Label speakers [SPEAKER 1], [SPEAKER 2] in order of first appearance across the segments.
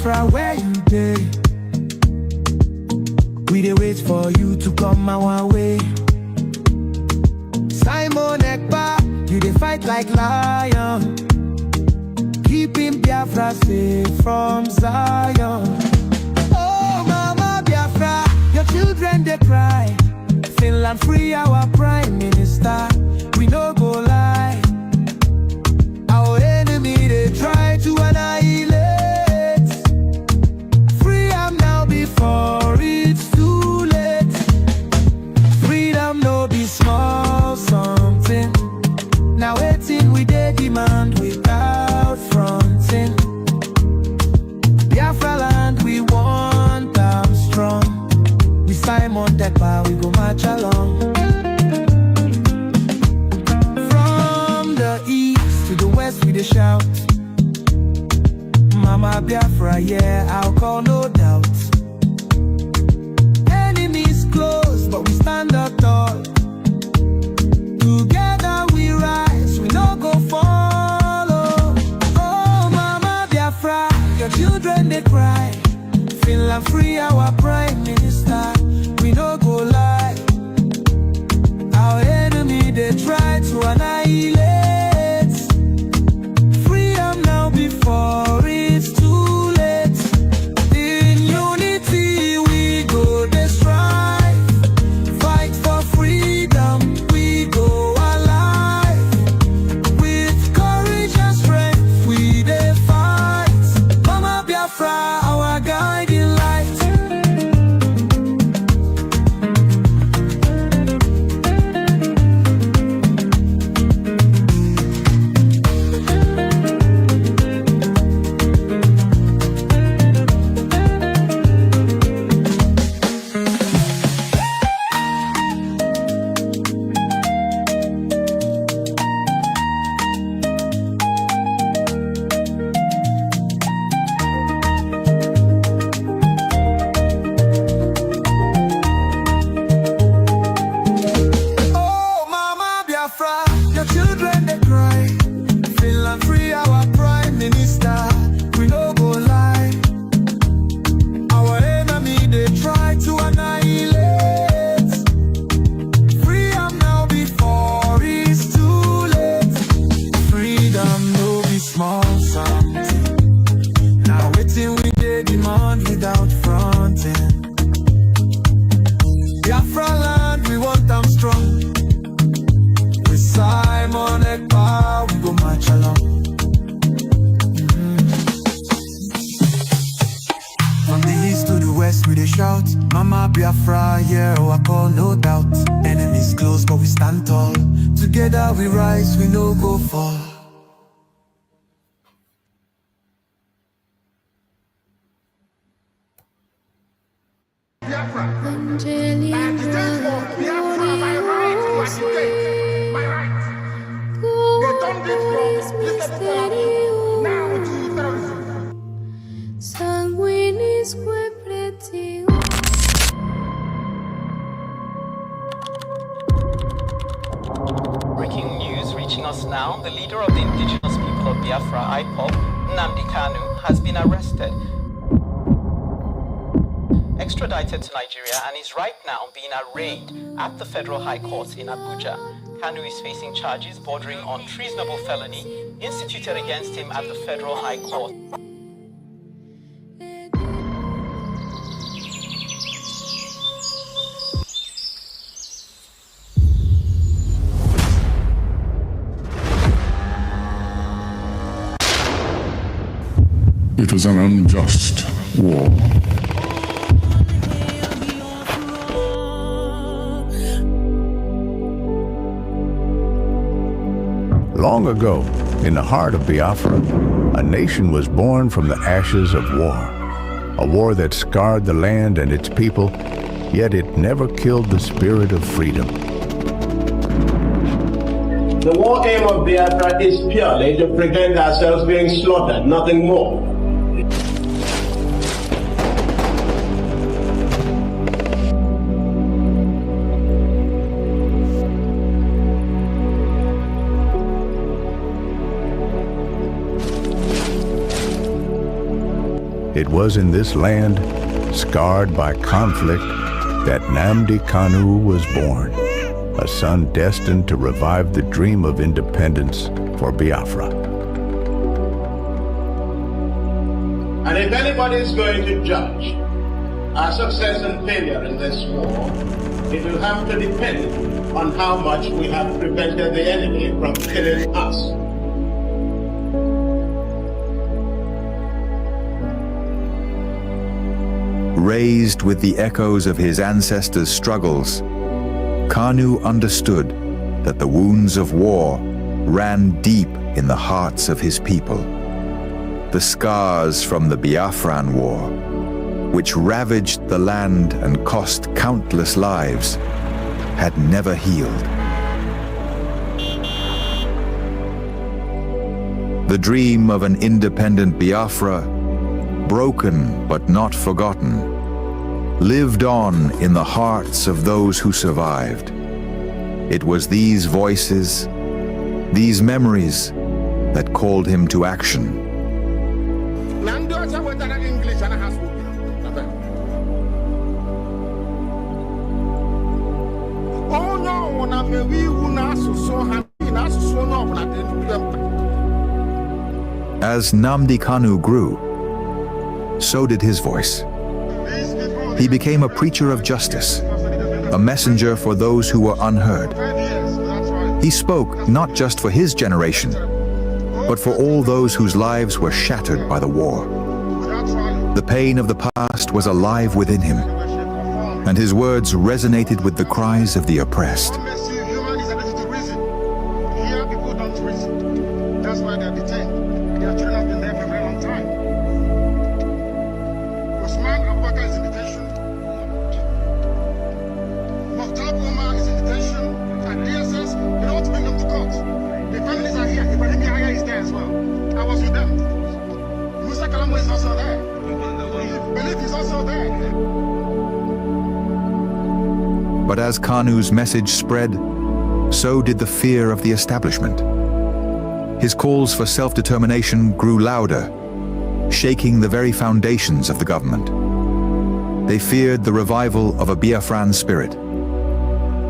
[SPEAKER 1] Biafra, where you dey? We dey wait for you to come our way. Simon Ekpa, you dey fight like lion, keeping Biafra safe from Zion. Oh mama Biafra, your children they cry. Finland free our prime minister, we no go lie. Our enemy they try to annihilate. Free am now before it's too late. Freedom no be small something. Now waiting we dey demand without fronting. Biafra land we want them strong. We Simon Ekpa, we go march along. From the east to the west we dey shout, Mama Biafra, yeah, I'll call no doubt. Enemies close, but we stand up tall. Together we rise, we no go follow. Oh Mama Biafra, your children they cry. Finland free our prime minister, we no go lie. Our enemy they try to annihilate. Freedom now before it's too late. In unity we go dey strive. Fight for freedom, we go alive. With courage and strength we dey fight. Mama Biafra, our guiding light. Oh Mama Biafra, your children they cry. Finland free our prime minister, we no go lie. Our enemy they try to annihilate. Free am now before it's too late. Freedom no be small something. Now waiting we dey demand without fronting. Biafra land we want them strong. With Simon Ekpa we go march along. From the east to the west we dey shout, Mama Biafra, yeah, oh I call no doubt. Enemies close but we stand tall. Together we rise, we no go fall.
[SPEAKER 2] Biafra. Agitated for Biafra, my right to agitate, my right. They turned it from peaceable now to terrorism.
[SPEAKER 3] Breaking news reaching us now, the leader of the indigenous people of Biafra, IPOB, Nnamdi Kanu, has been arrested, extradited to Nigeria, and is right now being arraigned at the Federal High Court in Abuja. Kanu is facing charges bordering on treasonable felony instituted against him at the Federal High Court.
[SPEAKER 4] It was an unjust war.
[SPEAKER 5] Long ago, in the heart of Biafra, a nation was born from the ashes of war. A war that scarred the land and its people, yet it never killed the spirit of freedom.
[SPEAKER 6] The war aim of Biafra is purely to prevent ourselves being slaughtered, nothing more.
[SPEAKER 5] It was in this land, scarred by conflict, that Nnamdi Kanu was born, a son destined to revive the dream of independence for Biafra.
[SPEAKER 6] And if anybody is going to judge our success and failure in this war, it will have to depend on how much we have prevented the enemy from killing us.
[SPEAKER 7] Raised with the echoes of his ancestors' struggles, Kanu understood that the wounds of war ran deep in the hearts of his people. The scars from the Biafran War, which ravaged the land and cost countless lives, had never healed. The dream of an independent Biafra, broken but not forgotten, lived on in the hearts of those who survived. It was these voices, these memories, that called him to action. As Nnamdi Kanu grew, so did his voice. He became a preacher of justice, a messenger for those who were unheard. He spoke not just for his generation, but for all those whose lives were shattered by the war. The pain of the past was alive within him, and his words resonated with the cries of the oppressed. But as Kanu's message spread, so did the fear of the establishment. His calls for self-determination grew louder, shaking the very foundations of the government. They feared the revival of a Biafran spirit,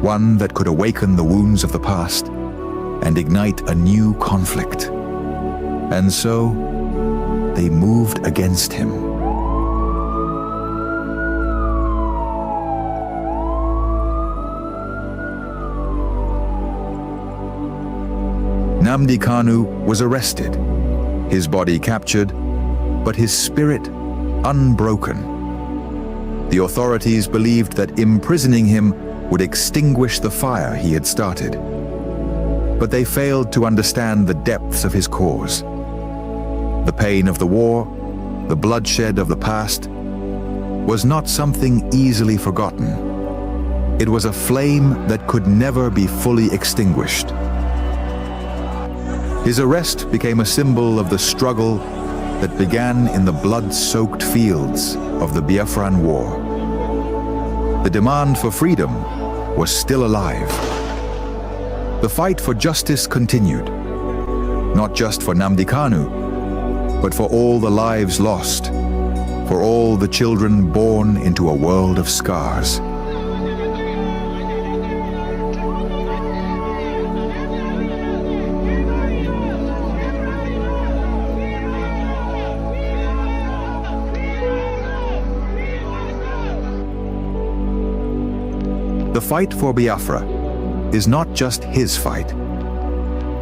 [SPEAKER 7] one that could awaken the wounds of the past and ignite a new conflict. And so, they moved against him. Nnamdi Kanu was arrested, his body captured, but his spirit unbroken. The authorities believed that imprisoning him would extinguish the fire he had started. But they failed to understand the depths of his cause. The pain of the war, the bloodshed of the past, was not something easily forgotten. It was a flame that could never be fully extinguished. His arrest became a symbol of the struggle that began in the blood-soaked fields of the Biafran War. The demand for freedom was still alive. The fight for justice continued, not just for Nnamdi Kanu, but for all the lives lost, for all the children born into a world of scars. The fight for Biafra is not just his fight.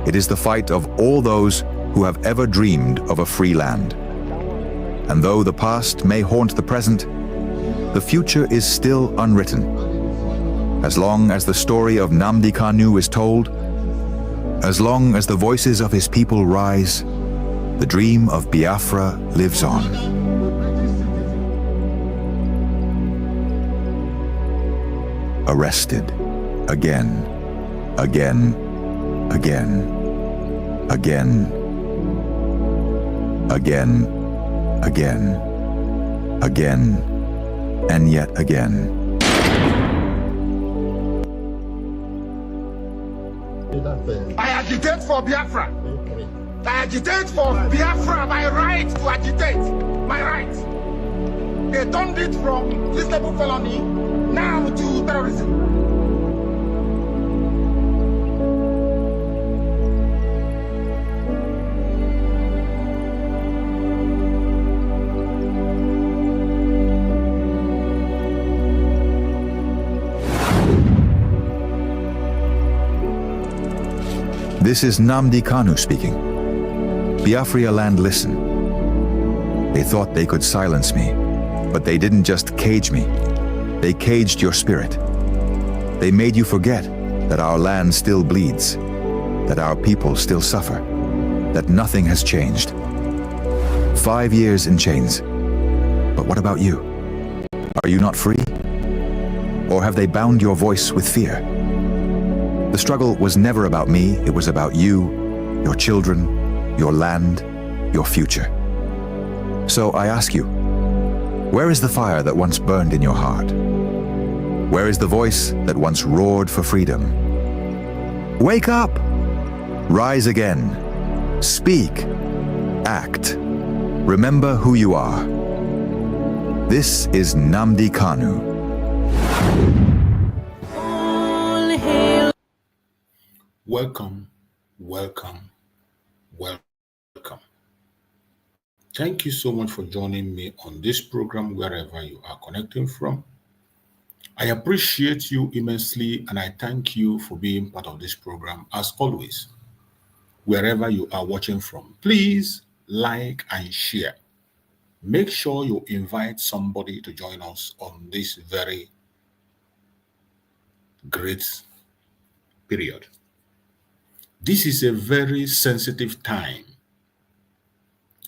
[SPEAKER 7] It is the fight of all those who have ever dreamed of a free land. And though the past may haunt the present, the future is still unwritten. As long as the story of Nnamdi Kanu is told, as long as the voices of his people rise, the dream of Biafra lives on. Arrested again, again, again, again, again, again, again, and yet again.
[SPEAKER 2] I agitate for Biafra. I agitate for Biafra by right to agitate. my rights. They turned it from listable felony now to terrorism.
[SPEAKER 7] This is Nnamdi Kanu speaking. Biafra land, listen. They thought they could silence me, but they didn't just cage me. They caged your spirit. They made you forget that our land still bleeds, that our people still suffer, that nothing has changed. 5 years in chains. But what about you? Are you not free? Or have they bound your voice with fear? The struggle was never about me, it was about you, your children, your land, your future. So I ask you, where is the fire that once burned in your heart? Where is the voice that once roared for freedom? Wake up! Rise again. Speak. Act. Remember who you are. This is Nnamdi Kanu.
[SPEAKER 8] Welcome, welcome, welcome. Thank you so much for joining me on this program wherever you are connecting from. I appreciate you immensely and I thank you for being part of this program as always. Wherever you are watching from, please like and share. Make sure you invite somebody to join us on this very great period. This is a very sensitive time,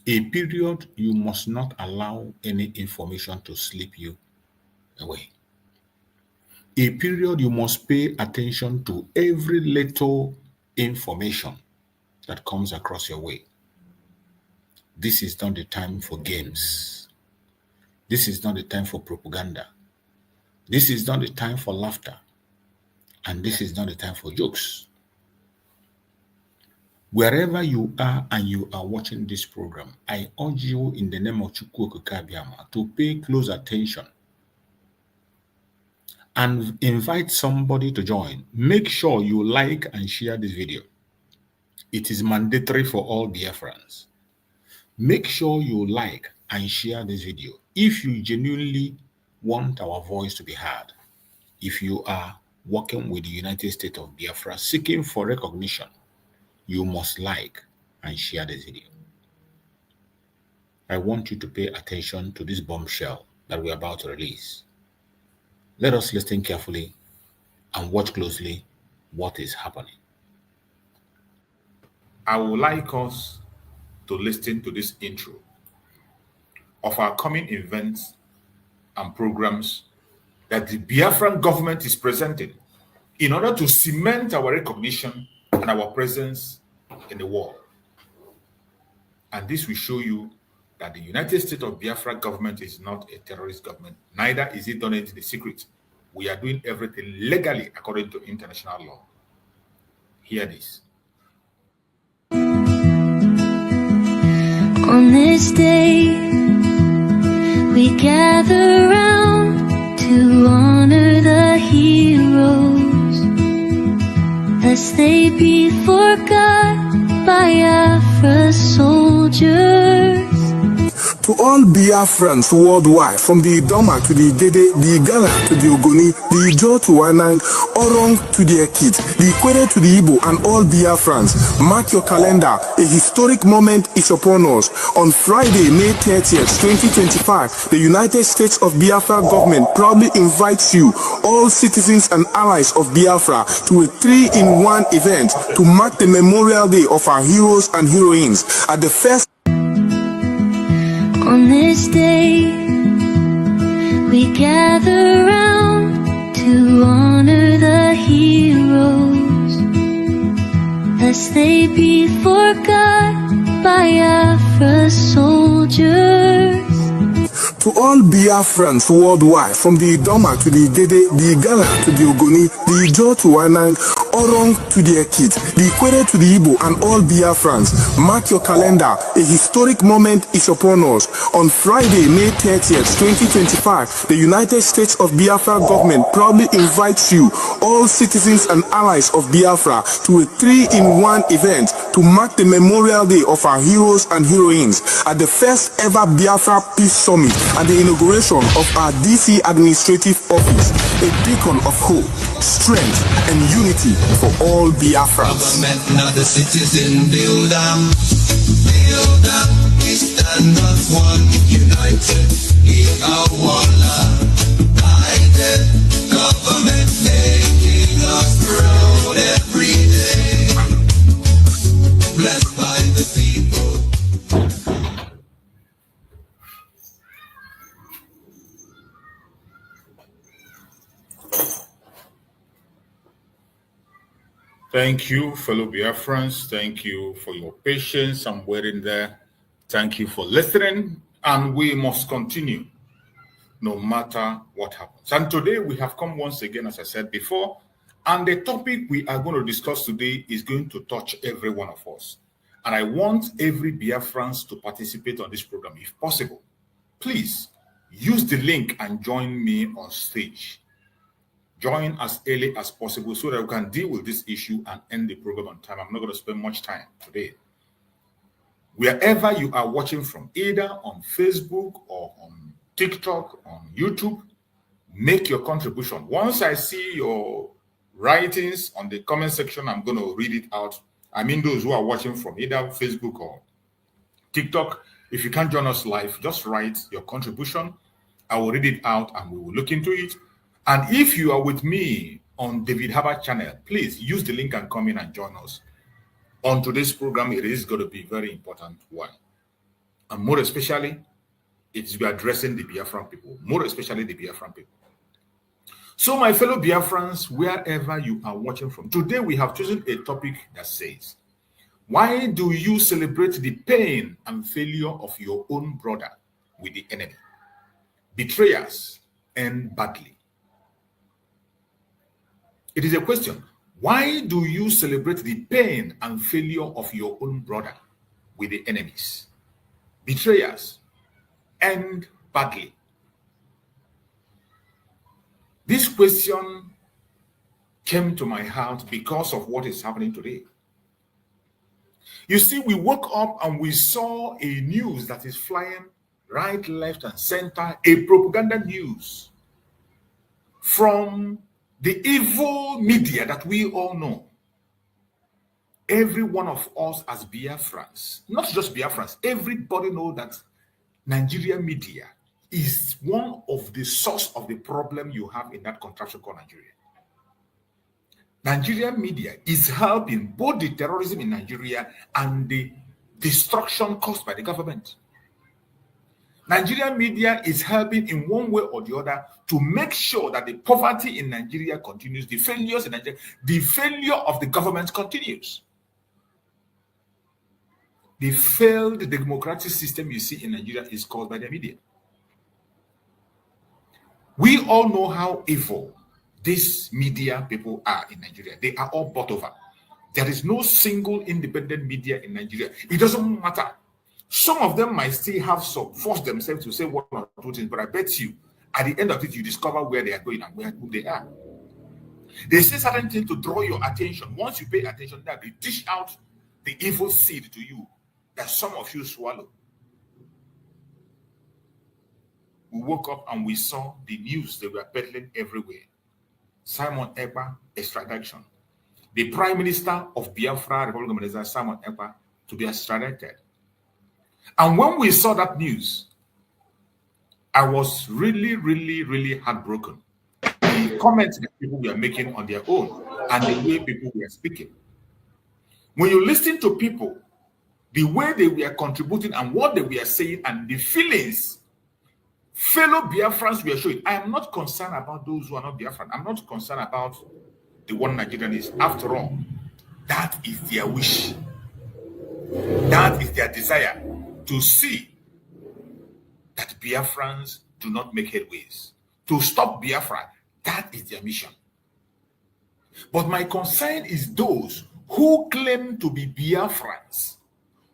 [SPEAKER 8] a period you must not allow any information to slip you away. A period you must pay attention to every little information that comes across your way. This is not the time for games. This is not the time for propaganda. This is not the time for laughter. And this is not the time for jokes. Wherever you are and you are watching this program, I urge you in the name of Chukwu Okike Abiama to pay close attention and invite somebody to join. Make sure you like and share this video. It is mandatory for all Biafrans. Make sure you like and share this video if you genuinely want our voice to be heard. If you are working with the United States of Biafra seeking for recognition, you must like and share this video. I want you to pay attention to this bombshell that we're about to release. Let us listen carefully and watch closely what is happening. I would like us to listen to this intro of our coming events and programs that the Biafran government is presenting in order to cement our recognition and our presence in the world. And this will show you that the United States of Biafra government is not a terrorist government. Neither is it done it in the secret. We are doing everything legally according to international law. Hear this.
[SPEAKER 9] On this day, we gather round to honor the heroes, lest they be forgot by Biafra soldiers.
[SPEAKER 10] To all Biafrans worldwide, from the Idoma to the Dede, the Igala to the Ogoni, the Ijo to Wanang, Orong to the Ekit, the Ikwere to the Igbo, and all Biafrans, mark your calendar. A historic moment is upon us. On Friday, May 30th, 2025, the United States of Biafra government proudly invites you, all citizens and allies of Biafra, to a 3-in-1 event to mark the Memorial Day of our heroes and heroines at the first.
[SPEAKER 9] On this day, we gather round to honor the heroes, lest they be forgot by Biafra soldiers.
[SPEAKER 10] To all Biafrans worldwide, from the Idoma to the Dede, the Igala to the Ogoni, the Ijo to Wanang, Orong to the Ekit, the Ikwere to the Igbo, and all Biafrans, mark your calendar. A historic moment is upon us. On Friday, May 30th, 2025, the United States of Biafra government proudly invites you, all citizens and allies of Biafra, to a 3-in-1 event to mark the Memorial Day of our heroes and heroines at the first ever Biafra Peace Summit and the inauguration of our DC administrative office, a beacon of hope, strength, and unity for all Biafrans.
[SPEAKER 1] Government, not the citizen, build them. We stand as one, united, in our one love. United, government making us proud every day. Blessed by the people.
[SPEAKER 8] Thank you, fellow Biafrans. Thank you for your patience. I'm waiting there. Thank you for listening. And we must continue no matter what happens. And today we have come once again, as I said before, and the topic we are going to discuss today is going to touch every one of us. And I want every Biafrans to participate on this program if possible. Please use the link and join me on stage. Join as early as possible so that we can deal with this issue and end the program on time. I'm not going to spend much time today. Wherever you are watching from, either on Facebook or on TikTok, on YouTube, make your contribution. Once I see your writings on the comment section, I'm going to read it out. I mean those who are watching from either Facebook or TikTok. If you can't join us live, just write your contribution. I will read it out and we will look into it. And if you are with me on David Harbour channel, please use the link and come in and join us. On today's program, it is going to be very important one. And more especially, it's be addressing the Biafran people, more especially the Biafran people. So my fellow Biafrans, wherever you are watching from, today we have chosen a topic that says, why do you celebrate the pain and failure of your own brother with the enemy? Betrayers end badly. It is a question. Why do you celebrate the pain and failure of your own brother with the enemies? Betrayers end badly. This question came to my heart because of what is happening today. You see, we woke up and we saw a news that is flying right, left, and center, a propaganda news from the evil media that we all know. Every one of us as Biafrans, not just Biafrans, everybody knows that Nigerian media is one of the source of the problem you have in that contraption called Nigeria. Nigerian media is helping both the terrorism in Nigeria and the destruction caused by the government. Nigerian media is helping in one way or the other to make sure that the poverty in Nigeria continues, the failures in Nigeria, the failure of the government continues. The failed democratic system you see in Nigeria is caused by the media. We all know how evil these media people are in Nigeria. They are all bought over. There is no single independent media in Nigeria. It doesn't matter. Some of them might still have some force themselves to say one or two things, but I bet you, at the end of it, you discover where they are going and who they are. They say certain things to draw your attention. Once you pay attention, that they dish out the evil seed to you that some of you swallow. We woke up and we saw the news they were peddling everywhere. Simon Ekpa extradition. The Prime Minister of Biafra, Republic of Nigeria, Simon Ekpa, to be extradited. And when we saw that news, I was really, really, really heartbroken. The comments that people were making on their own and the way people were speaking. When you listen to people, the way they were contributing and what they were saying and the feelings fellow Biafrans were showing, I am not concerned about those who are not Biafran. I'm not concerned about the one Nigerian is. After all, that is their wish. That is their desire to see that Biafrans do not make headways. To stop Biafra, that is their mission. But my concern is those who claim to be Biafrans,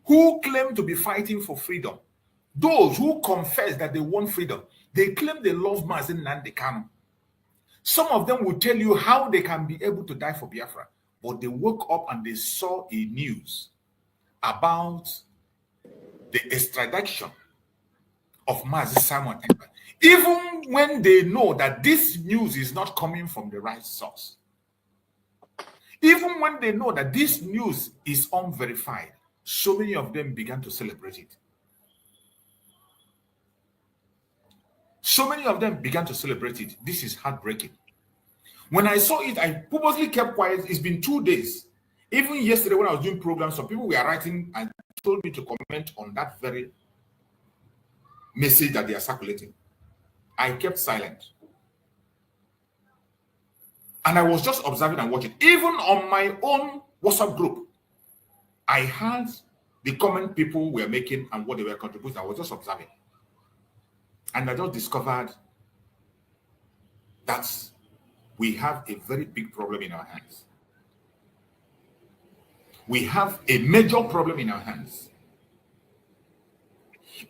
[SPEAKER 8] who claim to be fighting for freedom, those who confess that they want freedom. They claim they love Nnamdi Kanu. Some of them will tell you how they can be able to die for Biafra, but they woke up and they saw a news about the extradition of Mazi Simon. Even when they know that this news is not coming from the right source, even when they know that this news is unverified, so many of them began to celebrate it. So many of them began to celebrate it. This is heartbreaking. When I saw it, I purposely kept quiet. It's been 2 days. Even yesterday when I was doing programs, some people were writing and told me to comment on that very message that they are circulating. I kept silent. And I was just observing and watching. Even on my own WhatsApp group, I heard the comment people were making and what they were contributing. I was just observing. And I just discovered that we have a very big problem in our hands. We have a major problem in our hands.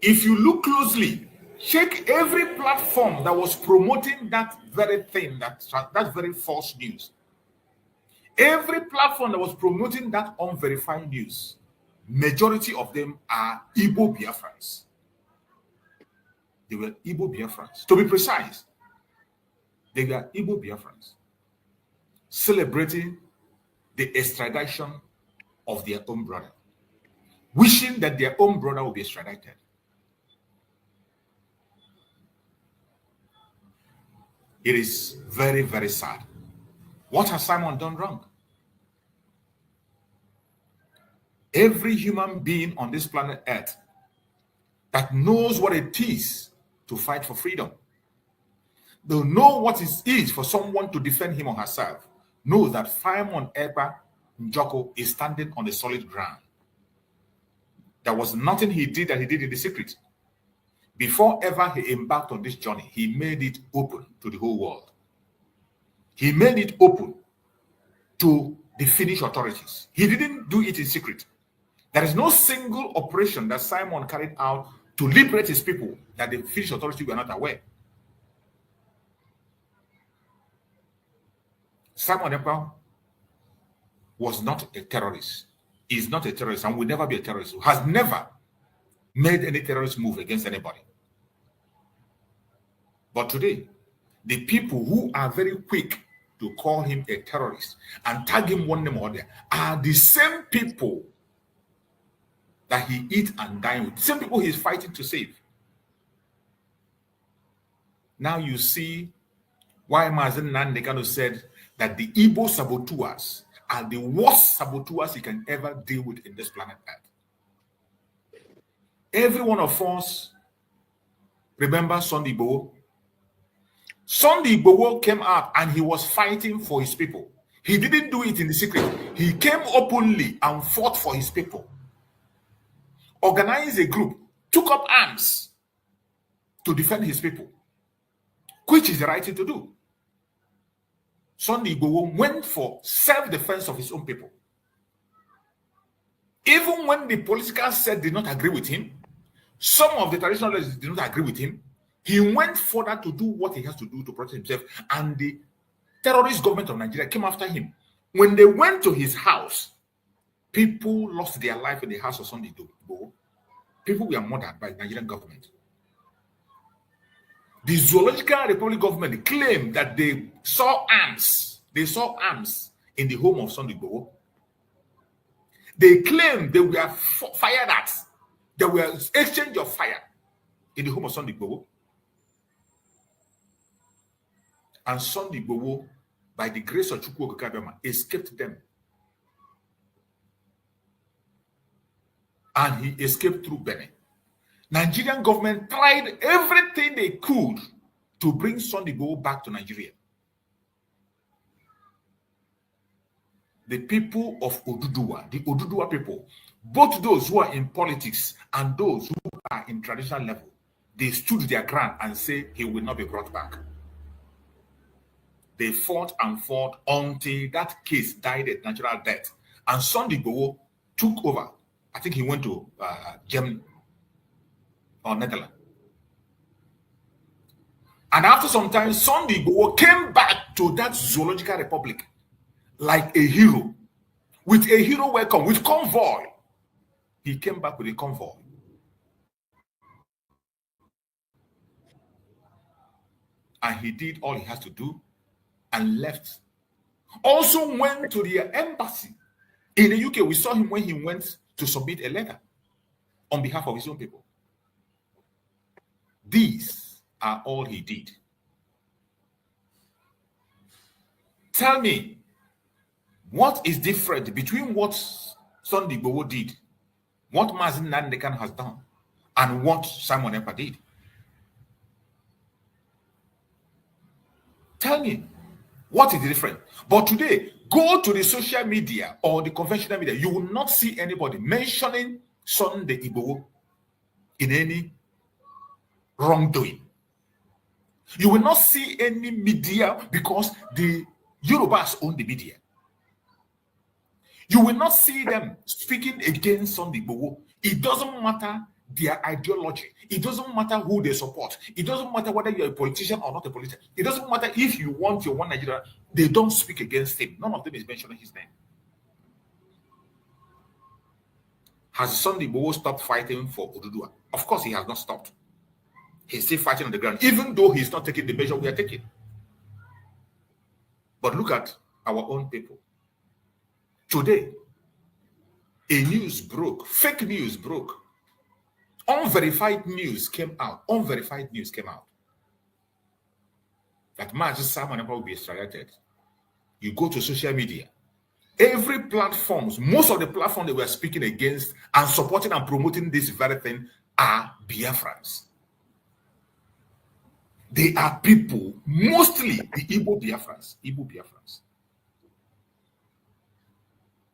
[SPEAKER 8] If you look closely, check every platform that was promoting that very thing, that very false news. Every platform that was promoting that unverified news, majority of them are Igbo Biafrans. They were Igbo Biafrans. To be precise, they were Igbo Biafrans celebrating the extradition of their own brother, wishing that their own brother would be extradited. It is very, very sad. What has Simon done wrong? Every human being on this planet Earth that knows what it is to fight for freedom, they know what it is for someone to defend him or herself, knows that Simon Ekpa Njoko is standing on a solid ground. There was nothing he did that he did in the secret. Before ever he embarked on this journey, he made it open to the whole world. He made it open to the Finnish authorities. He didn't do it in secret. There is no single operation that Simon carried out to liberate his people that the Finnish authorities were not aware. Simon Ekpa was not a terrorist. Is not a terrorist and will never be a terrorist. Has never made any terrorist move against anybody. But today, the people who are very quick to call him a terrorist and tag him one name or other are the same people that he eats and dines with, the same people he's fighting to save. Now you see why Nnamdi Kanu said that the Igbo saboteurs are the worst saboteurs he can ever deal with in this planet Earth. Every one of us remember Sunday Igboho. Sunday Igboho came up and he was fighting for his people. He didn't do it in the secret. He came openly and fought for his people. Organized a group, took up arms to defend his people, which is the right thing to do. Sunday Igboho went for self-defense of his own people. Even when the political set did not agree with him, some of the traditional leaders did not agree with him, he went further to do what he has to do to protect himself. And the terrorist government of Nigeria came after him. When they went to his house, people lost their life in the house of Sunday Igboho. People were murdered by the Nigerian government. The Zoological Republic government claimed that they saw arms. They saw arms in the home of Sunday Igboho. They claimed they were fired at. There was exchange of fire in the home of Sunday Igboho. And Sunday Igboho, by the grace of Chukwu Okikabiyama, escaped them. And he escaped through Benin. Nigerian government tried everything they could to bring Sunday Igboho back to Nigeria. The people of Oduduwa, the Oduduwa people, both those who are in politics and those who are in traditional level, they stood their ground and say he will not be brought back. They fought and fought until that case died a natural death. And Sunday Igboho took over. I think he went to Germany or Netherlands. And after some time, Sunday Igboho came back to that zoological republic like a hero, with a hero welcome, with convoy. He came back with a convoy. And he did all he has to do and left. Also went to the embassy in the UK. We saw him when he went to submit a letter on behalf of his own people. These are all he did. Tell me, what is different between what Sunday Igboho did, what Nnamdi Kanu has done, and what Simon Ekpa did? Tell me, what is different? But today, go to the social media or the conventional media, you will not see anybody mentioning Sunday Igboho in any wrongdoing. You will not see any media because the Yorubas own the media. You will not see them speaking against Sunday Igboho. It doesn't matter their ideology. It doesn't matter who they support. It doesn't matter whether you're a politician or not a politician. It doesn't matter if you want your one Nigeria. They don't speak against him. None of them is mentioning his name. Has Sunday Igboho stopped fighting for Oduduwa? Of course, he has not stopped. He's still fighting on the ground, even though he's not taking the measure we are taking. But look at our own people. Today, a news broke, fake news broke. Unverified news came out. Unverified news came out that Mazi Simon Ekpa will be extradited. You go to social media, every platforms, most of the platforms that we are speaking against and supporting and promoting this very thing are Biafrans. They are people, mostly the Igbo Biafrans. Igbo Biafrans.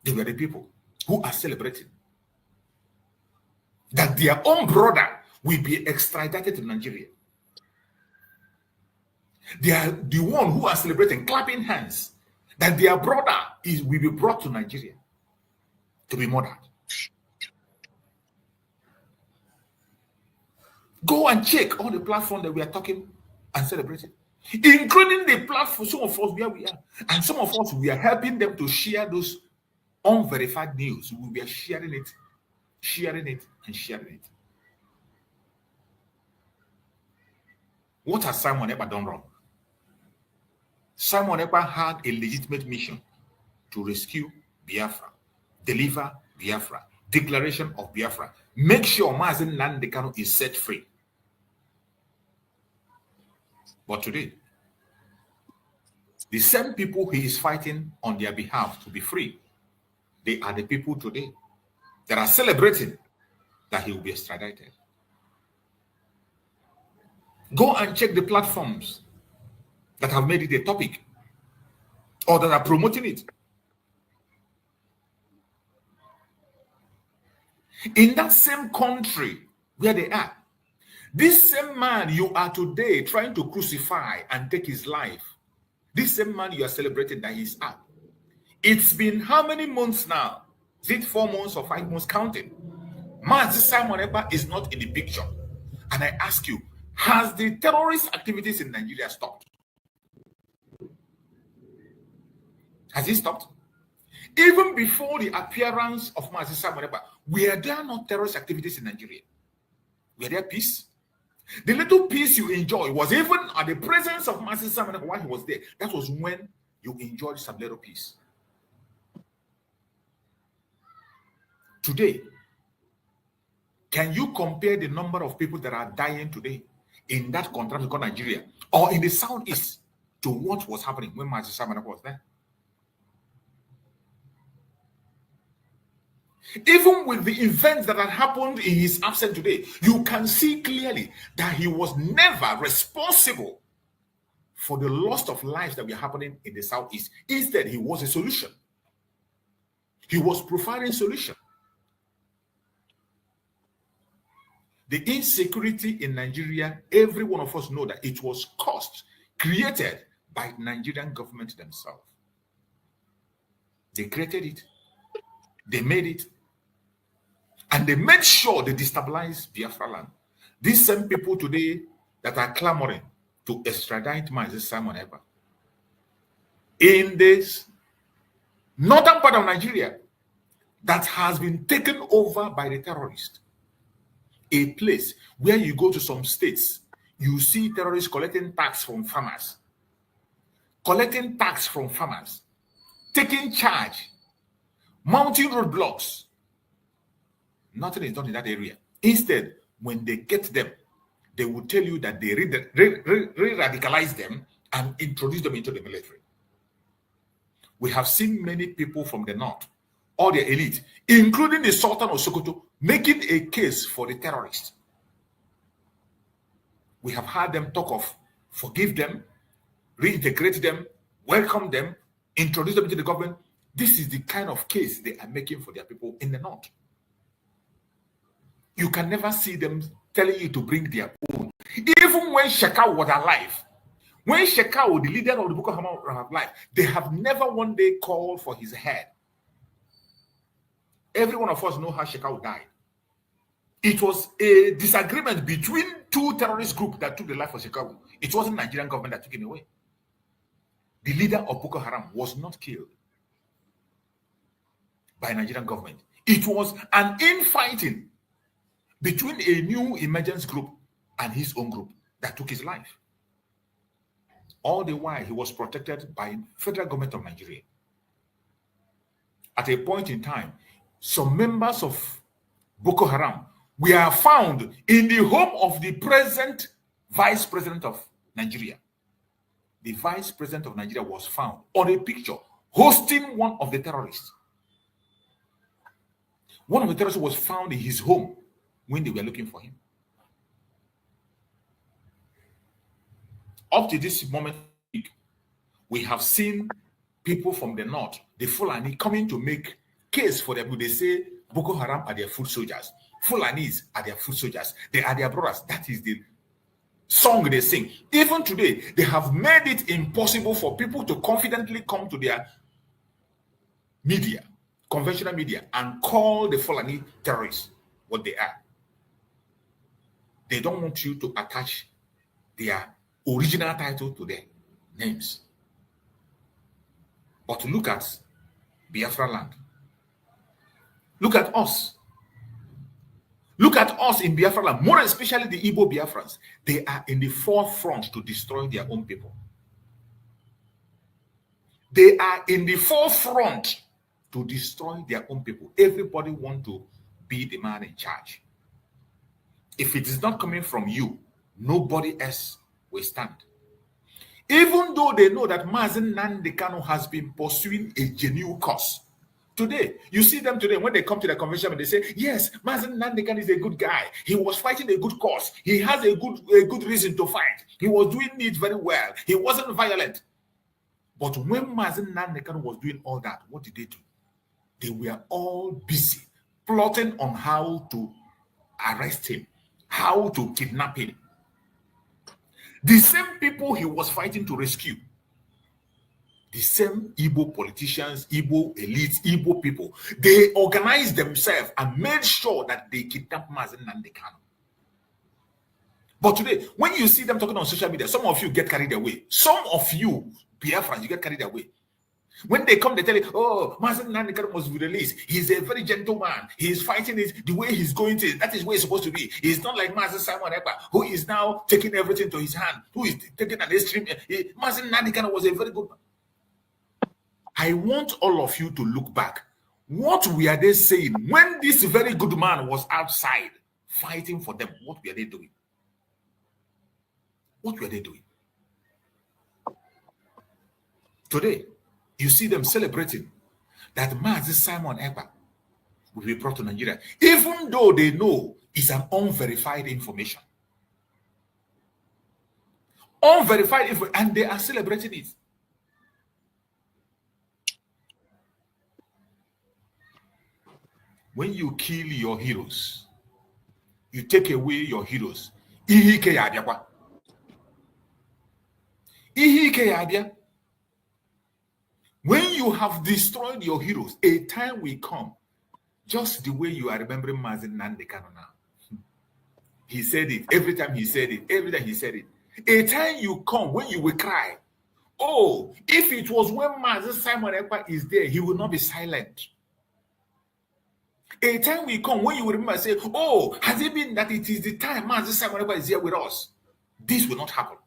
[SPEAKER 8] They were the people who are celebrating that their own brother will be extradited to Nigeria. They are the one who are celebrating, clapping hands, that their brother will be brought to Nigeria to be murdered. Go and check all the platforms that we are talking and celebrating, including the platform, some of us where we are, and some of us we are helping them to share those unverified news. We are sharing it, and sharing it. What has Simon Ekpa done wrong? Simon Ekpa had a legitimate mission to rescue Biafra, deliver Biafra, declaration of Biafra, make sure Mazi Nnamdi Kanu is set free. But today, the same people he is fighting on their behalf to be free, they are the people today that are celebrating that he will be extradited. Go and check the platforms that have made it a topic or that are promoting it. In that same country where they are, this same man you are today trying to crucify and take his life, this same man you are celebrating that he's out. It's been how many months now? Is it 4 months or 5 months counting? Mazi Simon Ekpa is not in the picture. And I ask you, has the terrorist activities in Nigeria stopped? Has it stopped? Even before the appearance of Mazi Simon Ekpa, were there not terrorist activities in Nigeria? Were there peace? The little peace you enjoy was even at the presence of Mazi Simon Ekpa while he was there. That was when you enjoyed some little peace. Today, can you compare the number of people that are dying today in that country called Nigeria or in the southeast to what was happening when Mazi Simon Ekpa was there? Even with the events that had happened in his absence today, you can see clearly that he was never responsible for the loss of lives that were happening in the southeast. Instead, he was a solution. He was providing solution. The insecurity in Nigeria, every one of us know that it was caused, created by the Nigerian government themselves. They created it, they made it, and they made sure they destabilized Biafra land. These same people today that are clamoring to extradite Moses Simon Ekpa in this northern part of Nigeria that has been taken over by the terrorists. A place where you go to some states, you see terrorists collecting tax from farmers, taking charge, mounting roadblocks. Nothing is done in that area. Instead, when they get them, they will tell you that they re-radicalize them and introduce them into the military. We have seen many people from the north, all the elite, including the Sultan of Sokoto, making a case for the terrorists. We have heard them talk of forgive them, reintegrate them, welcome them, introduce them to the government. This is the kind of case they are making for their people in the north. You can never see them telling you to bring their own. Even when Shekau was alive, when Shekau, the leader of the Boko Haram, was alive, they have never one day called for his head. Every one of us know how Shekau died. It was a disagreement between two terrorist groups that took the life of Shekau. It wasn't the Nigerian government that took him away. The leader of Boko Haram was not killed by Nigerian government. It was an infighting between a new emergence group and his own group that took his life. All the while, he was protected by federal government of Nigeria. At a point in time, some members of Boko Haram were found in the home of the present vice president of Nigeria. The vice president of Nigeria was found on a picture hosting one of the terrorists. One of the terrorists was found in his home when they were looking for him. Up to this moment, we have seen people from the north, the Fulani, coming to make case for them. They say Boko Haram are their foot soldiers. Fulanis are their foot soldiers. They are their brothers. That is the song they sing. Even today, they have made it impossible for people to confidently come to their media, conventional media, and call the Fulani terrorists what they are. They don't want you to attach their original title to their names. But look at Biafra land. Look at us. Look at us in Biafra land, more especially the Igbo Biafrans. They are in the forefront to destroy their own people. They are in the forefront to destroy their own people. Everybody wants to be the man in charge. If it is not coming from you, nobody else will stand. Even though they know that Nnamdi Kanu has been pursuing a genuine cause. Today, you see them today, when they come to the convention and they say, yes, Nnamdi Kanu is a good guy. He was fighting a good cause. He has a good reason to fight. He was doing it very well. He wasn't violent. But when Nnamdi Kanu was doing all that, what did they do? They were all busy plotting on how to arrest him, how to kidnap him. The same people he was fighting to rescue, the same Igbo politicians, Igbo elites, Igbo people, they organized themselves and made sure that they kidnapped Nnamdi Kanu. But today, when you see them talking on social media, some of you get carried away. Some of you, Biafrans, you get carried away. When they come, they tell you, oh, Nnamdi Kanu must be released. He's a very gentleman. He's fighting it the way he's going to. That is where he's supposed to be. He's not like Simon Ekpa, who is now taking everything to his hand, who is taking an extreme. Nnamdi Kanu was a very good man. I want all of you to look back. What were they saying when this very good man was outside fighting for them? What were they doing? What were they doing? Today, you see them celebrating that Simon Ekpa will be brought to Nigeria, even though they know it's an unverified information. Unverified info, and they are celebrating it. When you kill your heroes, you take away your heroes. Ihe ike ya abịakwa. Ihe ike ya abịa. When you have destroyed your heroes, a time will come, just the way you are remembering Nnamdi Kanu now. He said it every time he said it, every time he said it. A time you come when you will cry. Oh, if it was when Mazi Simon Ekpa is there, he will not be silent. A time will come when you will remember and say, oh, has it been that it is the time Mazi Simon Ekpa is here with us? This will not happen.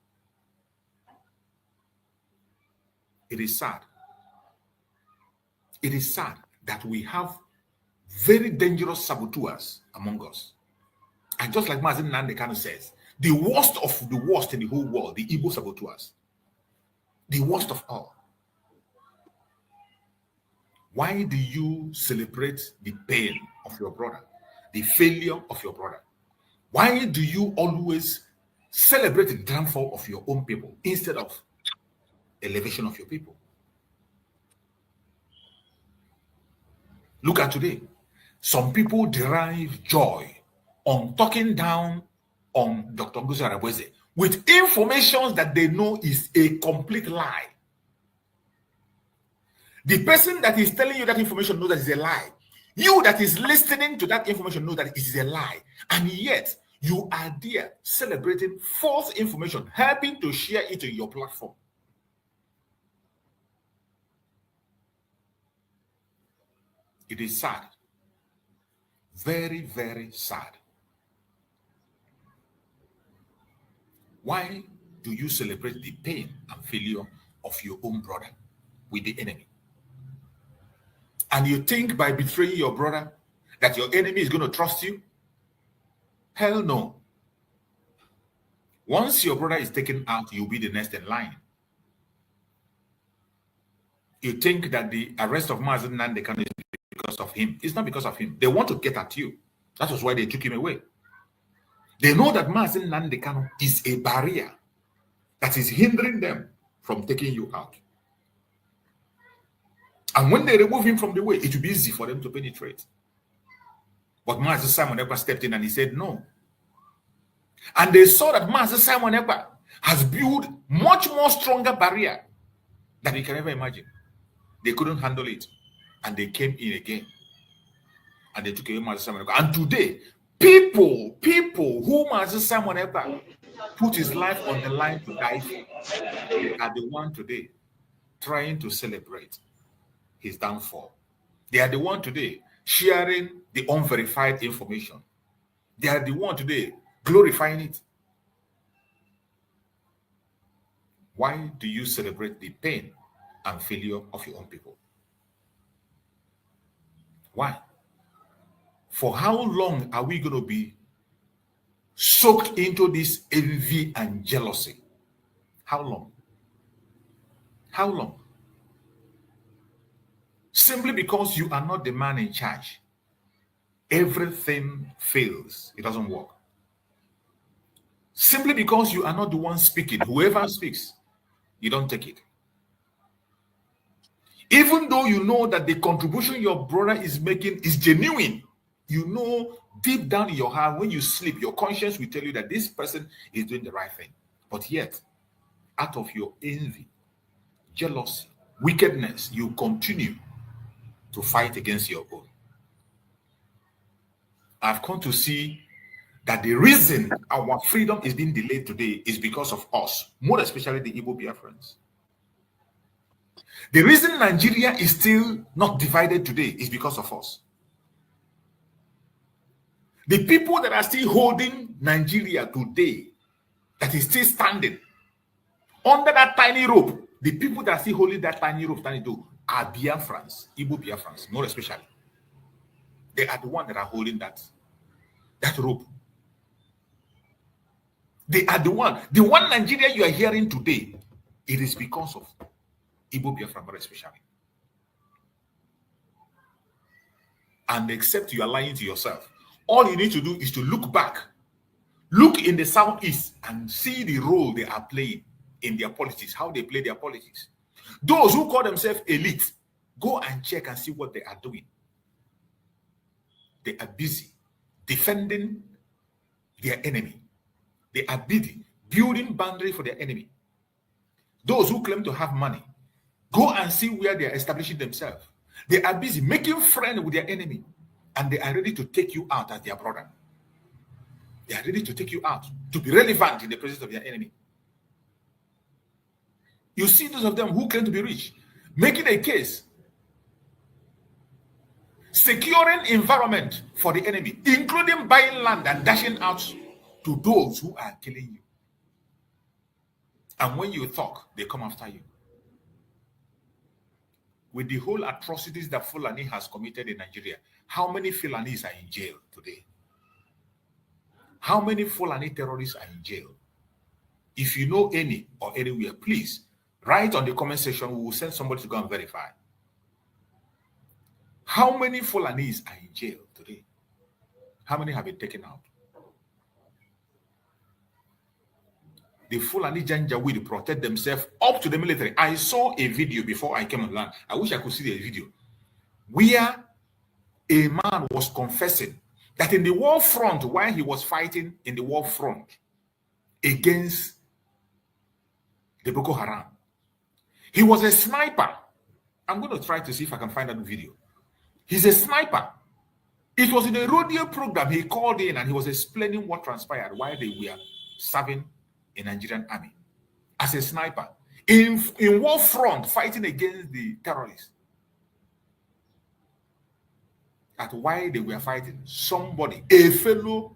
[SPEAKER 8] It is sad. It is sad that we have very dangerous saboteurs among us. And just like Mazi Nnamdi Kanu says, the worst of the worst in the whole world, the Igbo saboteurs. The worst of all. Why do you celebrate the pain of your brother, the failure of your brother? Why do you always celebrate the downfall of your own people instead of elevation of your people? Look at today. Some people derive joy on talking down on Dr. Ngozi Arabweze with information that they know is a complete lie. The person that is telling you that information knows that it's a lie. You that is listening to that information know that it is a lie. And yet, you are there celebrating false information, helping to share it on your platform. It is sad. Very, very sad. Why do you celebrate the pain and failure of your own brother with the enemy? And you think by betraying your brother that your enemy is going to trust you? Hell no. Once your brother is taken out, you'll be the next in line. You think that the arrest of Mazi Nnamdi Kanu is because of him. It's not because of him. They want to get at you. That was why they took him away. They know that Mazi Nnamdi Kanu is a barrier that is hindering them from taking you out. And when they remove him from the way, it will be easy for them to penetrate. But Mazi Simon Ekpa stepped in and he said no. And they saw that Mazi Simon Ekpa has built much more stronger barrier than you can ever imagine. They couldn't handle it. And they came in again. And they took away Mazi Simon Ekpa. And today, people who Mazi Simon Ekpa put his life on the line to die for, they are the one today trying to celebrate his downfall. They are the one today sharing the unverified information. They are the one today glorifying it. Why do you celebrate the pain and failure of your own people? Why? For how long are we going to be soaked into this envy and jealousy? How long? How long? Simply because you are not the man in charge, everything fails. It doesn't work. Simply because you are not the one speaking, whoever speaks, you don't take it. Even though you know that the contribution your brother is making is genuine, you know deep down in your heart, when you sleep, your conscience will tell you that this person is doing the right thing. But yet, out of your envy, jealousy, wickedness, you continue to fight against your own. I've come to see that the reason our freedom is being delayed today is because of us, more especially the Igbo Biafrans. The reason Nigeria is still not divided today is because of us. The people that are still holding Nigeria today, that is still standing under that tiny rope, the people that are still holding that tiny rope are Biafrans, Igbo Biafrans, more especially. They are the ones that are holding that rope. They are the one Nigeria you are hearing today. It is because of Igbo Biafra, more especially. And except you are lying to yourself, all you need to do is to look back, look in the southeast and see the role they are playing in their politics, how they play their politics. Those who call themselves elite, go and check and see what they are doing. They are busy defending their enemy. They are building boundary for their enemy. Those who claim to have money, go and see where they are establishing themselves. They are busy making friends with their enemy, and they are ready to take you out as their brother. They are ready to take you out to be relevant in the presence of their enemy. You see those of them who claim to be rich, making a case, securing environment for the enemy, including buying land and dashing out to those who are killing you. And when you talk, they come after you. With the whole atrocities that Fulani has committed in Nigeria, how many Fulanis are in jail today? How many Fulani terrorists are in jail? If you know any or anywhere, please write on the comment section. We will send somebody to go and verify. How many Fulanis are in jail today? How many have been taken out? The Fulani Janjaweed protect themselves up to the military. I saw a video before I came on land. I wish I could see the video where a man was confessing that in the war front, while he was fighting in the war front against the Boko Haram, he was a sniper. I'm going to try to see if I can find that video. He's a sniper. It was in a rodeo program he called in, and he was explaining what transpired while they were serving in Nigerian army as a sniper in war front fighting against the terrorists. That while they were fighting, somebody, a fellow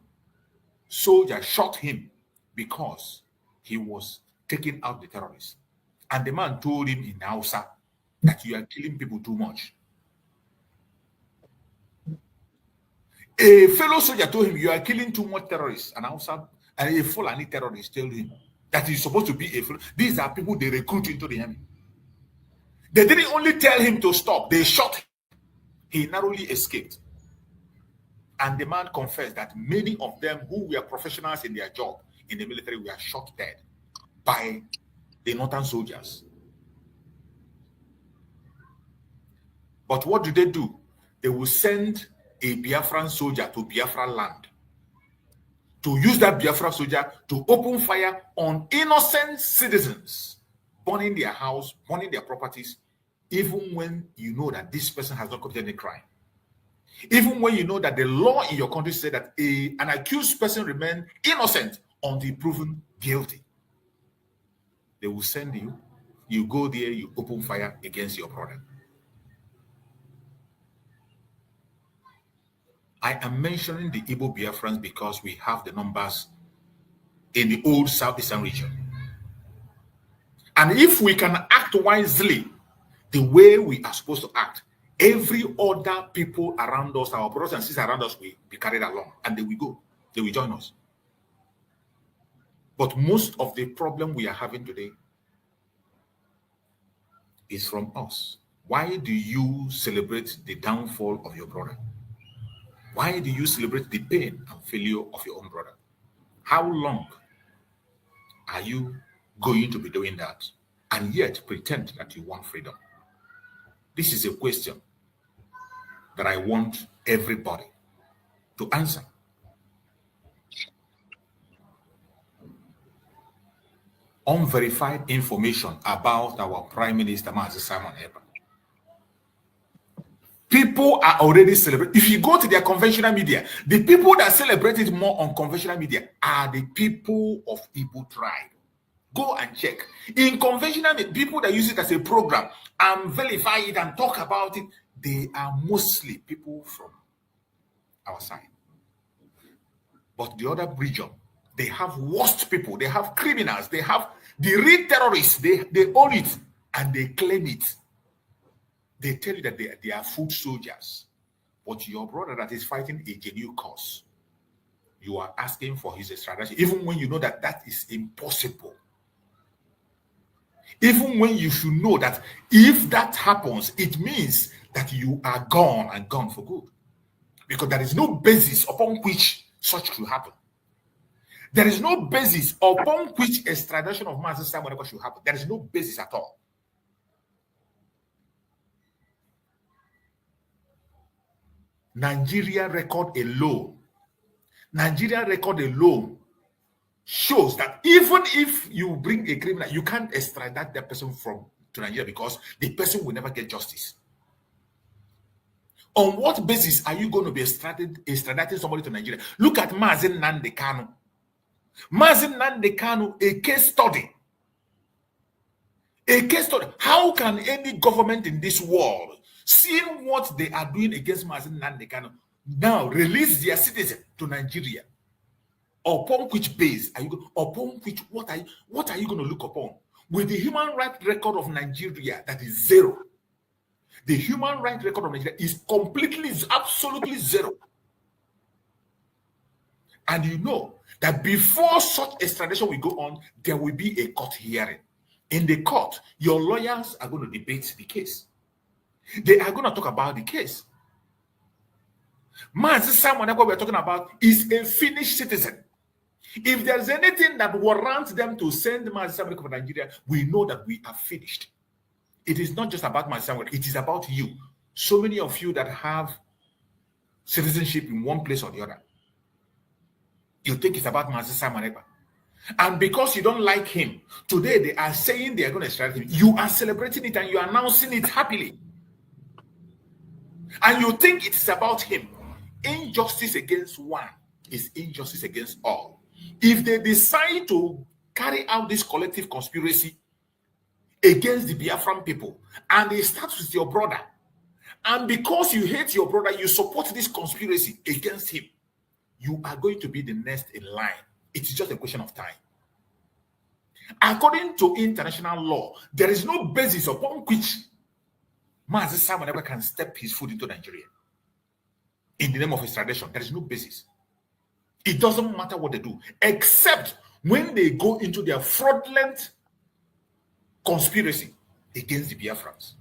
[SPEAKER 8] soldier, shot him because he was taking out the terrorists. And the man told him in Hausa that you are killing people too much. A fellow soldier told him you are killing too much terrorists. And Hausa, and a Fulani terrorist told him that he's supposed to be a Fulani. These are people they recruit into the army. They didn't only tell him to stop, they shot him. He narrowly escaped. And the man confessed that many of them who were professionals in their job in the military were shot dead by the northern soldiers. But what do? They will send a Biafran soldier to Biafra land to use that Biafra soldier to open fire on innocent citizens, burning their house, burning their properties, even when you know that this person has not committed any crime. Even when you know that the law in your country says that an accused person remains innocent until proven guilty. They will send you, you go there, you open fire against your brother. I am mentioning the Igbo Biafrans because we have the numbers in the old Southeastern region. And if we can act wisely the way we are supposed to act, every other people around us, our brothers and sisters around us, will be carried along, and they will go. They will join us. But most of the problem we are having today is from us. Why do you celebrate the downfall of your brother? Why do you celebrate the pain and failure of your own brother? How long are you going to be doing that and yet pretend that you want freedom? This is a question that I want everybody to answer. Unverified information about our Prime Minister, Mazi Simon Ekpa. People are already celebrating. If you go to their conventional media, the people that celebrate it more on conventional media are the people of Igbo tribe. Go and check. In conventional media, people that use it as a program and verify it and talk about it, they are mostly people from our side. But the other region, they have worst people, they have criminals, they have the real terrorists, they own it and they claim it. They tell you that they are foot soldiers. But your brother that is fighting a genuine cause, you are asking for his extradition, even when you know that that is impossible. Even when you should know that if that happens, it means that you are gone and gone for good. Because there is no basis upon which such should happen. There is no basis upon which extradition of Mazi Simon Ekpa should happen. There is no basis at all. Nigeria record alone Nigeria record alone shows that even if you bring a criminal, you can't extradite that person to Nigeria because the person will never get justice. On what basis are you going to be extraditing somebody to Nigeria? Look at Nnamdi Kanu. Nnamdi Kanu, a case study. A case study. How can any government in this world, seeing what they are doing against Nnamdi Kanu, now release their citizen to Nigeria? Upon which base are you? Upon which what are you going to look upon? With the human rights record of Nigeria that is zero. The human rights record of Nigeria is completely, absolutely zero. And you know that before such extradition will go on, there will be a court hearing. In the court, your lawyers are going to debate the case. They are going to talk about the case. Someone we're talking about is a Finnish citizen. If there's anything that warrants them to send Samuel to Nigeria, we know that we are finished. It is not just about Samuel, it is about you. So many of you that have citizenship in one place or the other, you think it's about Samuel. And because you don't like him, today they are saying they are going to extradite him. You are celebrating it and you are announcing it happily. And you think it's about him. Injustice against one is injustice against all. If they decide to carry out this collective conspiracy against the Biafran people, and it starts with your brother, and because you hate your brother, you support this conspiracy against him, you are going to be the next in line. It's just a question of time. According to international law, there is no basis upon which Mazi Simon ever can step his foot into Nigeria in the name of extradition. There is no basis. It doesn't matter what they do, except when they go into their fraudulent conspiracy against the Biafrans.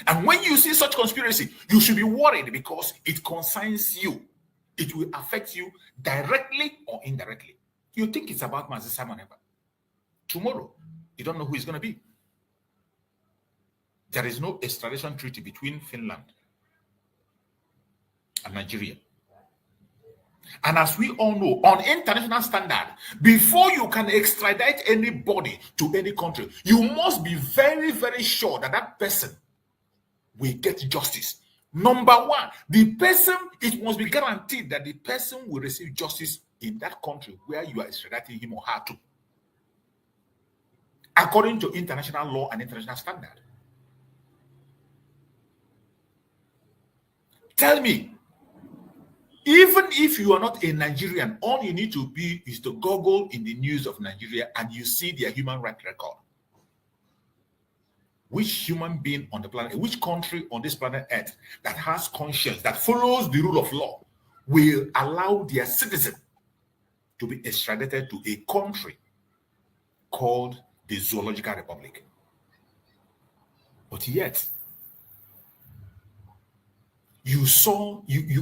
[SPEAKER 8] And when you see such conspiracy, you should be worried because it concerns you. It will affect you directly or indirectly. You think it's about Mazi Simon ever. Tomorrow, you don't know who it's going to be. There is no extradition treaty between Finland and Nigeria. And as we all know, on international standard, before you can extradite anybody to any country, you must be very, very sure that that person will get justice. Number one, the person, it must be guaranteed that the person will receive justice in that country where you are extraditing him or her to, according to international law and international standard. Tell me, even if you are not a Nigerian, all you need to be is to Google in the news of Nigeria and you see their human rights record. Which human being on the planet, which country on this planet Earth that has conscience, that follows the rule of law, will allow their citizen to be extradited to a country called the Zoological Republic? But yet, you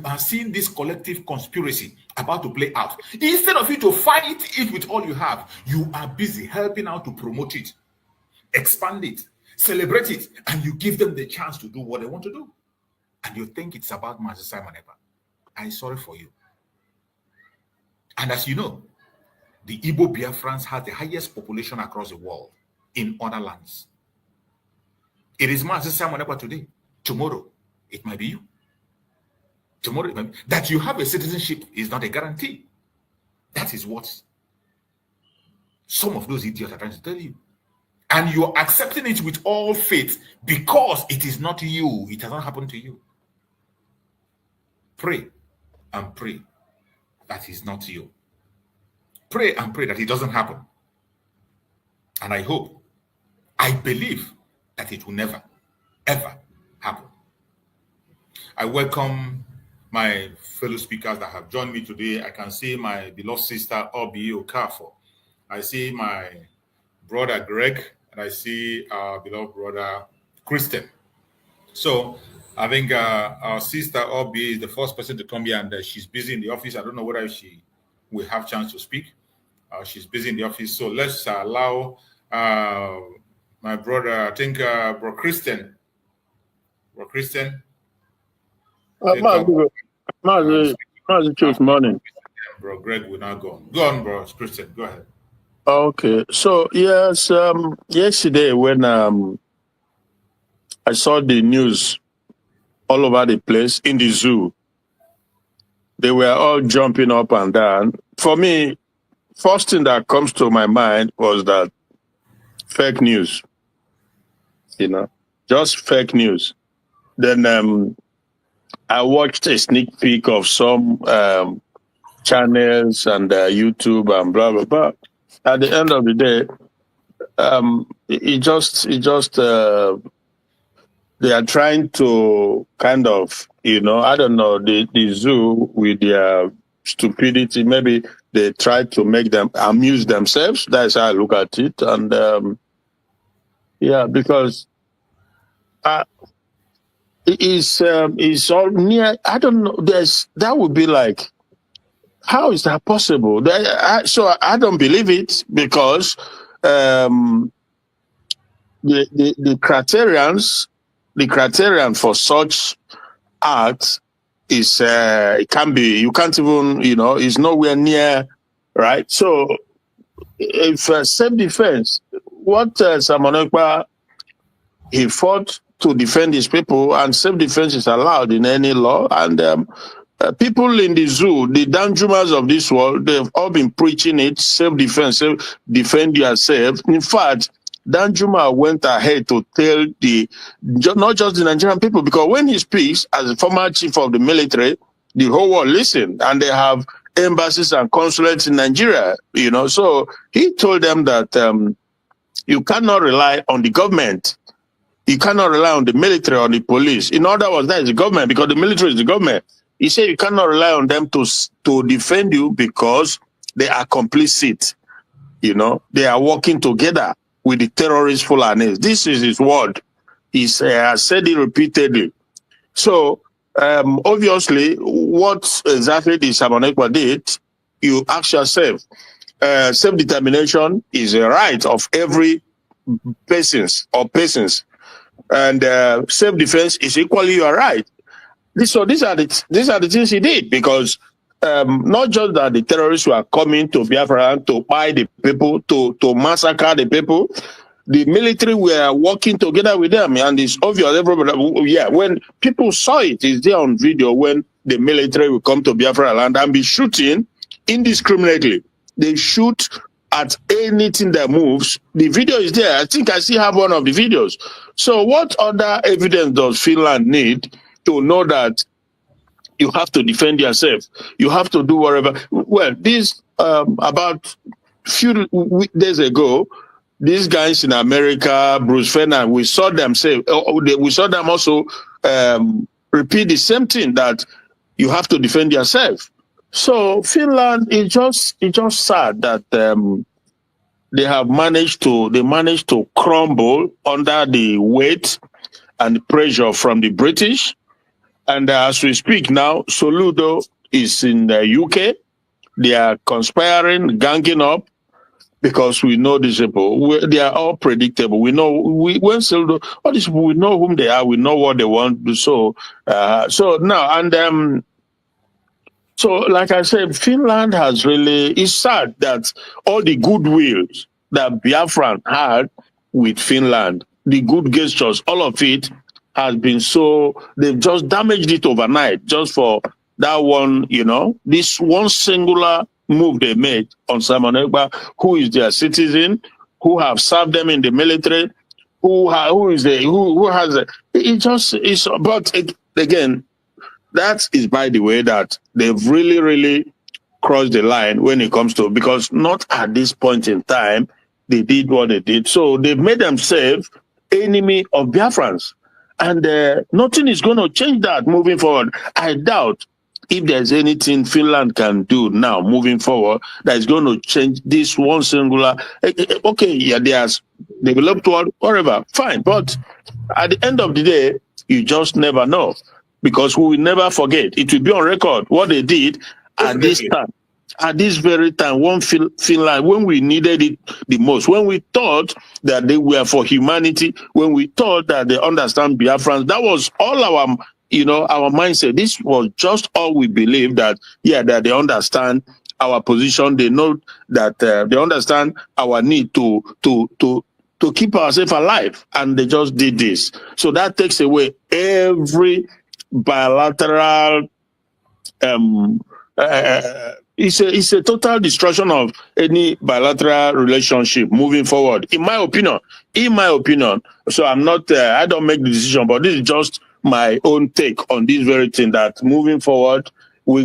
[SPEAKER 8] are seeing this collective conspiracy about to play out. Instead of you to fight it with all you have, you are busy helping out to promote it, expand it, celebrate it, and you give them the chance to do what they want to do. And you think it's about Mazi Simon Ekpa. I'm sorry for you. And as you know, the Igbo Biafrans have the highest population across the world in other lands. It is Mazi Simon Ekpa today. Tomorrow, it might be you. Tomorrow, that you have a citizenship is not a guarantee. That is what some of those idiots are trying to tell you. And you're accepting it with all faith because it is not you. It has not happened to you. Pray and pray that it's not you. Pray and pray that it doesn't happen. And I hope, I believe that it will never, ever happen. I welcome my fellow speakers that have joined me today. I can see my beloved sister, Obi Okafor. I see my brother, Greg, and I see our beloved brother, Christian. So I think our sister, Obi, is the first person to come here, and she's busy in the office. I don't know whether she will have a chance to speak. She's busy in the office. So let's allow my brother, I think, Bro Christian.
[SPEAKER 11] How's it this morning?
[SPEAKER 8] Bro, Greg will not go on. Go on, bro. Christian, go ahead.
[SPEAKER 11] Okay, so yes, yesterday when I saw the news all over the place in the zoo, they were all jumping up and down. For me, first thing that comes to my mind was that fake news, just fake news. Then I watched a sneak peek of some channels and YouTube and blah blah blah. At the end of the day, they are trying to kind of, I don't know, the zoo with their stupidity. Maybe they try to make them amuse themselves. That's how I look at it. And because it's all near. I don't know. That would be like, how is that possible? So I don't believe it because the criterion for such acts is it can be, you can't even, is nowhere near, right? So if self-defense, what Simon Ekpa, he fought to defend his people, and self-defense is allowed in any law. And people in the zoo, the Danjumas of this world, they've all been preaching it, self-defense, defend yourself. In fact, Danjuma went ahead to tell not just the Nigerian people, because when he speaks as a former chief of the military, the whole world listened, and they have embassies and consulates in Nigeria, So he told them that you cannot rely on the government. You cannot rely on the military or the police. In other words, that is the government, because the military is the government. He said you cannot rely on them to defend you because they are complicit. They are working together with the terrorist Fulanis. This is his word. He said it repeatedly. So obviously, what exactly the Simon Ekpa did, you ask yourself, self-determination is a right of every persons, and self-defense is equally your right. So these are the things he did, because not just that the terrorists were coming to Biafra to buy the people, to massacre the people, the military were working together with them, and it's obvious. Everybody, when people saw it, it's there on video when the military will come to Biafra land and be shooting indiscriminately. They shoot at anything that moves. The video is there. I think I still have one of the videos. So what other evidence does Finland need to know that you have to defend yourself? You have to do whatever. Well, this about few days ago, these guys in America, Bruce Fernand, we saw them also repeat the same thing, that you have to defend yourself. So Finland is just sad that they managed to crumble under the weight and the pressure from the British. And as we speak now, Soludo is in the UK. They are conspiring, ganging up, because we know these people. They are all predictable. We know when Soludo, all these people, we know whom they are. We know what they want to do. So now, and so like I said, Finland has really. It's sad that all the goodwill that Biafran had with Finland, the good gestures, all of it has been they've just damaged it overnight, just for that one, this one singular move they made on Simon Ekpa, who is their citizen, who have served them in the military, again, that is, by the way, that they've really, really crossed the line when it comes to, because not at this point in time, they did what they did. So they've made themselves enemy of Biafrans. And nothing is going to change that moving forward. I doubt if there's anything Finland can do now moving forward that is going to change this one singular. Okay, yeah, there's developed whatever, fine. But at the end of the day, you just never know, because we will never forget. It will be on record what they did at this time. At this very time, Finland, when we needed it the most, when we thought that they were for humanity, when we thought that they understand Biafrans, that was all our, our mindset. This was just all we believe that, that they understand our position. They know that they understand our need to keep ourselves alive, and they just did this. So that takes away every bilateral. It's a total destruction of any bilateral relationship moving forward. In my opinion. So I'm not. I don't make the decision, but this is just my own take on this very thing. That moving forward, we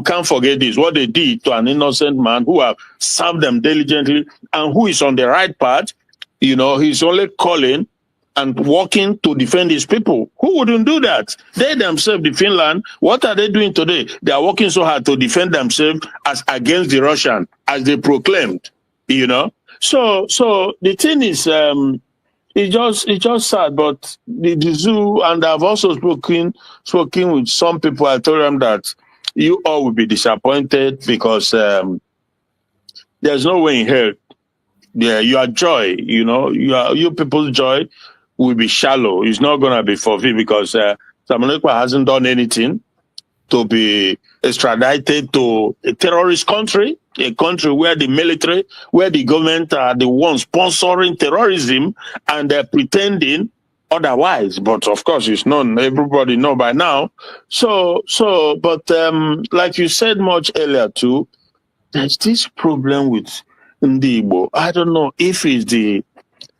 [SPEAKER 11] can't forget this. What they did to an innocent man who have served them diligently and who is on the right path. He's only calling and working to defend his people. Who wouldn't do that? They themselves, the Finland, what are they doing today? They are working so hard to defend themselves as against the Russian, as they proclaimed. So the thing is, it's just sad. But the zoo, and I've also spoken with some people. I told them that you all will be disappointed because there's no way in hell. Yeah, your joy, your people's joy will be shallow. It's not going to be fulfilled because Samanekwa hasn't done anything to be extradited to a terrorist country, a country where the military, where the government are the ones sponsoring terrorism, and they're pretending otherwise. But of course, it's known. Everybody know by now. But like you said much earlier too, there's this problem with Ndibo. I don't know if it's the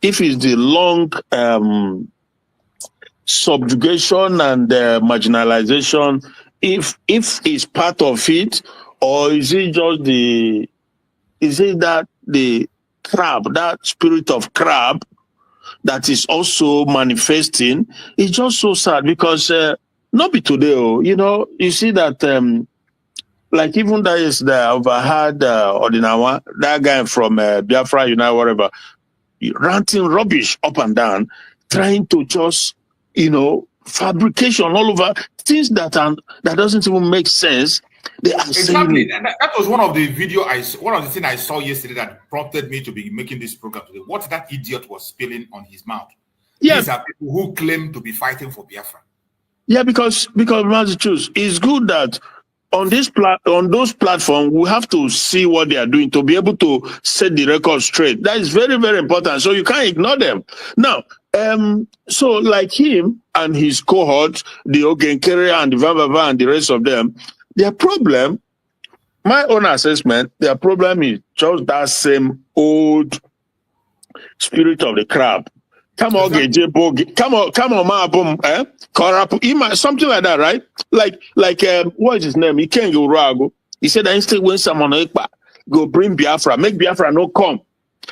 [SPEAKER 11] long subjugation and marginalization, if it's part of it, or is it just that the crab, that spirit of crab that is also manifesting? It's just so sad because not be today, you see that like even that is the overheard Ordinawa, that guy from Biafra, whatever, ranting rubbish up and down, trying to just, fabrication all over things that doesn't even make sense. They are
[SPEAKER 12] exactly. That was one of the things I saw yesterday that prompted me to be making this program today. What that idiot was spilling on his mouth. Yeah. These are people who claim to be fighting for Biafra. Yeah, because Massachusetts, it's good that on those platforms, we have to see what they are doing to be able to set the record straight. That is very, very important. So you can't ignore them. Now, so like him and his cohort, the Ogenkere and the Vavava and the rest of them, their problem, my own assessment, their problem is just that same old spirit of the crab. Come on, something like that, right? Like, what is his name? He can't go Rago. He said that instead when someone go bring Biafra, make Biafra no come.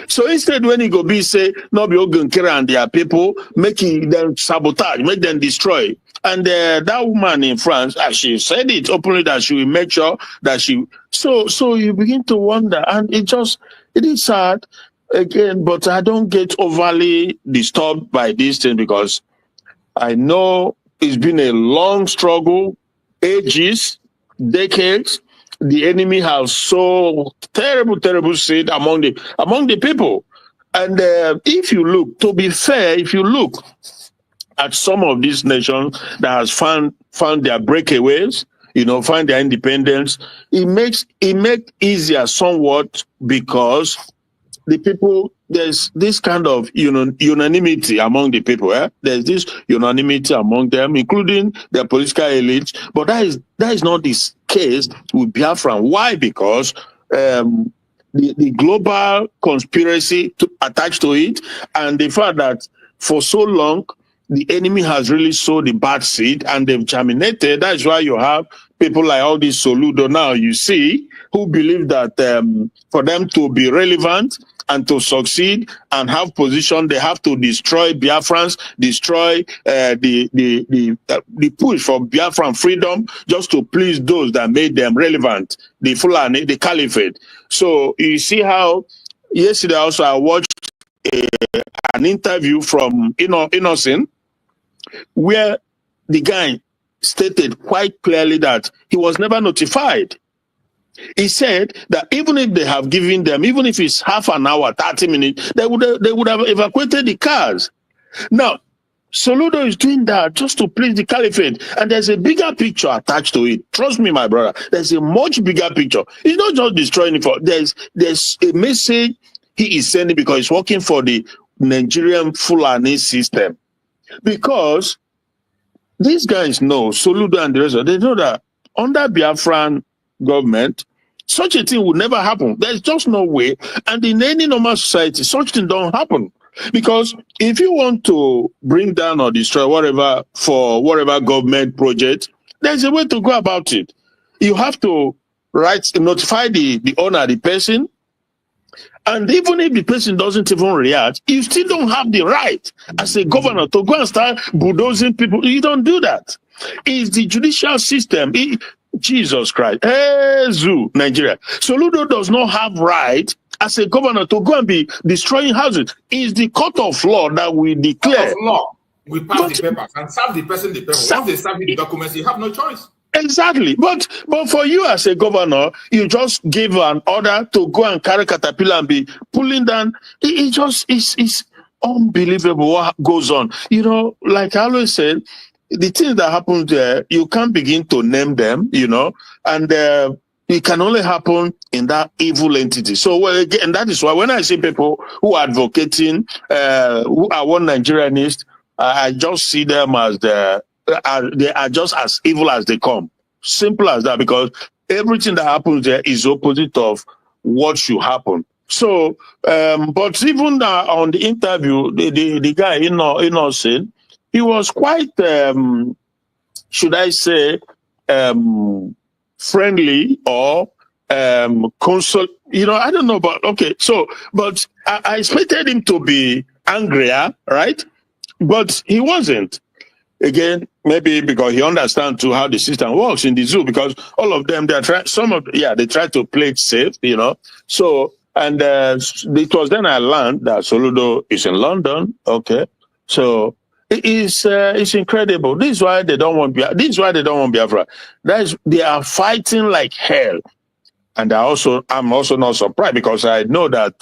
[SPEAKER 12] So instead when he go be say, no be Ogunkere and their people, making them sabotage, make them destroy. And that woman in France, she said it openly that she will make sure that she. So you begin to wonder, and it is sad. Again, but I don't get overly disturbed by this thing because I know it's been a long struggle, ages, decades. The enemy has so terrible seed among the people. And if you look, to be fair, if you look at some of these nations that has found their breakaways, find their independence, it makes easier somewhat because the people, there's this kind of unanimity among the people. There's this unanimity among them, including their political elites. But that is not the case with Biafra. Why? Because the global conspiracy attached to it, and the fact that for so long the enemy has really sowed the bad seed and they've germinated. That's why you have people like all these Soludo now, you see, who believe that for them to be relevant and to succeed and have position, they have to destroy Biafrans, destroy the push for Biafran freedom, just to please those that made them relevant, the Fulani, the Caliphate. So you see how yesterday also I watched an interview from Innocent, where the guy stated quite clearly that he was never notified. He said that even if they have given them, even if it's half an hour, 30 minutes, they would have evacuated the cars. Now,
[SPEAKER 11] Soludo is doing that just to please the caliphate. And there's a bigger picture attached to it. Trust me, my brother. There's a much bigger picture. He's not just destroying it for there's a message he is sending because he's working for the Nigerian Fulani system. Because these guys know, Soludo and the rest of them, they know that under Biafran government, such a thing would never happen. There's just no way. And in any normal society, such thing don't happen. Because if you want to bring down or destroy whatever for whatever government project, there's a way to go about it. You have to notify the owner, the person, and even if the person doesn't even react, you still don't have the right as a governor to go and start bulldozing people. You don't do that. It's the judicial system. Jesus Christ. Nigeria. Soludo does not have right as a governor to go and be destroying houses. It's the court of law that we declare.
[SPEAKER 8] Court of law. We pass the papers and serve the person the paper. Once they serve the documents, you have no choice.
[SPEAKER 11] Exactly. But for you as a governor, you just give an order to go and carry caterpillar and be pulling down. It's unbelievable what goes on. You know, like I always said, the things that happen there, you can't begin to name them, you know, and it can only happen in that evil entity. So, well, again, that is why when I see people who are advocating, who are one Nigerianist, I just see them as they are just as evil as they come. Simple as that, because everything that happens there is opposite of what should happen. So, but even on the interview, the guy, Innocent, he was quite, should I say, friendly or console. You know, I don't know, but okay. So, but I expected him to be angrier, right? But he wasn't. Again, maybe because he understands too how the system works in the zoo, because all of them, they try to play it safe, you know. So, and it was then I learned that Soludo is in London. Okay. So it's incredible. This is why they don't want Biafra. They are fighting like hell. And I'm also not surprised, because I know that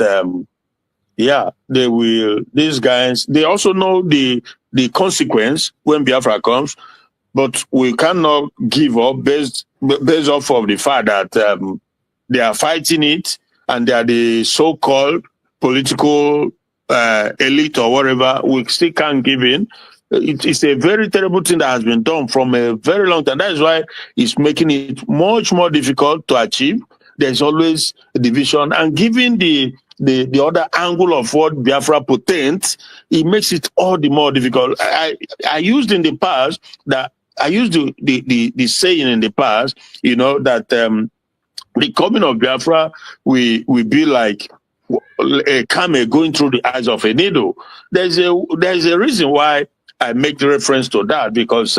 [SPEAKER 11] they will, these guys, they also know the consequence when Biafra comes, but we cannot give up based off of the fact that they are fighting it, and they are the so-called political elite or whatever. We still can't give in. It's a very terrible thing that has been done from a very long time. That is why it's making it much more difficult to achieve. There's always a division, and given the other angle of what Biafra potentiates, it makes it all the more difficult. I used in the past that I used the saying in the past, you know, that the coming of Biafra will be like a camel going through the eyes of a needle. There's a reason why I make the reference to that, because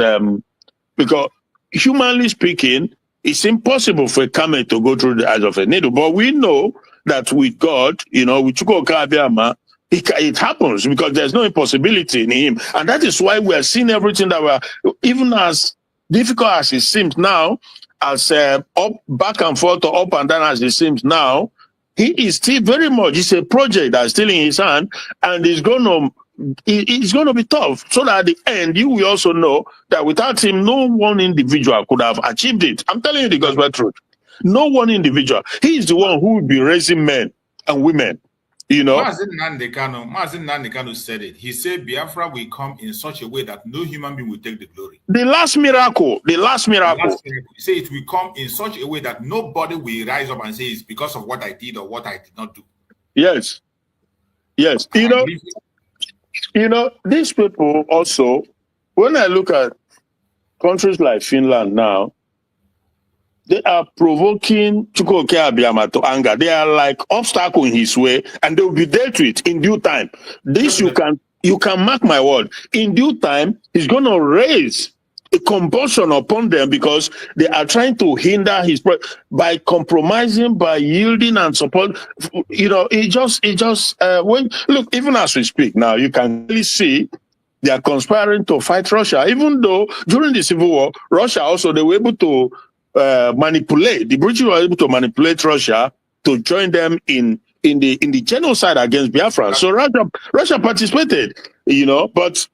[SPEAKER 11] humanly speaking, it's impossible for a camel to go through the eyes of a needle. But we know that with God, you know, with Chukwuka, it happens, because there's no impossibility in him. And that is why we are seeing everything that even as difficult as it seems now, as up, back and forth, or up and down as it seems now, he is still very much, it's a project that's still in his hand, and it's going to be tough. So that at the end, you will also know that without him, no one individual could have achieved it. I'm telling you the gospel truth. No one individual. He is the one who will be raising men and women. You know,
[SPEAKER 8] Nnamdi Kanu said it. He said Biafra will come in such a way that no human being will take the glory.
[SPEAKER 11] The last miracle.
[SPEAKER 8] He said it will come in such a way that nobody will rise up and say it's because of what I did or what I did not do.
[SPEAKER 11] Yes. You know, these people also, when I look at countries like Finland now, they are provoking Chukwuka Abiyama to anger. They are like obstacle in his way, and they will be dealt with in due time. This you can mark my word. In due time, he's going to raise a compulsion upon them, because they are trying to hinder his by compromising, by yielding and support. You know, when look, even as we speak now, you can really see they are conspiring to fight Russia. Even though during the Civil War, Russia also, they were able to manipulate. The British were able to manipulate Russia to join them in the genocide against Biafra. So Russia participated, you know, but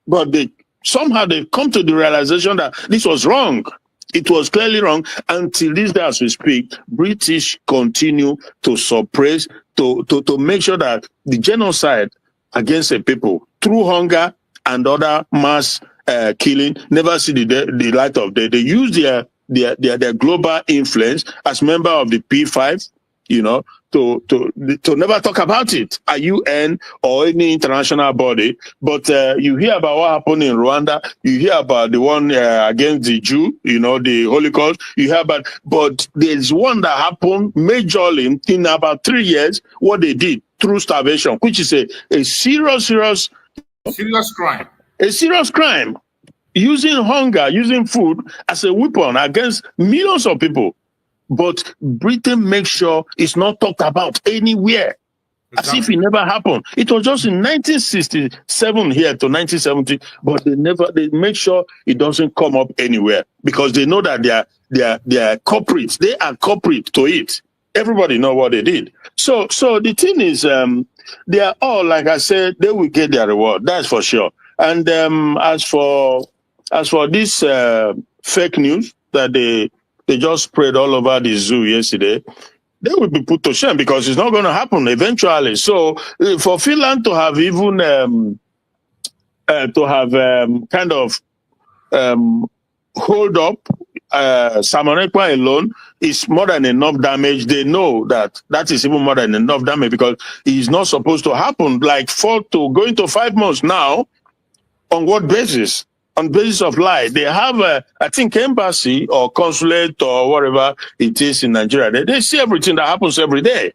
[SPEAKER 11] Somehow they come to the realization that this was wrong. It was clearly wrong. Until this day as we speak, British continue to suppress, to make sure that the genocide against the people through hunger and other mass killing never see the light of day. They use their global influence as member of the P5, you know, to never talk about it at UN or any international body. But you hear about what happened in Rwanda. You hear about the one against the Jew, you know, the Holocaust. You hear about, but there's one that happened majorly in about 3 years, what they did through starvation, which is a serious
[SPEAKER 8] crime.
[SPEAKER 11] A serious crime. Using hunger, using food as a weapon against millions of people. But Britain makes sure it's not talked about anywhere. Exactly. As if it never happened. It was just in 1967 here to 1970, but they make sure it doesn't come up anywhere because they know that they are culprits. They are culprit to it. Everybody know what they did. So the thing is, they are all, like I said, they will get their reward. That's for sure. And as for this fake news that they just spread all over the zoo yesterday, they will be put to shame because it's not going to happen eventually. So for Finland to have even kind of hold up Simon Ekpa alone is more than enough damage. They know that is even more than enough damage because it's not supposed to happen. Like 4 to going to 5 months now. On what basis? On basis of lie. They have I think embassy or consulate or whatever it is in Nigeria. They see everything that happens every day.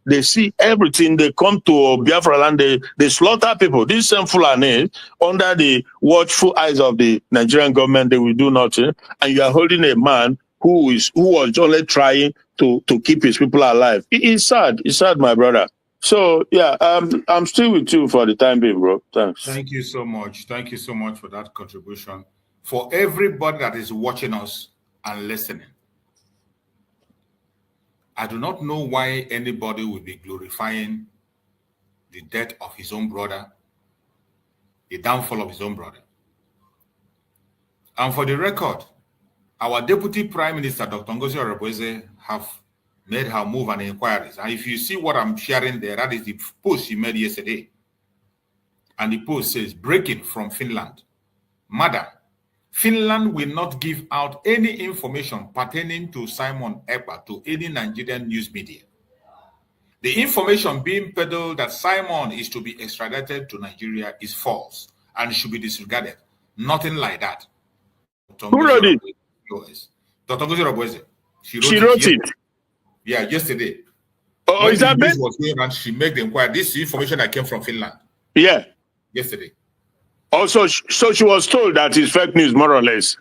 [SPEAKER 11] They see everything. They come to Biafra land. They slaughter people. These same Fulani under the watchful eyes of the Nigerian government, they will do nothing. And you are holding a man who was only trying to keep his people alive. It's sad. It's sad, my brother. So yeah, I'm still with you for the time being, bro. Thanks.
[SPEAKER 8] Thank you so much. Thank you so much for that contribution. For everybody that is watching us and listening, I do not know why anybody will be glorifying the death of his own brother, the downfall of his own brother. And for the record, our Deputy Prime Minister, Dr. Ngozi Orebweze, have made her move and inquiries. And if you see what I'm sharing there, that is the post she made yesterday. And the post says, breaking from Finland. Madam, Finland will not give out any information pertaining to Simon Ekpa to any Nigerian news media. The information being peddled that Simon is to be extradited to Nigeria is false and should be disregarded. Nothing like that.
[SPEAKER 11] Who wrote it?
[SPEAKER 8] Dr. Ngozi Orebweze.
[SPEAKER 11] She wrote it.
[SPEAKER 8] Yeah, yesterday.
[SPEAKER 11] Oh,
[SPEAKER 8] when
[SPEAKER 11] is that bad?
[SPEAKER 8] And she made the inquiry. This information that came from Finland.
[SPEAKER 11] Yeah.
[SPEAKER 8] Yesterday.
[SPEAKER 11] Also, so she was told that it's fake news, more or less.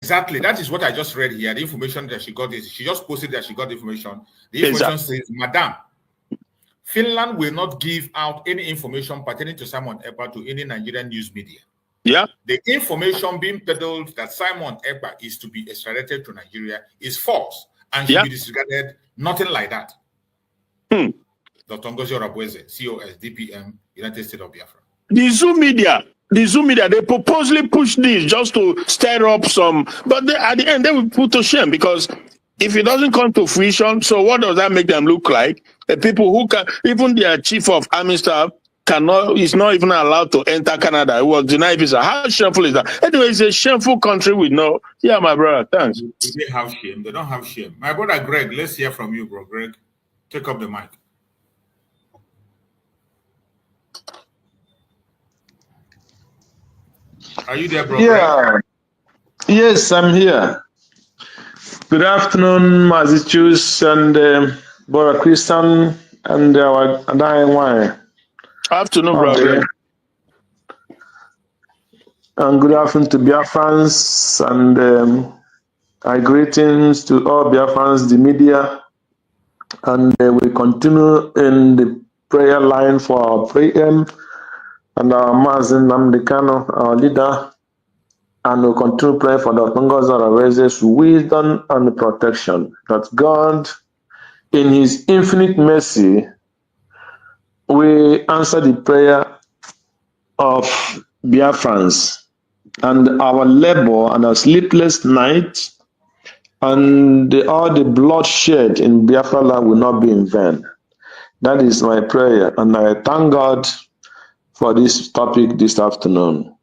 [SPEAKER 8] Exactly. That is what I just read here. The information that she got is she just posted that she got the information. The information says, Madam, Finland will not give out any information pertaining to Simon Ekpa to any Nigerian news media.
[SPEAKER 11] Yeah.
[SPEAKER 8] The information being peddled that Simon Ekpa is to be extradited to Nigeria is false and should be disregarded. Nothing like that. Dr. Ngozi Orebweze, COS, DPM, United States of Biafra. The Zoom media,
[SPEAKER 11] they purposely push this just to stir up some, but at the end they will put to shame because if it doesn't come to fruition, so what does that make them look like? The people who can, even their chief of army staff is not even allowed to enter Canada. It was denied visa. How shameful is that? Anyway, it's a shameful country with no. Yeah, my brother. Thanks.
[SPEAKER 8] They have shame. They don't have shame. My brother Greg, let's hear from you, bro. Greg, take up the mic. Are you there, bro?
[SPEAKER 13] Yeah. Greg? Yes, I'm here. Good afternoon, Mazichus and Brother Christian and our dying wine.
[SPEAKER 11] Afternoon, brother.
[SPEAKER 13] And good afternoon to Biafrans and greetings to all Biafrans, the media. And we continue in the prayer line for our prayer and our Mazen Nnamdi Kanu, our leader. And we'll continue praying for Dr. Ngozi Orebweze's wisdom and protection. That God, in his infinite mercy, we answer the prayer of Biafrans and our labor and our sleepless nights and all the bloodshed in Biafra land will not be in vain. That is my prayer, and I thank God for this topic this afternoon.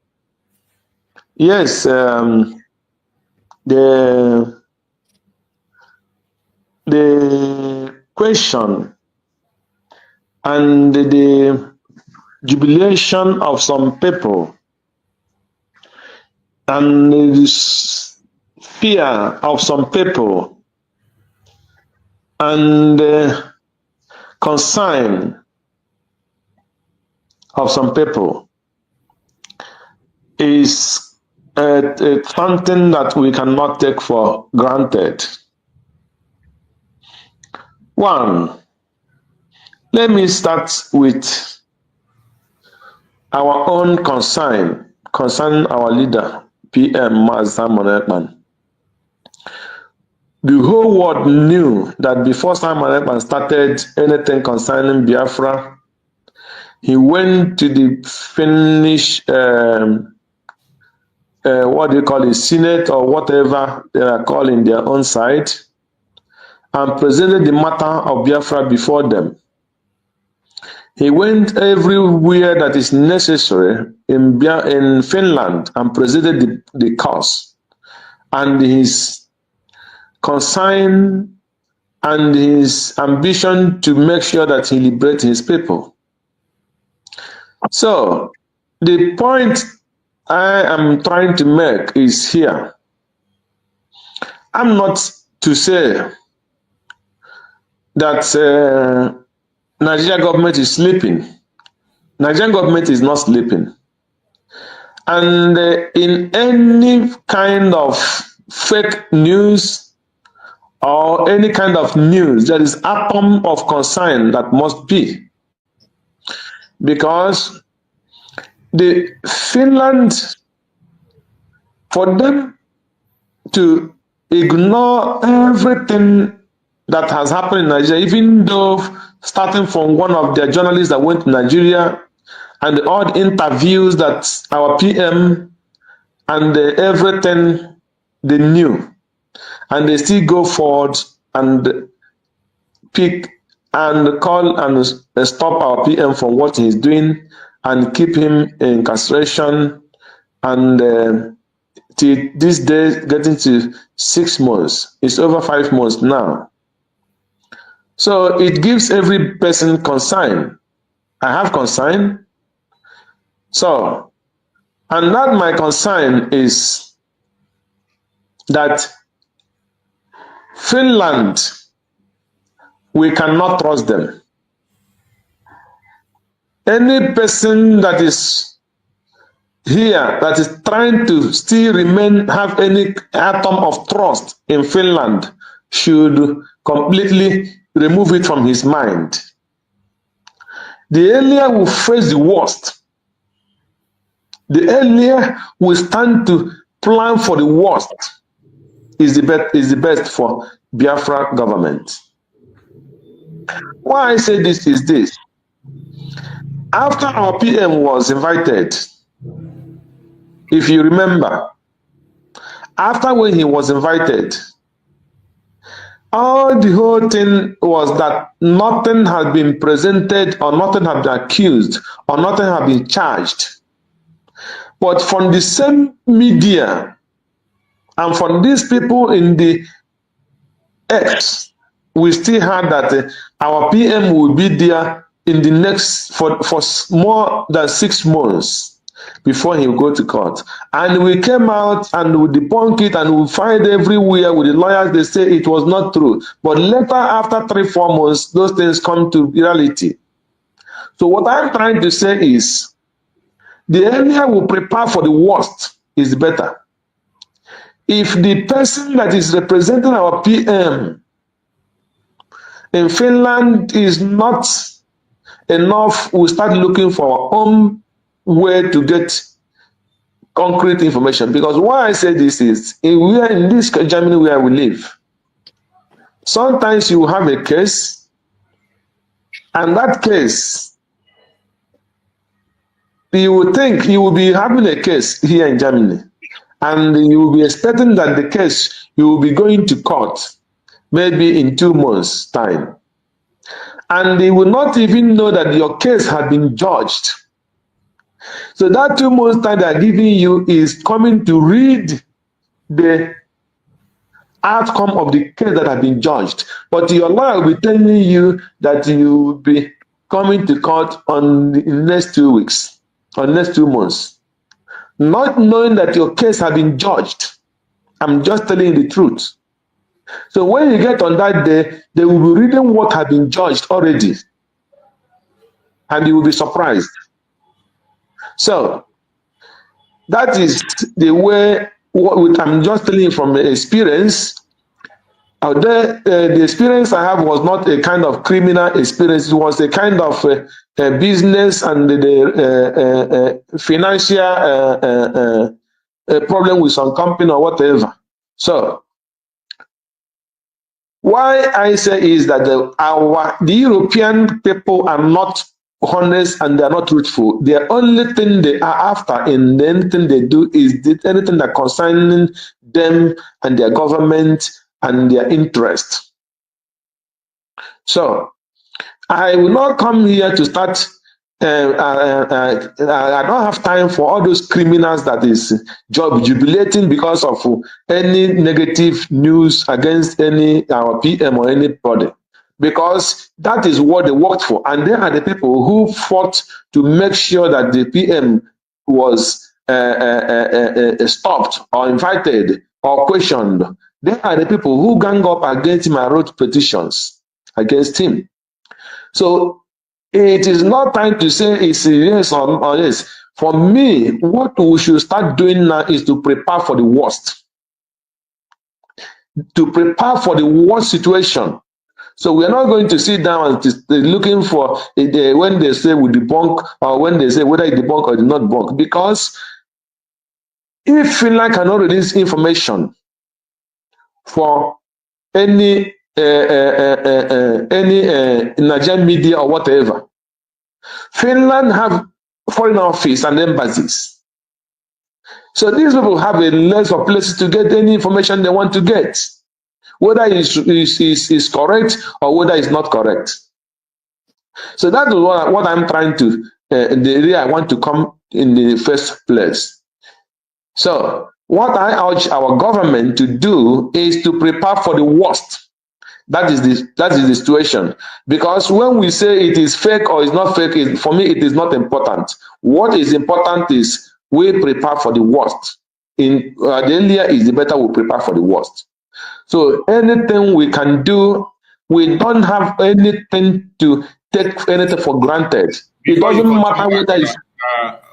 [SPEAKER 13] Yes, the question and the jubilation of some people and the fear of some people and concern of some people is something that we cannot take for granted. One, let me start with our own concern concerning our leader, PM Simon Ekman. The whole world knew that before Simon Ekman started anything concerning Biafra, he went to the Finnish, what do you call it, Senate or whatever they are calling their own side, and presented the matter of Biafra before them. He went everywhere that is necessary in Finland and presented the cause and his concern and his ambition to make sure that he liberates his people. So the point I am trying to make is here. I'm not to say that Nigerian government is sleeping. Nigerian government is not sleeping. And in any kind of fake news or any kind of news, there is atom of concern that must be. Because the Finland, for them to ignore everything that has happened in Nigeria, even though starting from one of their journalists that went to Nigeria and all the interviews that our PM and everything they knew, and they still go forward and pick and call and stop our PM from what he's doing and keep him in incarceration, and till this day getting to 6 months. It's over 5 months now. So it gives every person concern. I have concern. So, and that my concern is that Finland, we cannot trust them. Any person that is here that is trying to still have any atom of trust in Finland should completely remove it from his mind. The earlier we face the worst, the earlier we stand to plan for the worst is the best for Biafra government. Why I say this is this. After our PM was invited, if you remember, after when he was invited, all the whole thing was that nothing had been presented or nothing had been accused or nothing had been charged. But from the same media and from these people in the X, we still heard that our PM will be there in the next, for more than 6 months before he will go to court. And we came out and we debunk it and we find everywhere with the lawyers, they say it was not true. But later, after 3-4 months, those things come to reality. So what I'm trying to say is, the earlier we prepare for the worst is better. If the person that is representing our PM in Finland is not enough, we start looking for our own way to get concrete information. Because why I say this is, we are in this Germany where we live. Sometimes you have a case, and that case, you would think you will be having a case here in Germany, and you will be expecting that the case you will be going to court maybe in 2 months' time. And they will not even know that your case had been judged. So that 2 months' time they are giving you is coming to read the outcome of the case that has been judged. But your lawyer will be telling you that you will be coming to court on the next 2 weeks, or next 2 months, not knowing that your case has been judged. I'm just telling you the truth. So when you get on that day, they will be reading what has been judged already, and you will be surprised. So that is the way. I'm just telling you from experience. The experience I have was not a kind of criminal experience. It was a kind of business and the financial problem with some company or whatever. So why I say is that the European people are not honest and they are not truthful. The only thing they are after in anything they do is anything that concerning them and their government and their interest. So I will not come here to start. I don't have time for all those criminals that is jubilating because of any negative news against our PM or anybody, because that is what they worked for, and they are the people who fought to make sure that the PM was stopped or invited or questioned. They are the people who gang up against him and wrote petitions against him. So it is not time to say it's yes or yes. For me, what we should start doing now is to prepare for the worst. To prepare for the worst situation. So we are not going to sit down and looking for when they say we debunk or when they say whether it debunk or not debunk. Because if Finland cannot release information for any Nigerian media or whatever, Finland have foreign office and embassies. So these people have a list of places to get any information they want to get, whether it's correct or whether it's not correct. So that is what I'm trying to, the area I want to come in the first place. So what I urge our government to do is to prepare for the worst. That is the situation. Because when we say it is fake or it's not fake, for me it is not important. What is important is we prepare for the worst. The earlier is the better we prepare for the worst. So anything we can do, we don't have anything to take anything for granted. It doesn't matter whether it's...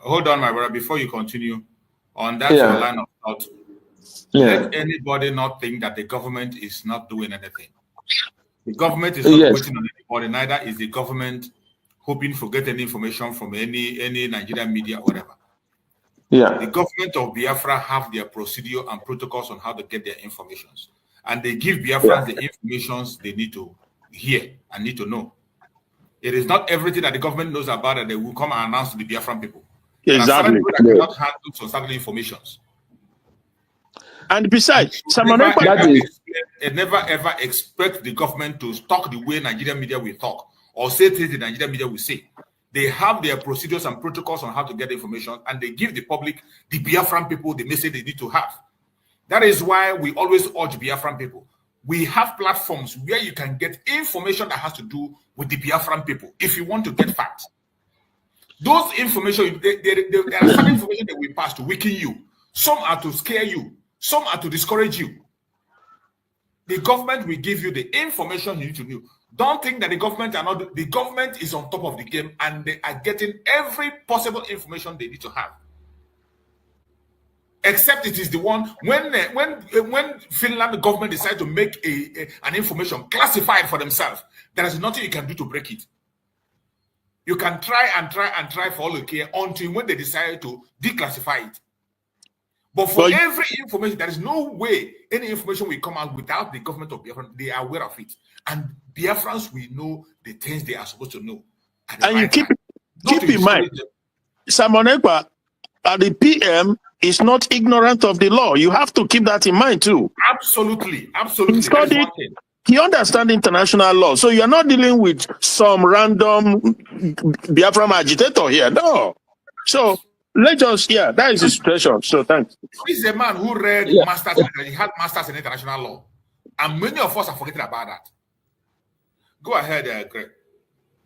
[SPEAKER 8] Hold on, my brother, before you continue on that your line of thought. Let anybody not think that the government is not doing anything. The government is not waiting on anybody, neither is the government hoping for getting information from any Nigerian media or whatever.
[SPEAKER 13] Yeah.
[SPEAKER 8] The government of Biafra have their procedure and protocols on how to get their informations. And they give Biafrans the informations they need to hear and need to know. It is not everything that the government knows about that they will come and announce to the Biafran people.
[SPEAKER 11] Exactly.
[SPEAKER 8] There are certain people that cannot handle some certain informations.
[SPEAKER 11] And besides,
[SPEAKER 8] never ever expect the government to talk the way Nigerian media will talk or say things the Nigerian media will say. They have their procedures and protocols on how to get information, and they give the public, the Biafran people, the message they need to have. That is why we always urge Biafran people. We have platforms where you can get information that has to do with the Biafran people if you want to get facts. Those information, there are some information that we pass to weaken you. Some are to scare you. Some are to discourage you. The government will give you the information you need to know. Don't think that the government is on top of the game and they are getting every possible information they need to have. Except it is the one when Finland government decide to make an information classified for themselves, there is nothing you can do to break it. You can try for all you care until when they decide to declassify it. But for every information, there is no way any information will come out without the government of Biafra. They are aware of it. And Biafrans will know the things they are supposed to know.
[SPEAKER 11] And you keep in mind, Simon Ekpa, the PM is not ignorant of the law. You have to keep that in mind too.
[SPEAKER 8] Absolutely, absolutely.
[SPEAKER 11] He studied, he understands international law. So you're not dealing with some random Biafran agitator here. No. So let's just, that is the situation. So thanks.
[SPEAKER 8] He's a man who read masters, he had masters in international law. And many of us are forgetting about that. Go ahead, Greg.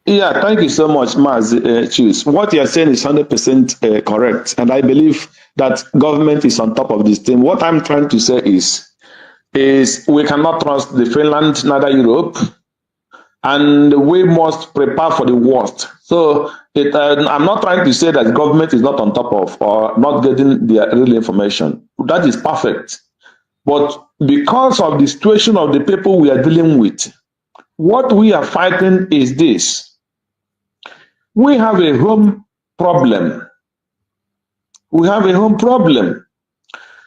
[SPEAKER 13] Yeah, thank you so much, Maz Choose. What you're saying is 100% correct. And I believe that government is on top of this thing. What I'm trying to say is we cannot trust the Finland, neither Europe, and we must prepare for the worst. So I'm not trying to say that government is not on top of or not getting the real information. That is perfect. But because of the situation of the people we are dealing with, what we are fighting is this. We have a home problem. We have a home problem.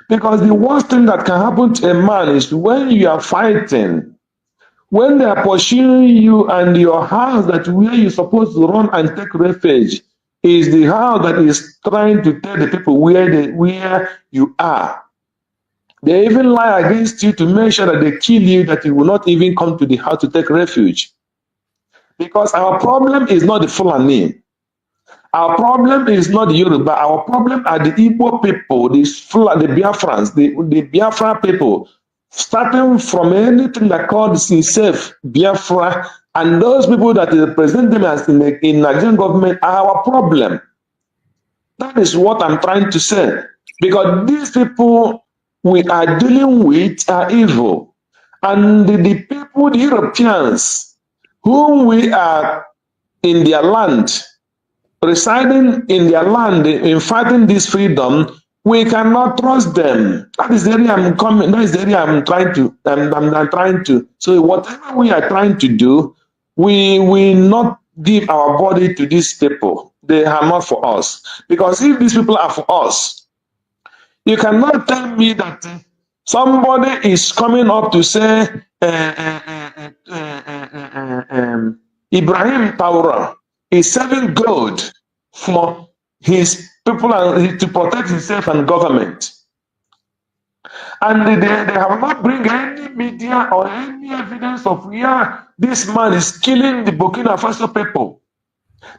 [SPEAKER 13] Because the worst thing that can happen to a man is when you are fighting, when they are pursuing you and your house that where you're supposed to run and take refuge is the house that is trying to tell the people where you are. They even lie against you to make sure that they kill you, that you will not even come to the house to take refuge. Because our problem is not the Fulani. Our problem is not the Yoruba. Our problem are the Igbo people, the Biafrans, the Biafra people, starting from anything that calls itself Biafra, and those people that represent them as in Nigerian government are our problem. That is what I'm trying to say. Because these people we are dealing with are evil. And the people, the Europeans, whom we are in their land, residing in their land, in fighting this freedom, we cannot trust them. That is the area I'm coming. That is the area I'm trying to. So whatever we are trying to do, we will not give our body to these people. They are not for us. Because if these people are for us, you cannot tell me that somebody is coming up to say Ibrahim Taura is selling gold for his people and to protect himself and government. And they have not bring any media or any evidence of where this man is killing the Burkina Faso people.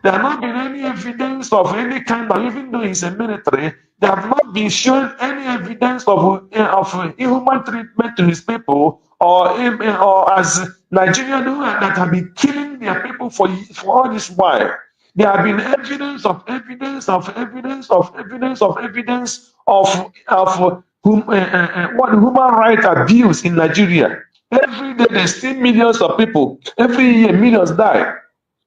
[SPEAKER 13] There have not been any evidence of any kind of, even though he's a military, they have not been shown any evidence of inhuman treatment to his people or as Nigerians that have been killing their people for all this while. There have been evidence of human rights abuse in Nigeria. Every day there's still millions of people. Every year millions die.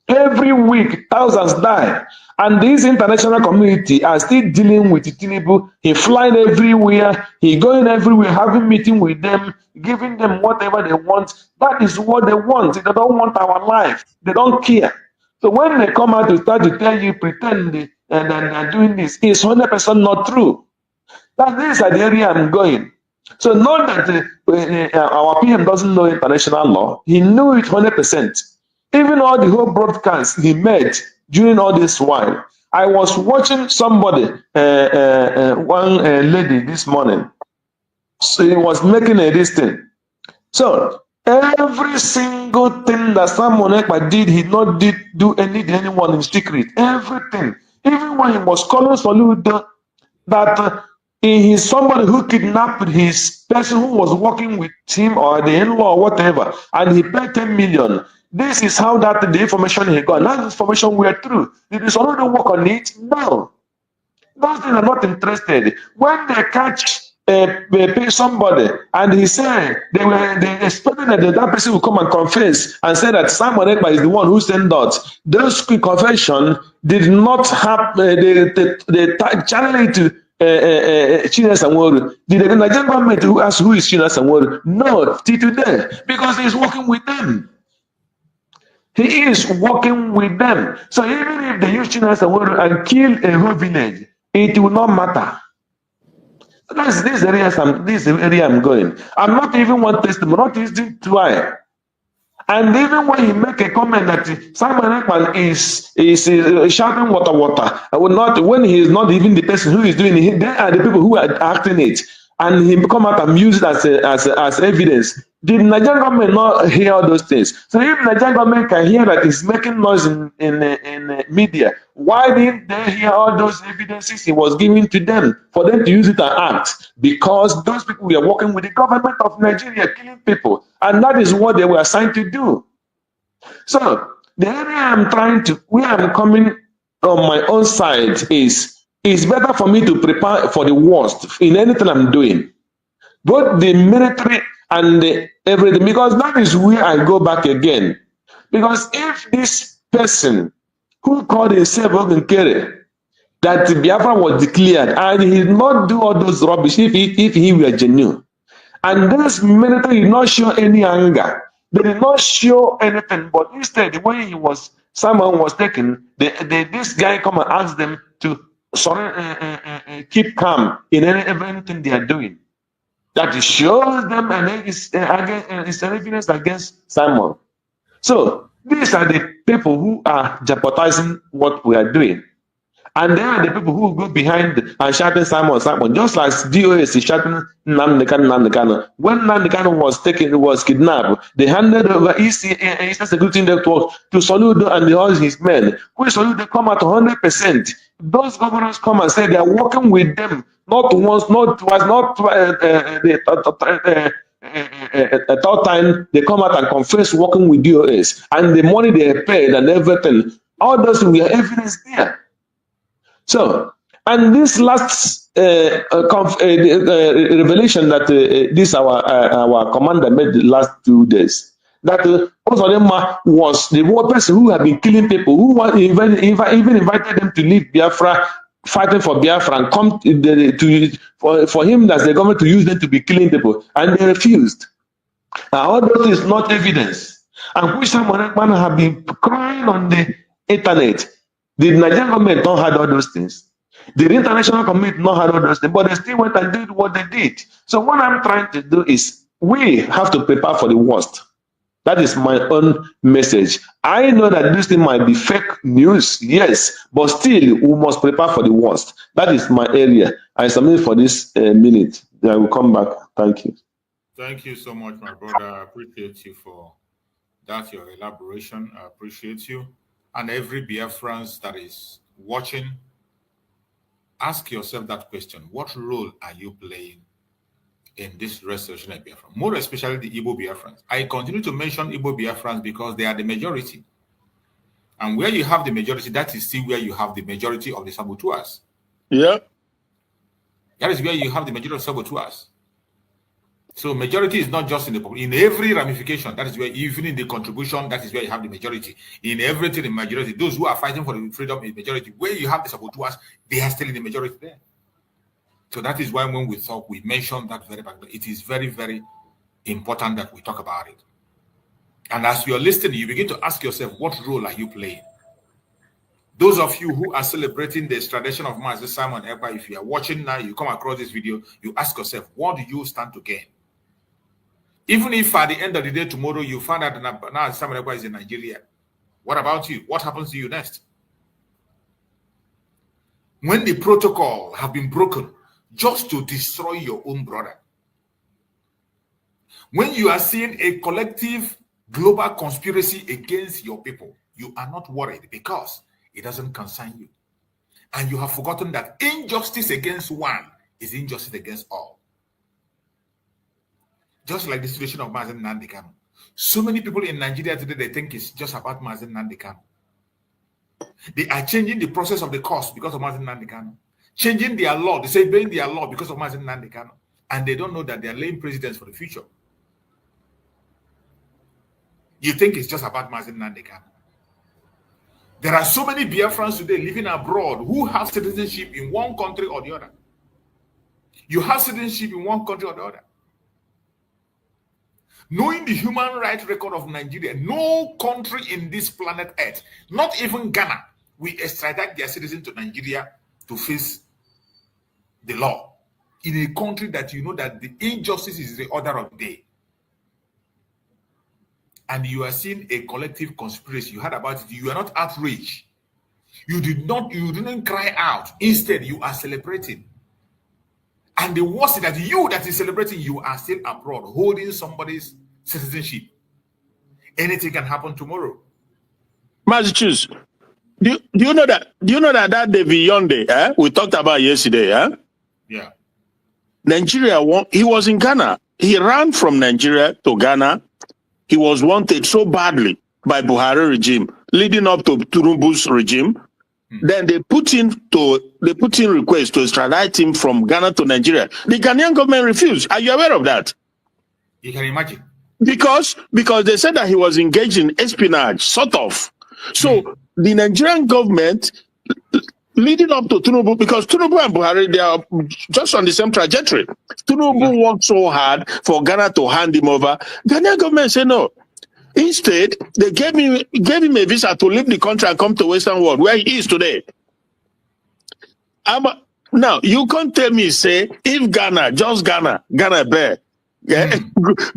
[SPEAKER 13] Every week thousands die. And this international community are still dealing with Tinubu. He flying everywhere. He going everywhere, having meeting with them, giving them whatever they want. That is what they want. They don't want our life. They don't care. So when they come out to start to tell you, pretend and doing this, it's 100% not true. That this is the area I'm going. So not that our PM doesn't know international law. He knew it 100%. Even all the whole broadcasts he made during all this while. I was watching somebody, one lady this morning. So he was making a listing. So every single thing that Simon Ekpa did, he not do anyone in secret. Everything. Even when he was calling Soludo that he is somebody who kidnapped his person who was working with him or the in-law or whatever, and he paid 10 million. This is how the information he got. That information we are true. Did the Soludo work on it? No. Those things are not interested. When they catch pay somebody and he said they expected that that person will come and confess and say that Simon Ekpa is the one who sent out. Those confession did not have they channel it to Chines Sanwo-Olu. Did the Nigerian government who asked who is Chines Sanwo-Olu? No, till today, because he's working with them. He is working with them. So even if they use Chines Sanwo-Olu and kill a whole village, it will not matter. That's this area I'm going. I'm not even one testimony, not using try. And even when he make a comment that Simon Ekman is shouting water, I will not, when he is not even the person who is doing it, they are the people who are acting it, and he come out and use it as evidence. Did Nigerian government not hear all those things? So if Nigerian government can hear that it's making noise in media, why didn't they hear all those evidences he was giving to them for them to use it and act? Because those people were working with the government of Nigeria, killing people, and that is what they were assigned to do. So the area where I'm coming on my own side is better for me to prepare for the worst in anything I'm doing, both the military and everything, because that is where I go back again. Because if this person who called himself Ogunkere, that Biafra was declared, and he did not do all those rubbish if he were genuine, and this military did not show any anger, they did not show anything, but instead when someone was taken, this guy come and ask them to keep calm in anything they are doing. That shows them it's evidence against Simon. So these are the people who are jeopardizing what we are doing. And they are the people who go behind and shouting Simon, just like DOS is shouting Nnamdi Kanu. When Nnamdi Kanu was kidnapped, they handed over Eastern Security Network to Soludo and all his men. When Soludo come at 100%, those governors come and say they are working with them, not once, not twice, not a third time they come out and confess working with DOS, and the money they paid and everything, all those we are evidence there. So, and this last revelation that this our commander made the last 2 days, that Ozodema was the one person who had been killing people, who even invited them to leave Biafra, fighting for Biafra, and come for him as the government to use them to be killing people, and they refused. All that is not evidence, and which someone have been crying on the internet. The Nigerian government not had all those things. The international community not had all those things, but they still went and did what they did. So what I'm trying to do is we have to prepare for the worst. That is my own message. I know that this thing might be fake news, yes, but still we must prepare for the worst. That is my area. I submit for this minute. I will come back. Thank you.
[SPEAKER 8] Thank you so much, my brother. I appreciate you for that, your elaboration. I appreciate you. And every Biafrans that is watching, ask yourself that question. What role are you playing in this restoration of Biafra? More especially the Igbo Biafrans. I continue to mention Igbo Biafrans because they are the majority. And where you have the majority, that is still where you have the majority of the saboteurs.
[SPEAKER 11] Yeah.
[SPEAKER 8] That is where you have the majority of saboteurs. So majority is not just in every ramification. That is where, even in the contribution, that is where you have the majority. In everything, in majority, those who are fighting for the freedom is majority. Where you have the saboteurs, they are still in the majority there. So that is why when we talk, we mention that very back. It is very, very important that we talk about it. And as you are listening, you begin to ask yourself, what role are you playing? Those of you who are celebrating the extradition of Master Simon Ekpa, if you are watching now, you come across this video, you ask yourself, what do you stand to gain? Even if at the end of the day tomorrow you find out that now Simon Ekpa is in Nigeria, what about you? What happens to you next? When the protocol have been broken just to destroy your own brother, when you are seeing a collective global conspiracy against your people, you are not worried because it doesn't concern you. And you have forgotten that injustice against one is injustice against all. Just like the situation of Nnamdi Kanu. So many people in Nigeria today, they think it's just about Nnamdi Kanu. They are changing the process of the course because of Nnamdi Kanu. Changing their law, they say obeying their law because of Nnamdi Kanu. And they don't know that they are laying precedents for the future. You think it's just about Nnamdi Kanu. There are so many Biafrans today living abroad who have citizenship in one country or the other. You have citizenship in one country or the other. Knowing the human rights record of Nigeria, no country in this planet Earth, not even Ghana, will extradite their citizens to Nigeria to face the law. In a country that you know that the injustice is the order of the day. and you are seeing a collective conspiracy, you heard about it, you are not outraged. You didn't cry out. Instead, you are celebrating. And the worst is that you that is celebrating, you are still abroad, holding somebody's citizenship. Anything can happen tomorrow.
[SPEAKER 12] Massachusetts, do you know that David Yonde, we talked about yesterday,
[SPEAKER 8] Yeah.
[SPEAKER 12] Nigeria, he was in Ghana. He ran from Nigeria to Ghana. He was wanted so badly by Buhari regime, leading up to Tinubu's regime. Then they put in request to extradite him from Ghana to Nigeria. The Ghanaian government refused. Are you aware of that?
[SPEAKER 8] You can imagine.
[SPEAKER 12] Because they said that he was engaged in espionage, sort of. So the Nigerian government, leading up to Tinubu, because Tinubu and Buhari, they are just on the same trajectory. Tinubu worked so hard for Ghana to hand him over. Ghanaian government said no. Instead, they gave him a visa to leave the country and come to Western world, where he is today. Now, you can't tell me, say, if Ghana Bear,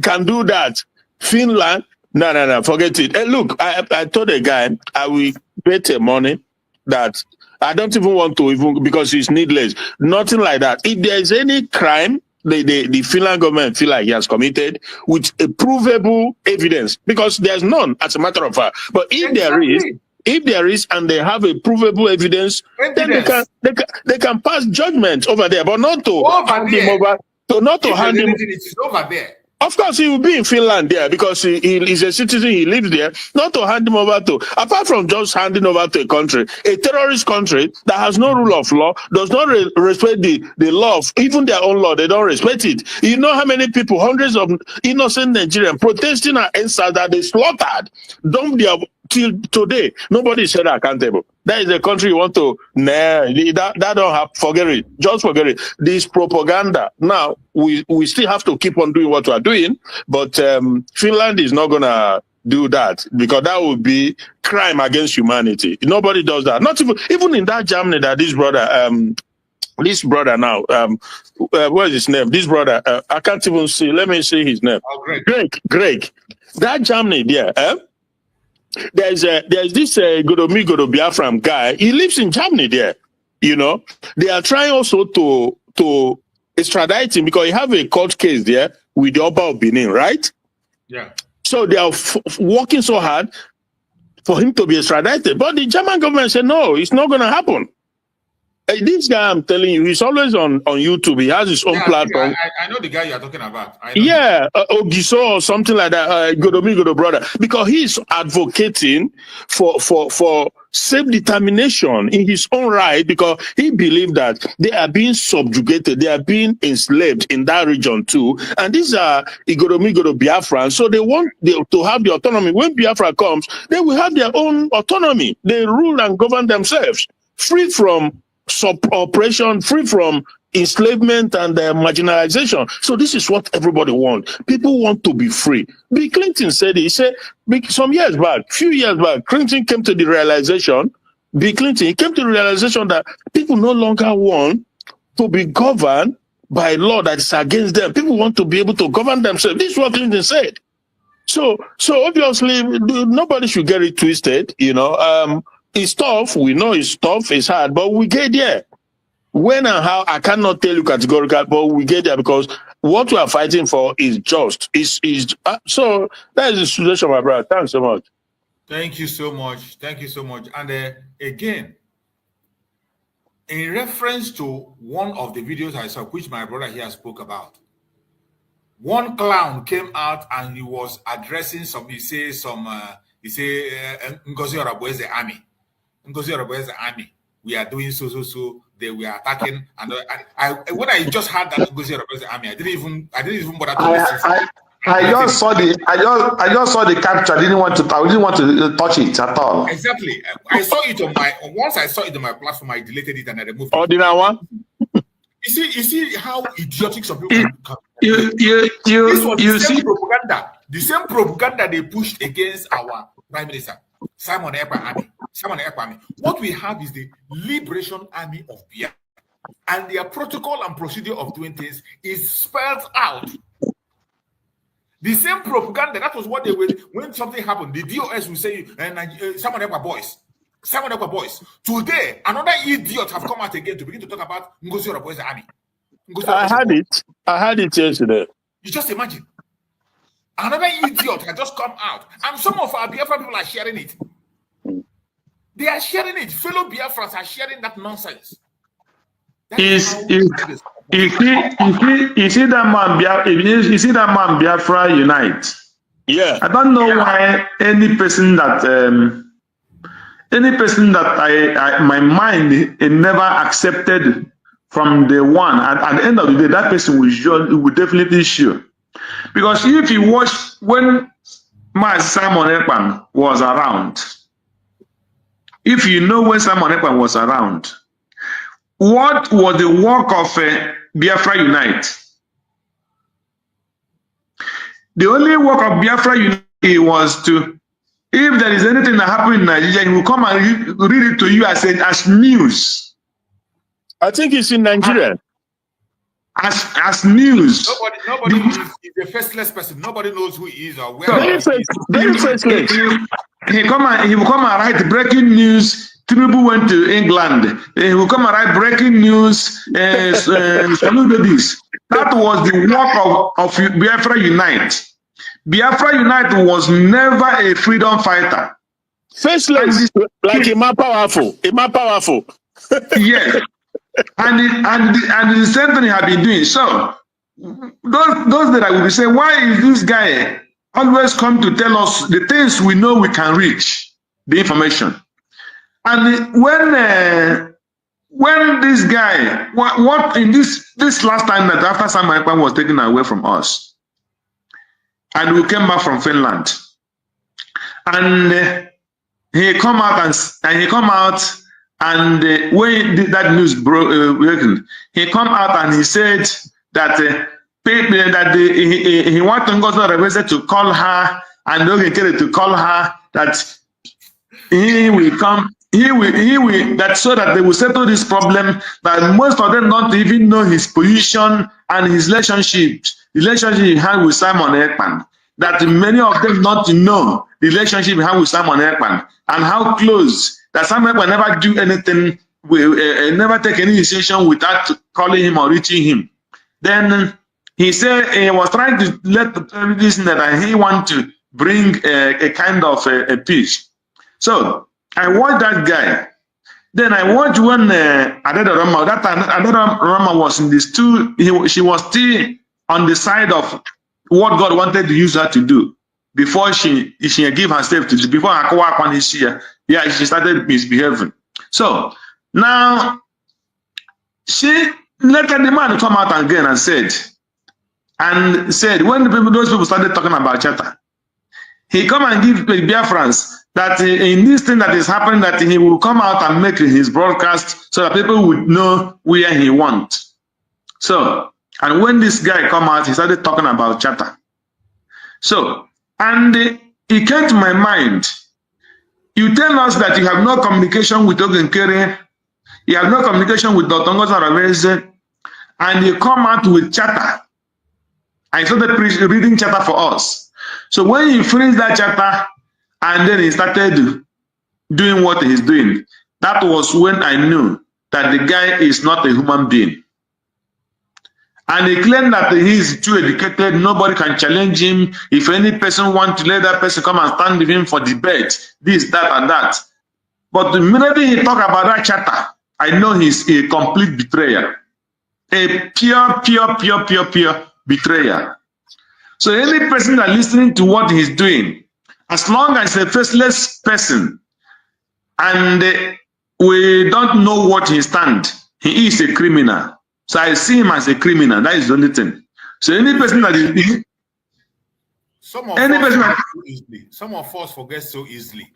[SPEAKER 12] can do that, Finland, no, forget it. Hey, look, I told a guy, I will bet money that I don't even want to, because it's needless. Nothing like that. If there is any crime, the Finland government feel like he has committed with a provable evidence, because there's none, as a matter of fact. But if there is, and they have a provable evidence, then they can pass judgment over there, but not to hand him over, to hand him.
[SPEAKER 8] It is over there.
[SPEAKER 12] Of course, he will be in Finland there because he is a citizen, he lives there, not to hand him over to, apart from just handing over to a terrorist country that has no rule of law, does not respect the law of even their own law, they don't respect it. You know how many people, hundreds of innocent Nigerians protesting at NSA that they slaughtered, dumped their, till today, nobody is held accountable. That is the country you want to, that don't have, forget it, just forget it. This propaganda. Now, we still have to keep on doing what we are doing, but Finland is not going to do that, because that would be crime against humanity. Nobody does that. Not even in that Germany that this brother now, what is his name? This brother, I can't even see, let me see his name.
[SPEAKER 8] Oh,
[SPEAKER 12] Greg. That Germany there, there's this Godo Biafran guy. He lives in Germany there. You know, they are trying also to extradite him because he have a court case there with the Oba of Benin, right?
[SPEAKER 8] Yeah.
[SPEAKER 12] So they are working so hard for him to be extradited. But the German government said, no, it's not going to happen. This guy, I'm telling you, he's always on YouTube. He has his own platform.
[SPEAKER 8] I know the guy you're talking about.
[SPEAKER 12] Ogiso or something like that, Godo brother. Because he's advocating for self-determination in his own right, because he believed that they are being subjugated, they are being enslaved in that region too. And these are Godo Biafrans, so they want to have the autonomy. When Biafra comes, they will have their own autonomy. They rule and govern themselves, free from oppression, free from enslavement and marginalization. So this is what everybody wants. People want to be free. Bill Clinton said it. He said few years back, Clinton came to the realization, that people no longer want to be governed by law that is against them. People want to be able to govern themselves. This is what Clinton said. So obviously, nobody should get it twisted, you know. It's tough. We know it's tough. It's hard, but we get there. When and how, I cannot tell you categorically, but we get there because what we are fighting for is just. So that is the situation, my brother. Thanks so much.
[SPEAKER 8] Thank you so much. Thank you so much. And again, in reference to one of the videos I saw, which my brother here spoke about, one clown came out and he was addressing Ngozi Orabueze army. Ngozi Orabueze army. We are doing so. They were attacking, and when I just heard that Ngozi Orabueze army, I didn't even bother to listen.
[SPEAKER 13] I just saw the capture. I didn't want to touch it at all.
[SPEAKER 8] Exactly. I saw it once I saw it on my platform, I deleted it and I removed it.
[SPEAKER 12] Ordinary.
[SPEAKER 8] You see how idiotic some people can.
[SPEAKER 12] You see
[SPEAKER 8] propaganda. The same propaganda they pushed against our Prime Minister, Simon Ekpa Army. What we have is the Liberation Army of Biafra. And their protocol and procedure of doing things is spelled out. The same propaganda, that was what they were, when something happened, the DOS will say, someone help our boys. Someone help our boys. Today, another idiot have come out again to begin to talk about Ngozi Oraboye's army.
[SPEAKER 11] I had it yesterday.
[SPEAKER 8] You just imagine. Another idiot has just come out. And some of our Biafra people are sharing it. They are sharing it. Fellow Biafrans are sharing that nonsense.
[SPEAKER 13] You see that man Biafra unite.
[SPEAKER 11] Yeah.
[SPEAKER 13] I don't know why any person that my mind it never accepted from the one. At the end of the day, that person will definitely show. Because if you watch when Simon Ekpan was around, if you know when Simon Ekpan was around, what was the work of Biafra Unite? The only work of Biafra Unite was to, if there is anything that happened in Nigeria, he will come and read it to you as news.
[SPEAKER 11] I think it's in Nigeria.
[SPEAKER 13] As news.
[SPEAKER 8] Nobody is a faceless person. Nobody knows who he is or where.
[SPEAKER 11] Very faceless.
[SPEAKER 13] He will come and write breaking news. Tinubu went to England. He will come and write breaking news. Salute this. That was the work of Biafra Unite. Biafra Unite was never a freedom fighter.
[SPEAKER 11] Faceless, like Ima Powerful.
[SPEAKER 13] Yes. And the same thing he had been doing. So those that I would say, why is this guy always come to tell us the things we know we can reach, the information? And when this guy, what in this last time that after Simon Ekpan was taken away from us, and we came back from Finland, and he come out and when that news broke, he come out and he said that he wanted Ngozi to call her and to call her that he will come. He will that so that they will settle this problem. That most of them don't even know his position and his relationship he had with Simon Ekpan. That many of them not know the relationship he had with Simon Ekpan and how close. That Simon Ekpan never do anything, never take any decision without calling him or reaching him. Then he said he was trying to let the listen that he want to bring a kind of a peace. So I watched that guy. Then I watched when Adeda Rama was in this too. She was still on the side of what God wanted to use her to do before she gave herself to before Akwa is here. Yeah, she started misbehaving. So now she let the man come out again and said when those people started talking about Chata, he come and give the Biafrans that in this thing that is happening, that he will come out and make his broadcast so that people would know where he wants. So, and when this guy come out, he started talking about Chata. So, and it came to my mind. You tell us that you have no communication with Ogenkere, you have no communication with Dr. Ngozi Oraboye, and you come out with Chata. I started reading Chata for us. So when you finish that Chata, and then he started doing what he's doing, that was when I knew that the guy is not a human being. And he claimed that he is too educated, nobody can challenge him. If any person wants to let that person come and stand with him for debate, this, that, and that. But the minute he talk about that Chata, I know he's a complete betrayer. A pure betrayer. So any person that listening to what he's doing, as long as a faceless person, and we don't know what he stands, he is a criminal. So I see him as a criminal. That is the only thing. So any person that is
[SPEAKER 8] some of us forget so easily.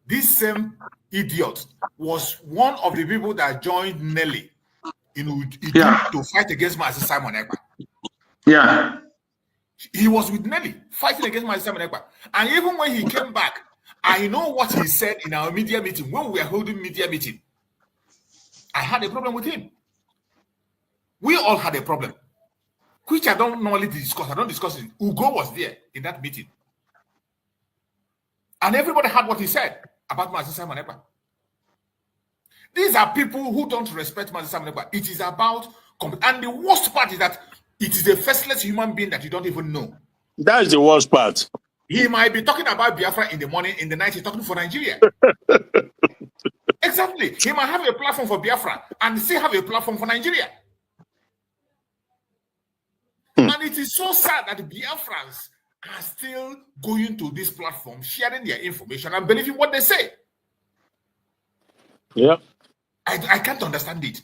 [SPEAKER 8] This same idiot was one of the people that joined Nelly to fight against Master Simon Ekpa.
[SPEAKER 13] Yeah.
[SPEAKER 8] He was with Nelly fighting against Master Simon Ekpa. And even when he came back, I know what he said in our media meeting, when we were holding media meeting. I had a problem with him. We all had a problem. which I don't normally discuss. I don't discuss it. Ugo was there in that meeting. And everybody heard what he said about Mazi Simon Ekpa. These are people who don't respect Mazi Simon Ekpa. It is about, and the worst part is that it is a faceless human being that you don't even know.
[SPEAKER 11] That's the worst part.
[SPEAKER 8] He might be talking about Biafra in the morning, in the night he's talking for Nigeria. Exactly. He might have a platform for Biafra and still have a platform for Nigeria. And it is so sad that the Biafrans are still going to this platform, sharing their information and believing what they say.
[SPEAKER 11] Yeah.
[SPEAKER 8] I can't understand it.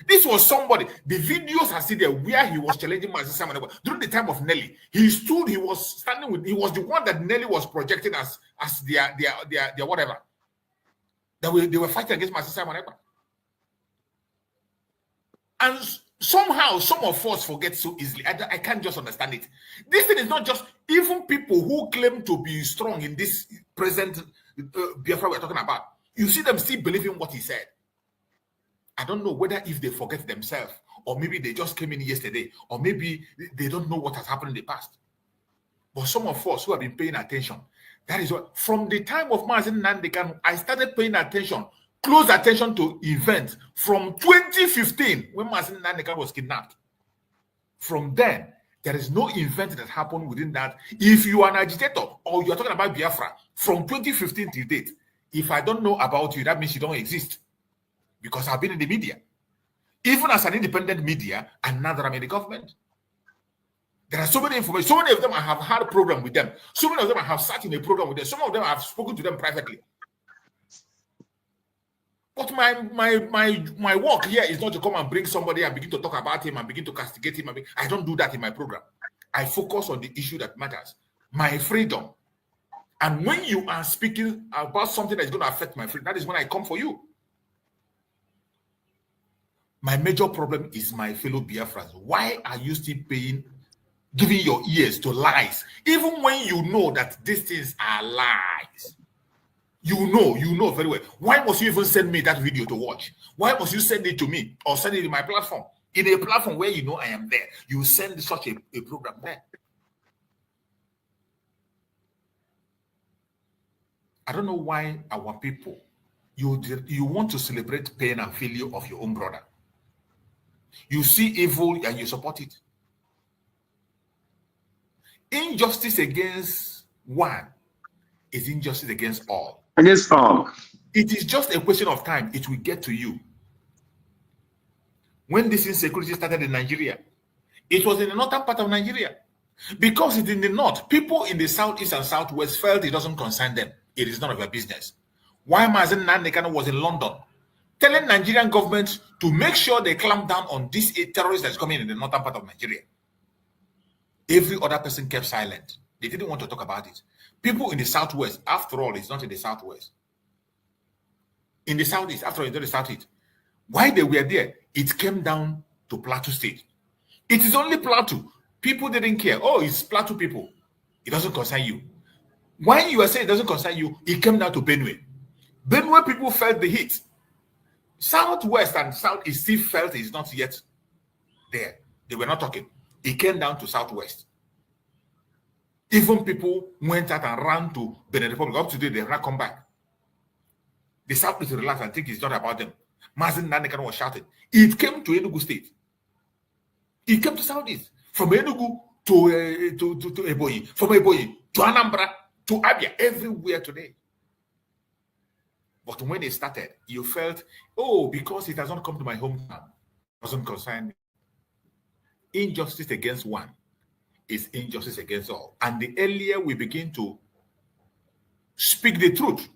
[SPEAKER 8] This was somebody, the videos are still there where he was challenging Mazi Simon Ekpa. During the time of Nelly, he was standing with, he was the one that Nelly was projecting as their whatever. They were fighting against Mazi Simon Ekpa. And somehow, some of us forget so easily. I can't just understand it. This thing is not just, even people who claim to be strong in this present Biafra we're talking about, you see them still believing what he said. I don't know whether if they forget themselves, or maybe they just came in yesterday, or maybe they don't know what has happened in the past. But some of us who have been paying attention, that is what, from the time of Nnamdi Kanu, I started paying attention, close attention to events from 2015 when Nnamdi Kanu was kidnapped. From then, there is no event that happened within that. If you are an agitator or you're talking about Biafra from 2015 to date, if I don't know about you, that means you don't exist. Because I've been in the media. Even as an independent media, and now that I'm in the government. There are so many information. So many of them I have had a program with them. So many of them I have sat in a program with them. Some of them I have spoken to them privately. But my work here is not to come and bring somebody and begin to talk about him and begin to castigate him. I don't do that in my program. I focus on the issue that matters. My freedom. And when you are speaking about something that is going to affect my freedom, that is when I come for you. My major problem is my fellow Biafrans. Why are you still giving your ears to lies? Even when you know that these things are lies. You know very well. Why must you even send me that video to watch? Why must you send it to me or send it in my platform? In a platform where you know I am there, you send such a program there. I don't know why our people, you want to celebrate pain and failure of your own brother. You see evil and you support it. Injustice against one is injustice against all.
[SPEAKER 13] Against all.
[SPEAKER 8] It is just a question of time. It will get to you. When this insecurity started in Nigeria, it was in the northern part of Nigeria. Because it's in the north, people in the southeast and southwest felt it doesn't concern them. It is none of their business. Why Nnamdi Kanu was in London, telling Nigerian government to make sure they clamp down on this terrorist that's coming in the northern part of Nigeria. Every other person kept silent. They didn't want to talk about it. People in the southwest, after all, it's not in the southwest. In the southeast, after all, it's not the southeast. Why they were there, it came down to Plateau State. It is only Plateau. People didn't care. Oh, it's Plateau people. It doesn't concern you. When you are saying it doesn't concern you, it came down to Benue. Benue people felt the heat. Southwest and Southeast still felt it's not yet there. They were not talking. It came down to Southwest. Even people went out and ran to Benin Republic. Up to today, they have come back. The Southeast relaxed and think it's not about them. Nnamdi Kanu was shouting. It came to Enugu State. It came to Southeast. From Enugu to Ebonyi. From Ebonyi to Anambra to Abia. Everywhere today. But when it started, you felt, oh, because it has not come to my hometown, it doesn't concern me. Injustice against one is injustice against all. And the earlier we begin to speak the truth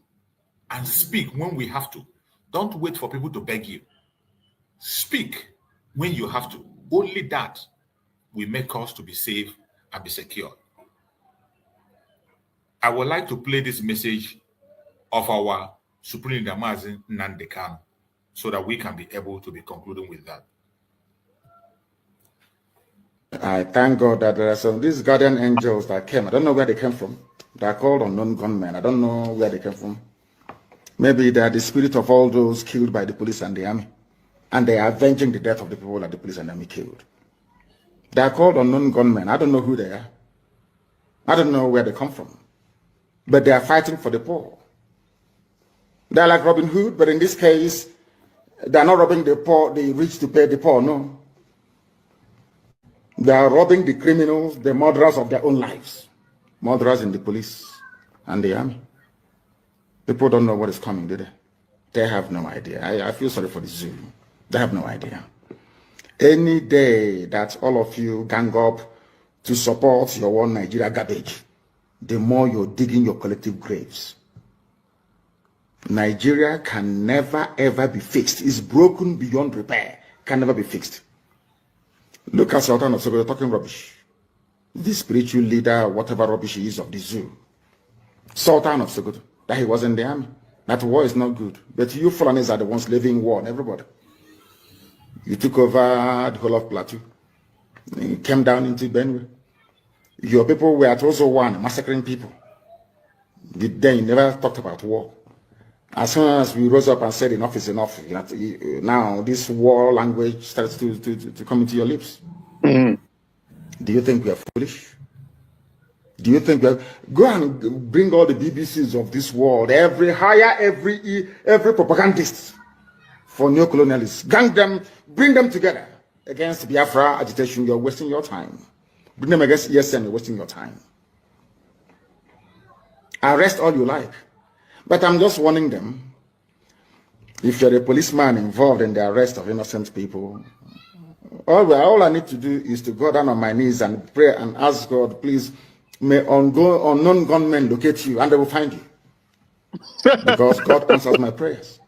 [SPEAKER 8] and speak when we have to, don't wait for people to beg you. Speak when you have to. Only that will make us to be safe and be secure. I would like to play this message of our Supreme Leader Nnamdi Kanu so that we can be able to be concluding with that.
[SPEAKER 14] I thank God that there are some these guardian angels that came. I don't know where they came from. They are called unknown gunmen. I don't know where they came from. Maybe they are the spirit of all those killed by the police and the army. And they are avenging the death of the people that the police and the army killed. They are called unknown gunmen. I don't know who they are. I don't know where they come from. But they are fighting for the poor. They are like Robin Hood, but in this case, they are not robbing the poor, the rich to pay the poor, no. They are robbing the criminals, the murderers of their own lives. Murderers in the police and the army. People don't know what is coming, do they? They have no idea. I feel sorry for the zoo. They have no idea. Any day that all of you gang up to support your one Nigeria garbage, the more you're digging your collective graves. Nigeria can never ever be fixed. It's broken beyond repair. Can never be fixed. Look at Sultan of Sokoto talking rubbish. This spiritual leader, whatever rubbish he is of the zoo. Sultan of Sokoto, that he was in the army. That war is not good. But you Fulanis are the ones living war on everybody. You took over the whole of Plateau. You came down into Benue. Your people were at also one, massacring people. Then you never talked about war. As soon as we rose up and said enough is enough, now this war language starts to come into your lips. Do you think we are foolish? Do you think we are... Go and bring all the BBCs of this world, every propagandist for neocolonialists, gang them, bring them together against Biafra agitation. You're wasting your time. Bring them against ESN, you're wasting your time. Arrest all you like. But I'm just warning them, if you're a policeman involved in the arrest of innocent people, all I need to do is to go down on my knees and pray and ask God, please, may unknown gunmen locate you and they will find you. Because God answers my prayers.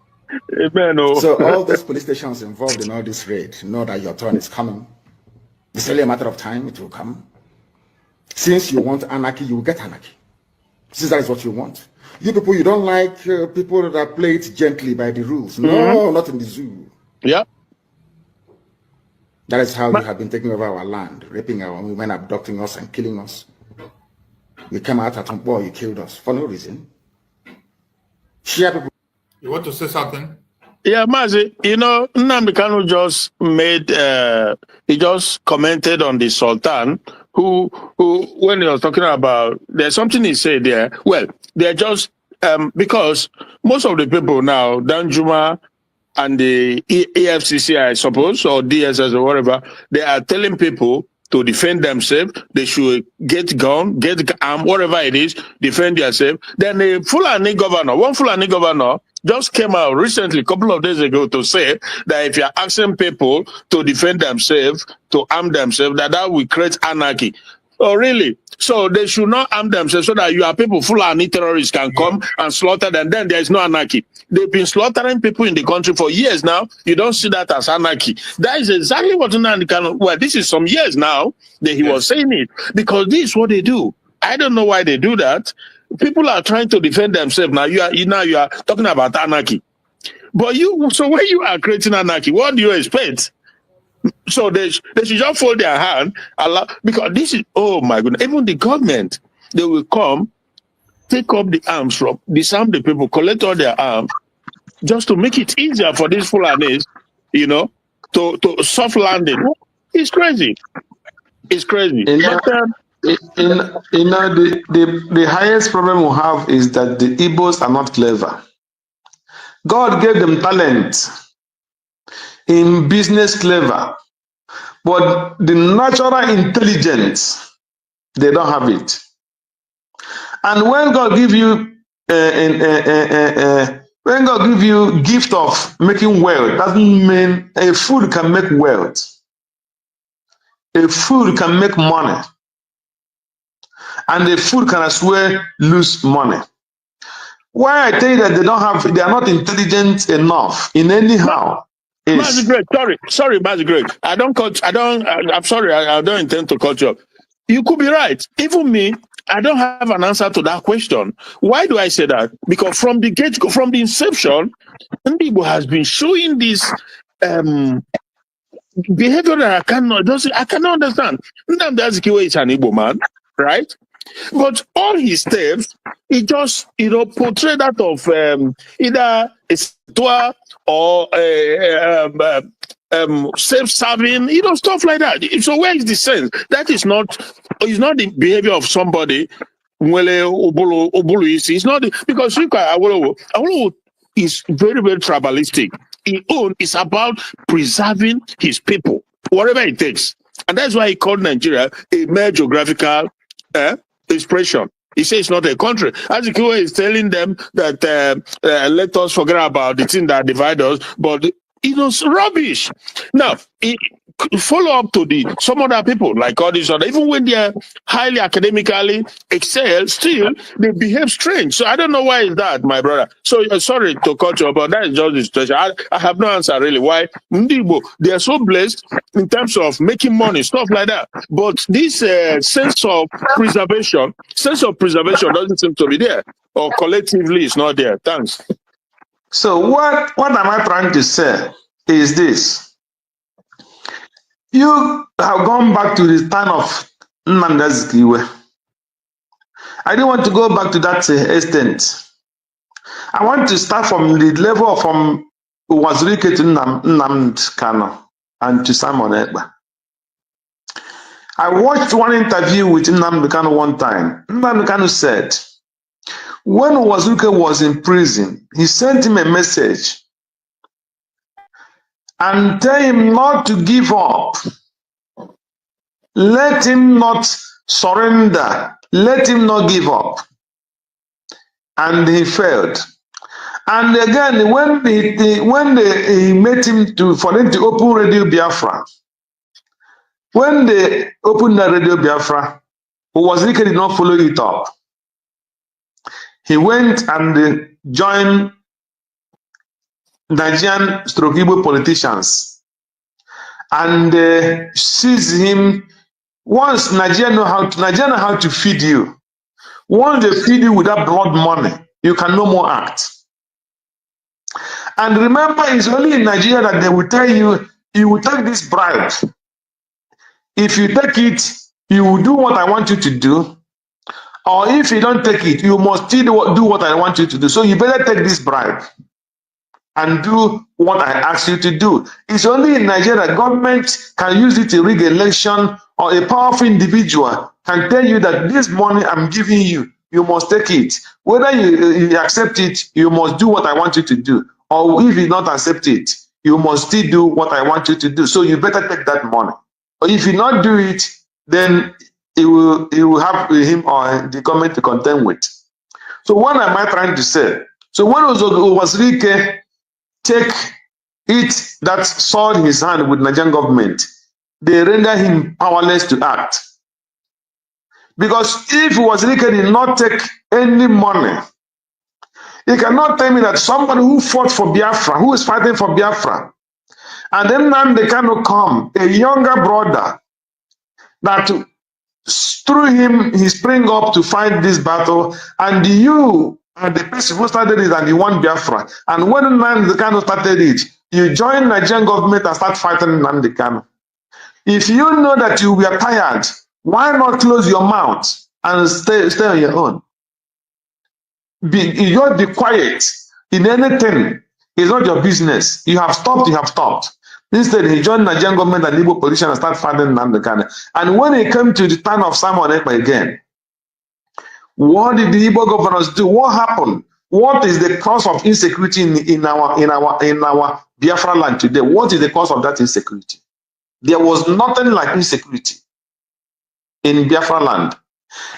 [SPEAKER 12] Amen.
[SPEAKER 14] So all those police stations involved in all this raid know that your turn is coming. It's only a matter of time, it will come. Since you want anarchy, you will get anarchy. Since that is what you want. You people, you don't like people that play it gently by the rules. No, not in the zoo.
[SPEAKER 12] Yeah.
[SPEAKER 14] That is how you have been taking over our land, raping our women, abducting us and killing us. You came out at Tombo, you killed us for no reason. Share people.
[SPEAKER 15] You want to say something?
[SPEAKER 12] Yeah, Mazi, Nnamdi Kanu just made, he just commented on the Sultan, who, when he was talking about, there's something he said there. Well, they're just, because most of the people now, Danjuma and the EFCC, I suppose, or DSS or whatever, they are telling people to defend themselves. They should get gun, get arm, whatever it is, defend yourself. Then the one Fulani governor just came out recently, a couple of days ago, to say that if you're asking people to defend themselves, to arm themselves, that will create anarchy. Oh, really? So they should not arm themselves so that your people, Fulani terrorists, can come and slaughter them. Then there is no anarchy. They've been slaughtering people in the country for years now. You don't see that as anarchy. That is exactly what Nnamdi Kanu, well, this is some years now that he was saying it, because this is what they do. I don't know why they do that. People are trying to defend themselves. Now you are talking about anarchy. But so when you are creating anarchy, what do you expect? So they should just fold their hand, because this is, oh my goodness, even the government, they will come, take up the arms from, disarm the people, collect all their arms, just to make it easier for these Fulanis, to soft landing. It's crazy. It's crazy.
[SPEAKER 13] The highest problem we have is that the Igbos are not clever. God gave them talent in business clever, but the natural intelligence, they don't have it. And when God give you gift of making wealth, doesn't mean a fool can make wealth. A fool can make money, and a fool can as well lose money. Why I tell you that they are not intelligent enough in anyhow.
[SPEAKER 12] Mazi Greg, sorry, Mazi Greg. I'm sorry, I don't intend to cut you up. You could be right. Even me, I don't have an answer to that question. Why do I say that? Because from the inception, Ndibo has been showing this behavior that I cannot understand. Nnamdi Azikiwe is an Igbo man, right? But all his steps, he just, portray that of either a Situa or self-serving, stuff like that. So where is the sense? That is not the behavior of somebody. It's not because Awolowo is very, very tribalistic. It's about preserving his people, whatever it takes. And that's why he called Nigeria a mere geographical expression. He says it's not a country. Azikiwe is telling them that let us forget about the thing that divides us, but rubbish. Now, follow up to some other people like all these other, even when they're highly academically excel, still they behave strange. So I don't know why is that, my brother. So sorry to cut you, but that is just the situation. I have no answer really why Ndibo, they are so blessed in terms of making money, stuff like that. But this sense of preservation doesn't seem to be there, or collectively it's not there. Thanks.
[SPEAKER 13] So what am I trying to say is this. You have gone back to the time of Nnamdi Kanu. I don't want to go back to that extent. I want to start from the level from Wazirike to Nnamdi Kanu and to Simon Ekpa. I watched one interview with Nnamdi Kanu one time. Nnamdi Kanu said, when Wazirike was in prison, he sent him a message and tell him not to give up. Let him not surrender. Let him not give up. And he failed. And again, when he met him for them to open Radio Biafra, when they opened the Radio Biafra, Wazirike did not follow it up. He went and joined Nigerian Igbo politicians and seized him. Once Nigeria know how to feed you. Once they feed you with that blood money, you can no more act. And remember, it's only in Nigeria that they will tell you, you will take this bribe. If you take it, you will do what I want you to do. Or if you don't take it, you must still do what I want you to do. So you better take this bribe and do what I ask you to do. It's only in Nigeria that government can use it to rig election, or a powerful individual can tell you that this money I'm giving you, you must take it. Whether you accept it, you must do what I want you to do. Or if you not accept it, you must still do what I want you to do. So you better take that money. Or if you not do it, then it will have him or the government to contend with. So what am I trying to say? So when Wazirike take it that sword in his hand with Nigerian government, they render him powerless to act. Because if Wazirike did not take any money, he cannot tell me that somebody who fought for Biafra, who is fighting for Biafra, and then Nnamdi Kanu come, a younger brother, that through him he spring up to fight this battle, and you and the person who started it and you won Biafra. And when Nnamdi Kanu started it, you join Nigerian government and start fighting Nnamdi Kanu. If you know that you were tired, why not close your mouth and stay on your own? You don't be quiet in anything. It's not your business. You have stopped, you have stopped. Instead, he joined Nigerian government and Igbo politicians and started fighting Nnamdi Kanu. And when he came to the time of Simon Ekpa again, what did the Igbo governors do? What happened? What is the cause of insecurity in our Biafra land today? What is the cause of that insecurity? There was nothing like insecurity in Biafra land.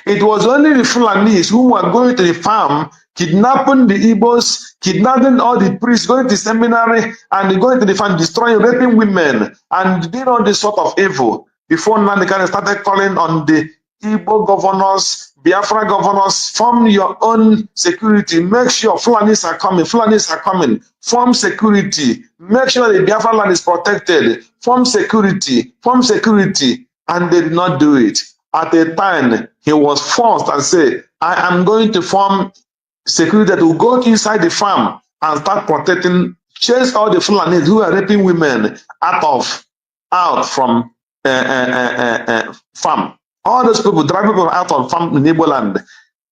[SPEAKER 13] It was only the Fulanis who were going to the farm, kidnapping the Igbos, kidnapping all the priests, going to seminary, and going to the farm, destroying, raping women, and doing all this sort of evil. Before Nnamdi Kanu started calling on the Igbo governors, Biafra governors, form your own security. Make sure Fulanis are coming. Form security. Make sure the Biafra land is protected. Form security. And they did not do it. At a time, he was forced and said, I am going to form security that will go inside the farm and start protecting, chase all the Fulanis who are raping women out from farm. All those people, drive people out of farm in Igbo land.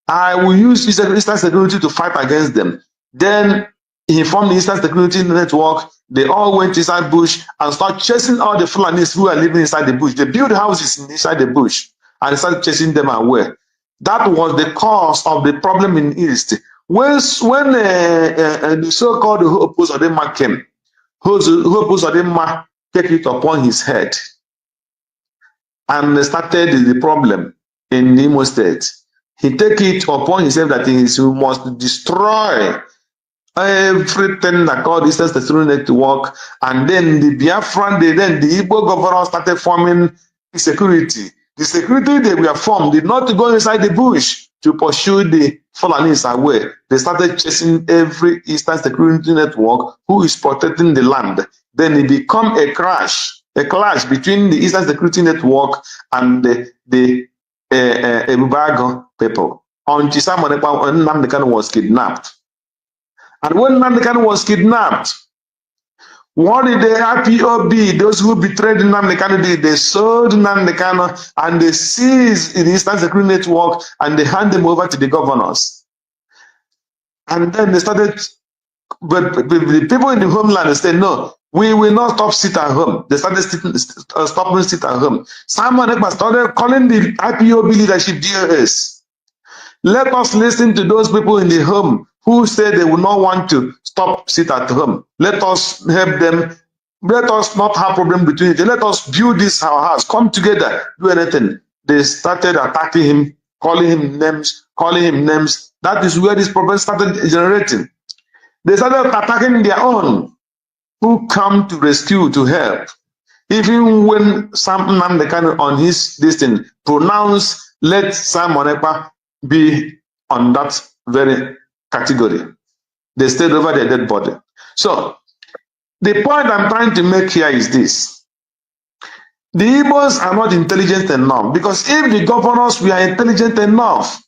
[SPEAKER 13] I will use Eastern security to fight against them. Then He formed the Eastern Security Network. They all went inside bush and started chasing all the Fulanis who are living inside the bush. They built houses inside the bush and started chasing them away. That was the cause of the problem in East. When the so-called Hope Uzodinma came, Hope Uzodinma took it upon his head and started the problem in Imo State. He take it upon himself that he must destroy everything that called Eastern Security Network, and then the Biafran, the Igbo governor started forming the security. The security they were formed did not go inside the bush to pursue the Fulanis away. They started chasing every Eastern Security Network who is protecting the land. Then it became a clash between the Eastern Security Network and the Ebubago people. Until Nnamdi Kanu was kidnapped. And when Nnamdi Kanu was kidnapped, what did the IPOB, those who betrayed Nnamdi Kanu, did? They sold Nnamdi Kanu and they seized the Eastern Security Network and they hand them over to the governors. And then they started, but the people in the homeland said, no, we will not stop sit at home. They started stopping sit at home. Simon Ekpa started calling the IPOB leadership DOS. Let us listen to those people in the home who say they will not want to stop sit at home. Let us help them. Let us not have problem between them. Let us build this our house. Come together, do anything. They started attacking him, calling him names. That is where this problem started generating. They started attacking their own who come to rescue, to help. Even when Nnamdi Kanu on his destiny pronounced, let Simon Ekpa be on that very category. They stayed over their dead body. So the point I'm trying to make here is this. The Igbos are not intelligent enough, because if the governors were intelligent enough,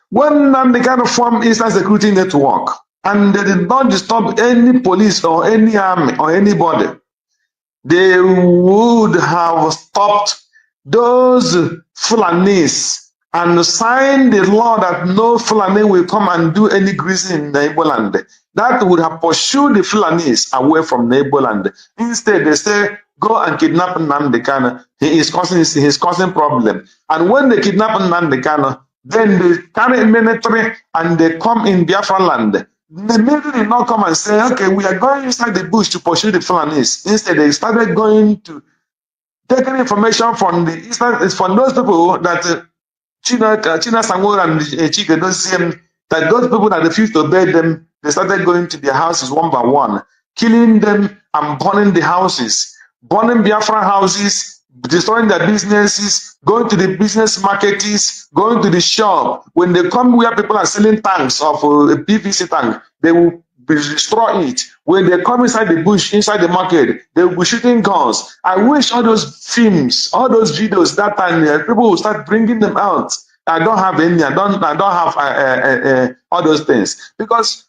[SPEAKER 13] when Nnamdi Kanu formed Eastern Security Network and they did not disturb any police or any army or anybody, they would have stopped those Fulanis and sign the law that no Fulani will come and do any grazing in the Igbo land. That would have pursued the Fulanis away from the Igbo land. Instead, they say, go and kidnap Nnamdi Kanu. He is causing problem. And when they kidnap Nnamdi Kanu, then they carry military and they come in Biafra land. The military did not come and say, okay, we are going inside the bush to pursue the Fulanis. Instead, they started going to taking information from the Eastern, from those people that China Sangor and Chike don't see them, that those people that refused to obey them, they started going to their houses one by one, killing them and burning the houses, burning Biafra houses, destroying their businesses, going to the business markets, going to the shop. When they come where people are selling tanks of a PVC tank, they will destroy it. When they come inside the bush, inside the market, they will be shooting guns. I wish all those films, all those videos that time, people will start bringing them out. I don't have any. I don't have all those things, because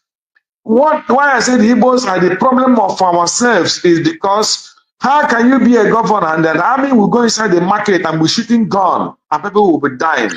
[SPEAKER 13] why I said the Igbos are the problem of ourselves is because how can you be a governor and the army will go inside the market and be shooting gun and people will be dying,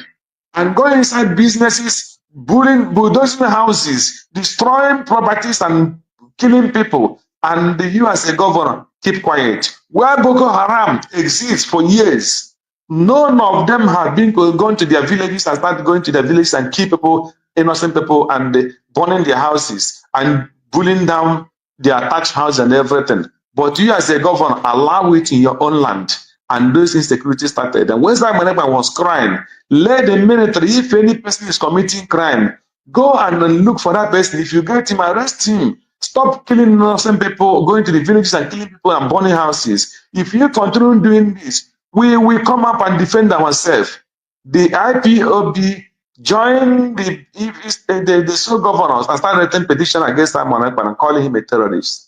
[SPEAKER 13] and go inside businesses, bulldozing houses, destroying properties and killing people, and you as a governor keep quiet? Where Boko Haram exists for years, none of them have been gone to their villages and started going to their villages and kill people, innocent people, and burning their houses and pulling down their attached house and everything. But you as a governor allow it in your own land, and those insecurity started. And when Simon Ekpa was crying, let the military, if any person is committing crime, go and look for that person. If you get him, arrest him. Stop killing innocent people, going to the villages and killing people and burning houses. If you continue doing this, we will come up and defend ourselves. The IPOB joined the sole governors and started writing petition against Simon Ekpa and calling him a terrorist.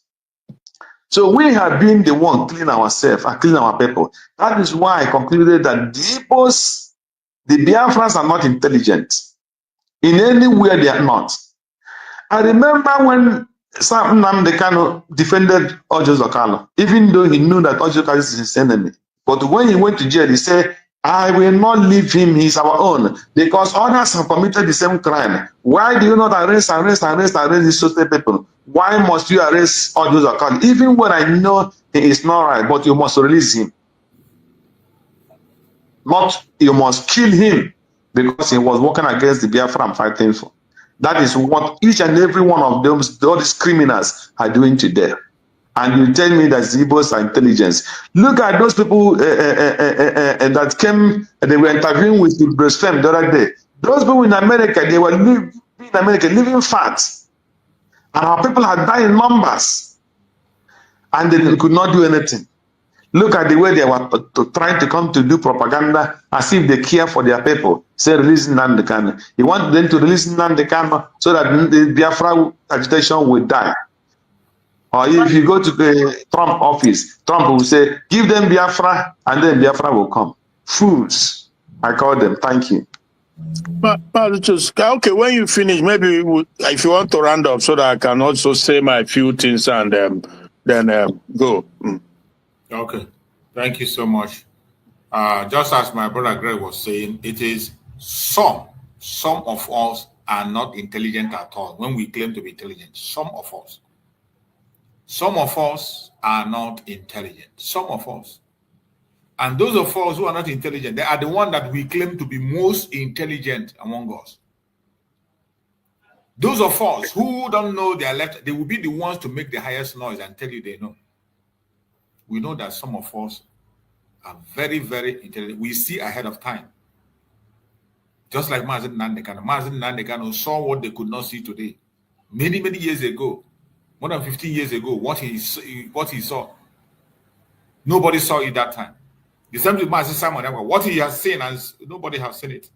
[SPEAKER 13] So we have been the one cleaning ourselves and cleaning our people. That is why I concluded that the Biafrans are not intelligent. In any way, they are not. I remember when Nnamdi Kanu defended Ojo Zokalo, even though he knew that Ojo Zokalo is his enemy. But when he went to jail, he said, I will not leave him. He's our own. Because others have committed the same crime. Why do you not arrest these certain people? Why must you arrest all those accounts? Even when I know he is not right, but you must release him. Not you must kill him because he was working against the Biafra I'm fighting for. That is what each and every one of them, all these criminals are doing today. And you tell me that Igbos are intelligence. Look at those people that came, they were interviewing with the breastfem the other day. Those people in America, they were living in America, living fat. And our people had died in numbers. And they could not do anything. Look at the way they were trying to come to do propaganda as if they care for their people. Say, release Nnamdi Kanu. You want them to release Nnamdi Kanu so that the Biafra agitation will die. Or if you go to the Trump office, Trump will say, give them Biafra, and then Biafra will come. Fools. I call them. Thank you.
[SPEAKER 12] But okay, when you finish, maybe if you want to round up so that I can also say my few things and then go.
[SPEAKER 15] Okay. Thank you so much. Just as my brother Greg was saying, it is some of us are not intelligent at all when we claim to be intelligent. Some of us are not intelligent. Some of us. And those of us who are not intelligent, they are the ones that we claim to be most intelligent among us. Those of us who don't know their left, they will be the ones to make the highest noise and tell you they know. We know that some of us are very, very intelligent. We see ahead of time. Just like Nnamdi Kanu. Nnamdi Kanu saw what they could not see today. Many, many years ago, more than 15 years ago, what he saw, nobody saw it that time. The same with Master Simon, what he has seen, as nobody has seen it.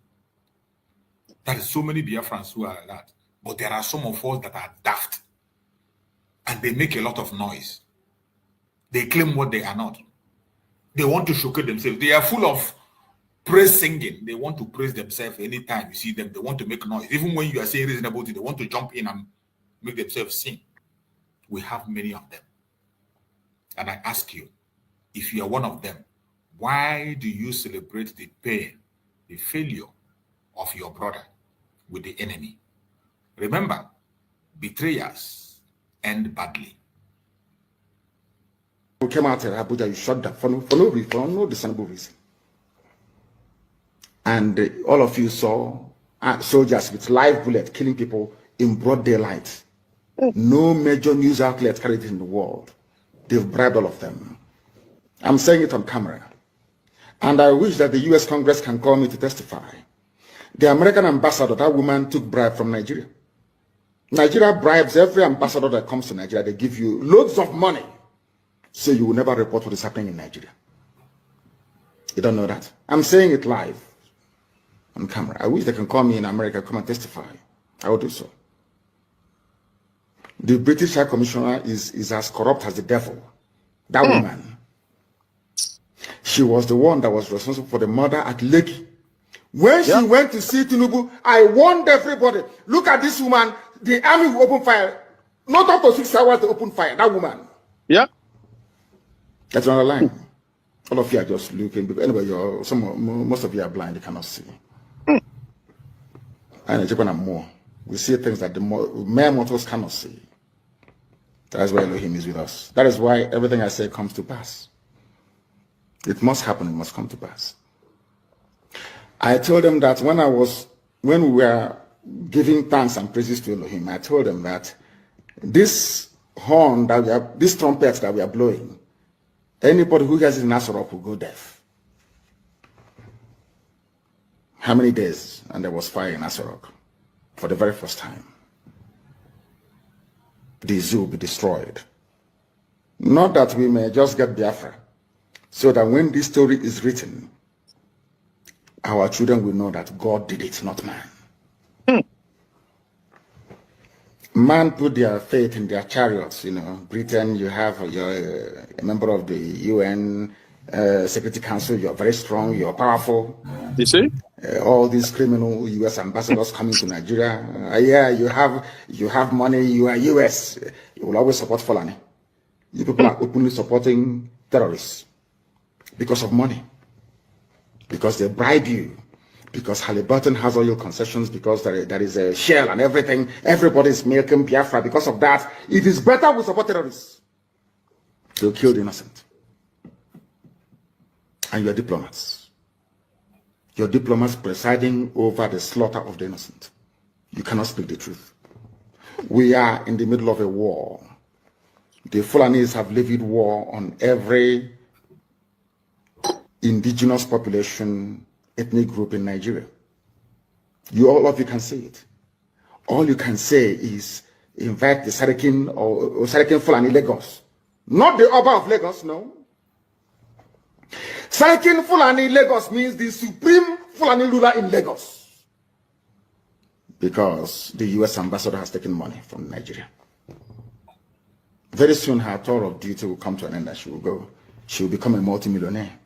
[SPEAKER 15] There are so many Biafrans who are like that. But there are some of us that are daft. And they make a lot of noise. They claim what they are not. They want to showcase themselves. They are full of praise singing. They want to praise themselves anytime you see them. They want to make noise. Even when you are saying reasonable things, they want to jump in and make themselves sing. We have many of them. And I ask you, if you are one of them, why do you celebrate the pain, the failure of your brother with the enemy? Remember, betrayers end badly.
[SPEAKER 14] We came out in Abuja, you shot them for no discernible reason. And all of you saw soldiers with live bullets killing people in broad daylight. No major news outlet carried it in the world. They've bribed all of them. I'm saying it on camera. And I wish that the US Congress can call me to testify. The American ambassador, that woman took bribe from Nigeria. Nigeria bribes every ambassador that comes to Nigeria. They give you loads of money, so you will never report what is happening in Nigeria. You don't know that? I'm saying it live on camera. I wish they can call me in America, come and testify. I will do so. The British High Commissioner is as corrupt as the devil. That woman. She was the one that was responsible for the murder at Lekki. When she went to see Tinubu, I warned everybody, look at this woman, the army will open fire. Not up to 6 hours to open fire, that woman. Yeah. That's another line. All of you are just looking. Anyway, most of you are blind, you cannot see. And Japan and more. We see things that the mere mortals cannot see. That is why Elohim is with us. That is why everything I say comes to pass. It must happen, it must come to pass. I told them that when we were giving thanks and praises to Elohim, I told them that this horn this trumpet that we are blowing, anybody who has it in Nasarok will go deaf. How many days? And there was fire in Nasarok for the very first time. The zoo will be destroyed. Not that we may just get Biafra, so that when this story is written, our children will know that God did it, not man. Man put their faith in their chariots. You know, Britain, you have a member of the UN Security Council. You're very strong. You're powerful.
[SPEAKER 12] You see,
[SPEAKER 14] all these criminal US ambassadors coming to Nigeria. Yeah, you have money. You are US. You will always support Fulani. You people are openly supporting terrorists because of money. because they bribe you, because Halliburton has oil concessions, because there is a Shell and everything. Everybody's milking Biafra. Because of that, it is better we support terrorists. They'll kill the innocent. And your diplomats. Your diplomats presiding over the slaughter of the innocent. You cannot speak the truth. We are in the middle of a war. The Fulanis have levied war on every indigenous population, ethnic group in Nigeria. All of you can say it. All you can say is invite the Sarakin or Sarakin Fulani Lagos. Not the Oba of Lagos, no. Sarakin Fulani Lagos means the supreme Fulani ruler in Lagos. Because the US ambassador has taken money from Nigeria. Very soon her tour of duty will come to an end and she will go. She will become a multimillionaire.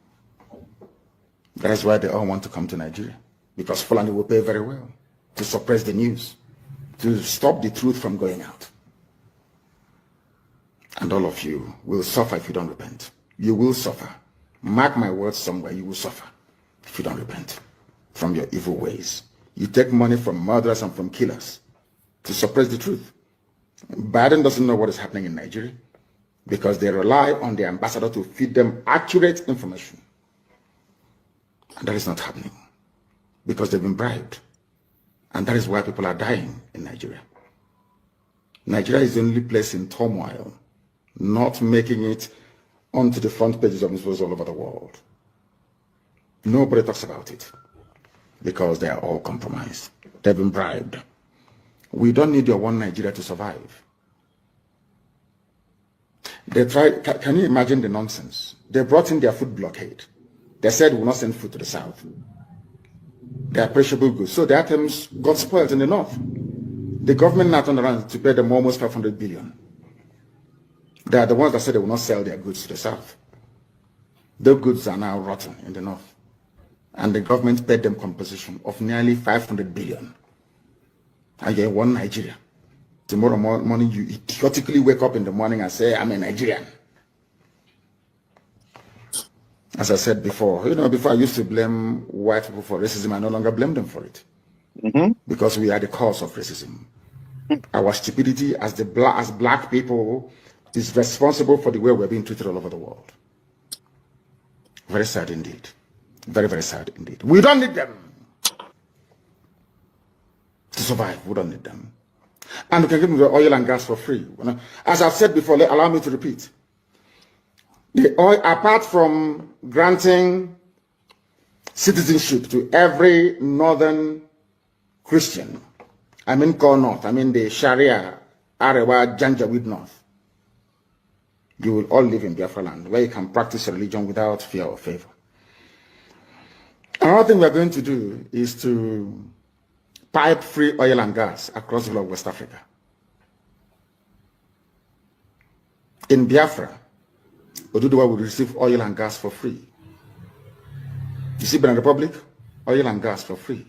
[SPEAKER 14] That is why they all want to come to Nigeria. Because Fulani will pay very well to suppress the news, to stop the truth from going out. And all of you will suffer if you don't repent. You will suffer. Mark my words somewhere, you will suffer if you don't repent from your evil ways. You take money from murderers and from killers to suppress the truth. Biden doesn't know what is happening in Nigeria because they rely on the ambassador to feed them accurate information. And that is not happening because they've been bribed. And that is why people are dying in Nigeria. Nigeria is the only place in turmoil, not making it onto the front pages of newspapers all over the world. Nobody talks about it because they are all compromised. They've been bribed. We don't need your one Nigeria to survive. They tried, can you imagine the nonsense? They brought in their food blockade. They said we will not send food to the south. They are perishable goods. So the items got spoiled in the north. The government now turned around to pay them almost 500 billion. They are the ones that said they will not sell their goods to the south. Their goods are now rotten in the north. And the government paid them compensation of nearly 500 billion. And you're in one Nigeria. Tomorrow morning, you idiotically wake up in the morning and say, I'm a Nigerian. As I said before, before I used to blame white people for racism, I no longer blame them for it. Because we are the cause of racism. Our stupidity as black people is responsible for the way we're being treated all over the world. Very sad indeed. Very, very sad indeed. We don't need them to survive. We don't need them. And we can give them the oil and gas for free. As I've said before, allow me to repeat. The oil, apart from granting citizenship to every northern Christian, I mean Core North, I mean the Sharia, Arewa, Janjaweed North, you will all live in Biafra land, where you can practice religion without fear or favor. Another thing we're going to do is to pipe free oil and gas across the whole of West Africa. In Biafra, Oduduwa will receive oil and gas for free. You see, Benin Republic, oil and gas for free.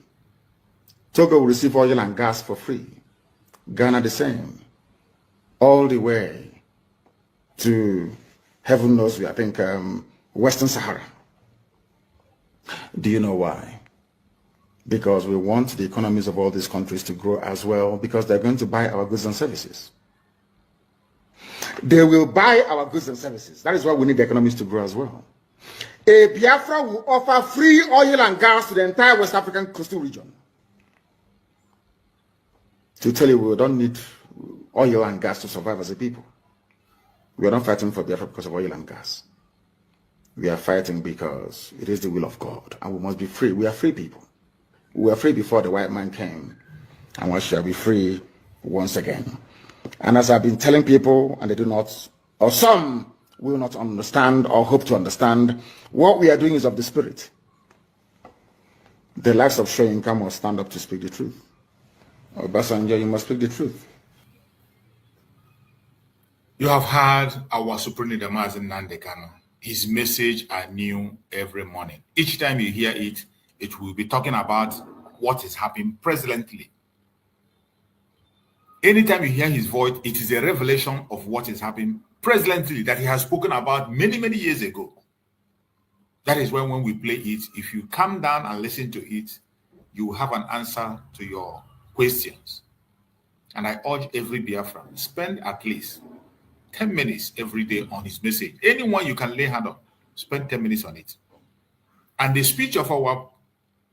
[SPEAKER 14] Togo will receive oil and gas for free. Ghana the same. All the way to, heaven knows, I think, Western Sahara. Do you know why? Because we want the economies of all these countries to grow as well, because they're going to buy our goods and services. They will buy our goods and services. That is why we need the economies to grow as well. A Biafra will offer free oil and gas to the entire West African coastal region. To tell you, we don't need oil and gas to survive as a people. We are not fighting for Biafra because of oil and gas. We are fighting because it is the will of God, and we must be free. We are free people. We were free before the white man came, and we shall be free once again. And as I've been telling people, and they do not, or some will not understand or hope to understand, what we are doing is of the spirit. The likes of Shoyinka must stand up to speak the truth. Obasanjo, you must speak the truth.
[SPEAKER 15] You have heard our Supreme Leader Nnamdi Kanu. His message are new every morning. Each time you hear it, it will be talking about what is happening presently. Anytime you hear his voice, it is a revelation of what is happening presently that he has spoken about many, many years ago. That is when we play it, if you come down and listen to it, you will have an answer to your questions. And I urge every Biafran, spend at least 10 minutes every day on his message. Anyone you can lay hand on, spend 10 minutes on it. And the speech of our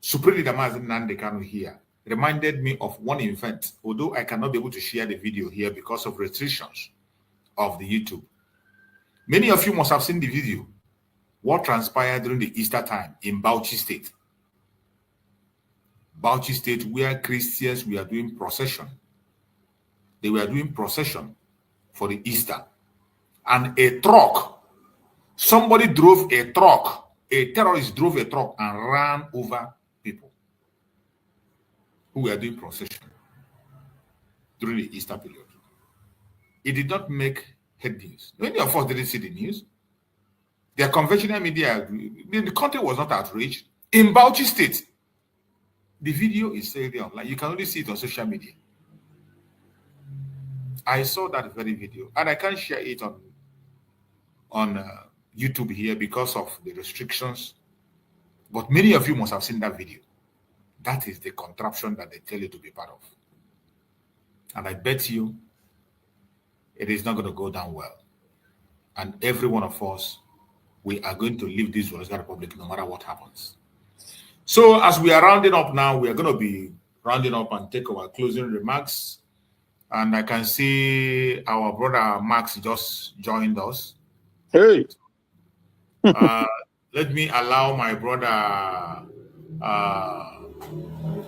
[SPEAKER 15] Supreme Leader Nnamdi Kanu here reminded me of one event, although I cannot be able to share the video here because of restrictions of the YouTube. Many of you must have seen the video. What transpired during the Easter time in Bauchi State. Bauchi State, where Christians were doing procession. They were doing procession for the Easter. And a truck, somebody drove a truck, a terrorist drove a truck and ran over people who were doing procession during the Easter period. It did not make head news. Many of us didn't see the news. Their conventional media, the content was not outraged. In Bauchi State, the video is still there online. You can only see it on social media. I saw that very video, and I can't share it on YouTube here because of the restrictions. But many of you must have seen that video. That is the contraption that they tell you to be part of. And I bet you it is not going to go down well. And every one of us, we are going to leave this Zoological Republic no matter what happens. So as we are rounding up now, we are going to be rounding up and take our closing remarks. And I can see our brother Max just joined us.
[SPEAKER 12] Hey.
[SPEAKER 15] Let me allow my brother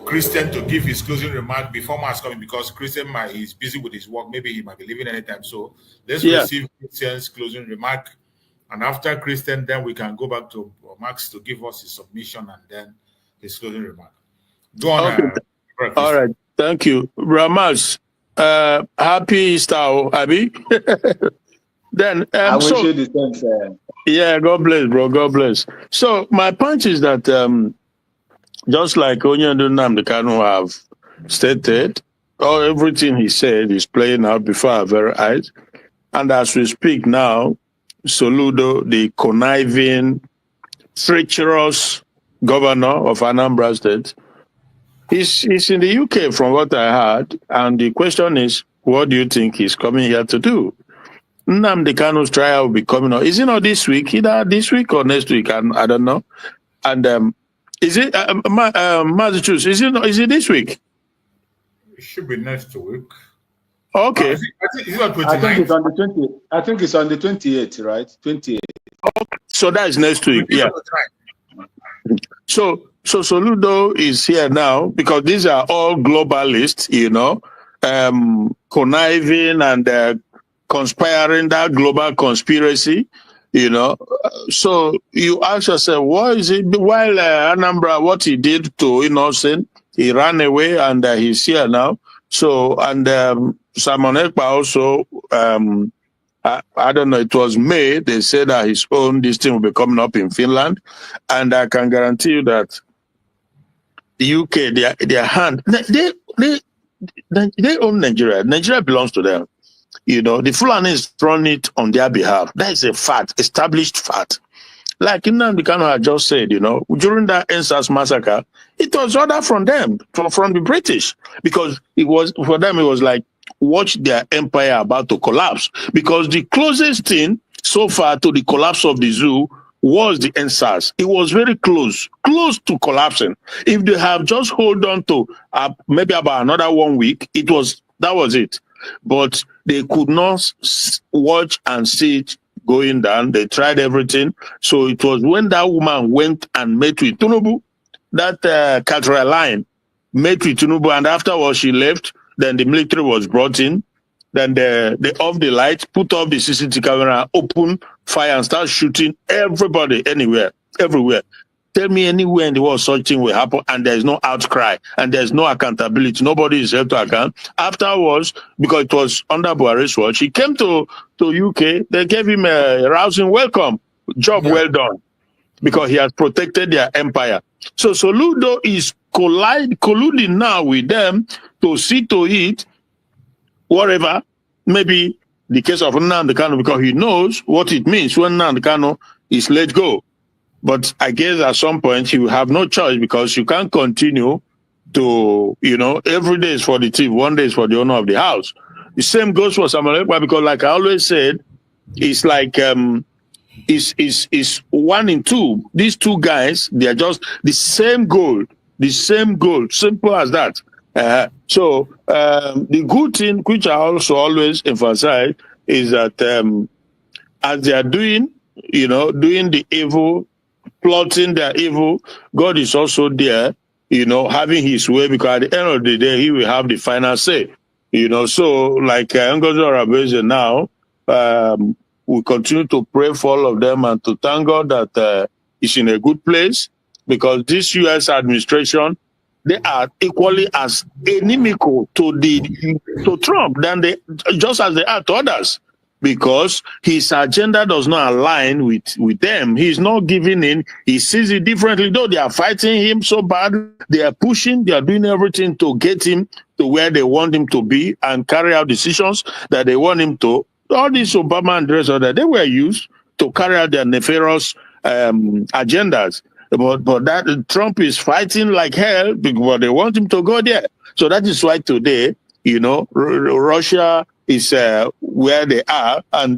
[SPEAKER 15] Christian to give his closing remark before Max coming, because Christian is busy with his work. Maybe he might be leaving anytime. So let's receive Christian's closing remark. And after Christian, then we can go back to Max to give us his submission and then his closing remark. Go on.
[SPEAKER 12] Okay. All right. Thank you. Max, happy Easter, Abby. Then
[SPEAKER 16] I wish you the same, sir.
[SPEAKER 12] Yeah, God bless, bro. God bless. So my point is that just like Nnamdi Kanu have stated, everything he said is playing out before our very eyes. And as we speak now, Soludo, the conniving, treacherous governor of Anambra State, he's in the UK from what I heard. And the question is, what do you think he's coming here to do? Nnamdi Kanu's trial will be coming up. Is it not this week? Either this week or next week? I don't know. And is it, Massachusetts, is it this week?
[SPEAKER 15] It should be next week.
[SPEAKER 12] Okay.
[SPEAKER 16] I think it's on the 20th. I think it's on the 28th, right? 28th.
[SPEAKER 12] Okay. So that is next week. Yeah. So Soludo is here now because these are all globalists, conniving and conspiring, that global conspiracy, So you ask yourself, what is it? While Anambra, what he did to innocent, he ran away and he's here now. So, and Simon Ekpa also, I don't know, it was May, they said that this thing will be coming up in Finland. And I can guarantee you that the UK, their hand, they own Nigeria. Nigeria belongs to them. The Fulanis run it on their behalf. That is a fact, established fact. Like Nnamdi Kanu had just said, during that NSAS massacre, it was ordered from them, from the British, because for them, it was like, watch their empire about to collapse. Because the closest thing so far to the collapse of the zoo was the NSAS. It was very close to collapsing. If they have just hold on to maybe about another 1 week, that was it. But they could not watch and see it going down. They tried everything. So it was when that woman went and met with Tinubu, that Calamity met with Tinubu, and afterwards she left. Then the military was brought in. Then they off the lights, put off the CCTV camera, open fire and start shooting everybody, everywhere. Tell me anywhere in the world such thing will happen and there's no outcry and there's no accountability. Nobody is held to account. Afterwards, because it was under Buhari's watch, he came to UK. They gave him a rousing welcome. Job well done. Because he has protected their empire. So Soludo is colluding now with them to see to it, whatever, maybe the case of Nnamdi Kanu, because he knows what it means when Nnamdi Kanu is let go. But I guess at some point you have no choice because you can't continue to, every day is for the thief, one day is for the owner of the house. The same goes for Samuel Ekpa because, like I always said, it's like it's 1 in 2. These two guys, they are just the same goal, simple as that. So the good thing, which I also always emphasize, is that as they are doing the evil, plotting their evil, God is also there, having his way, because at the end of the day, he will have the final say. So like Ngozi Orabeze now, we continue to pray for all of them and to thank God that it's in a good place, because this U.S. administration, they are equally as inimical to Trump just as they are to others, because his agenda does not align with them. He's not giving in. He sees it differently. Though they are fighting him so bad, they are pushing, they are doing everything to get him to where they want him to be and carry out decisions that they want him to. All these Obama and the rest of that, they were used to carry out their nefarious agendas. But that Trump is fighting like hell because they want him to go there. So that is why today, Russia is where they are, and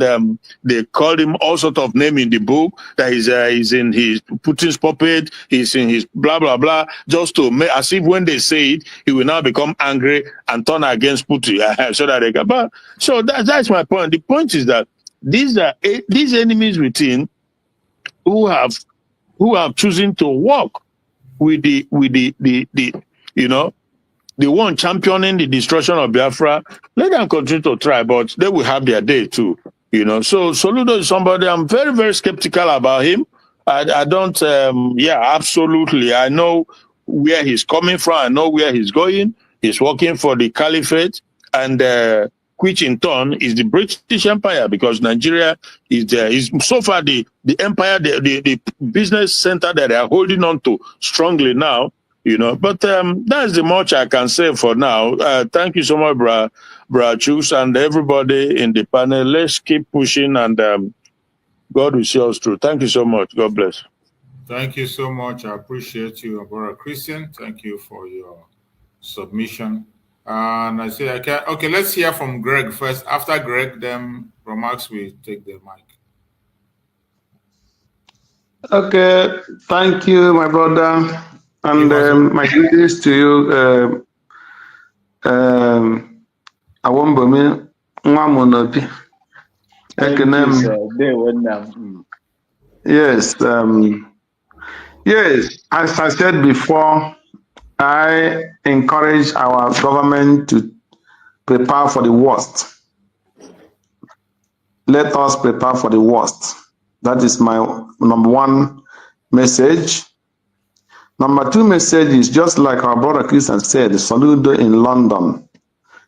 [SPEAKER 12] they called him all sort of name in the book, that he's in his Putin's puppet, he's in his blah blah blah, just to make as if when they say it, he will now become angry and turn against Putin, so that they can. But so that's my point. The point is that these enemies within who have chosen to work with the one championing the destruction of Biafra. Let them continue to try, but they will have their day too. So Soludo is somebody I'm very, very skeptical about him. I don't, absolutely. I know where he's coming from. I know where he's going. He's working for the Caliphate, and which in turn is the British Empire, because Nigeria is so far the empire, the business center that they are holding on to strongly now. But that's the much I can say for now. Thank you so much, Bra Chus, and everybody in the panel. Let's keep pushing, and God will see us through. Thank you so much. God bless.
[SPEAKER 15] Thank you so much. I appreciate you, Brother Christian. Thank you for your submission. And I say, okay, let's hear from Greg first. After Greg, then Romax will take the mic.
[SPEAKER 13] Okay, thank you, my brother. And my greetings to you, Awombomi Nwamunopi. Yes, yes, as I said before, I encourage our government to prepare for the worst. Let us prepare for the worst. That is my number one message. Number two message is just like our brother Christian said, Soludo in London.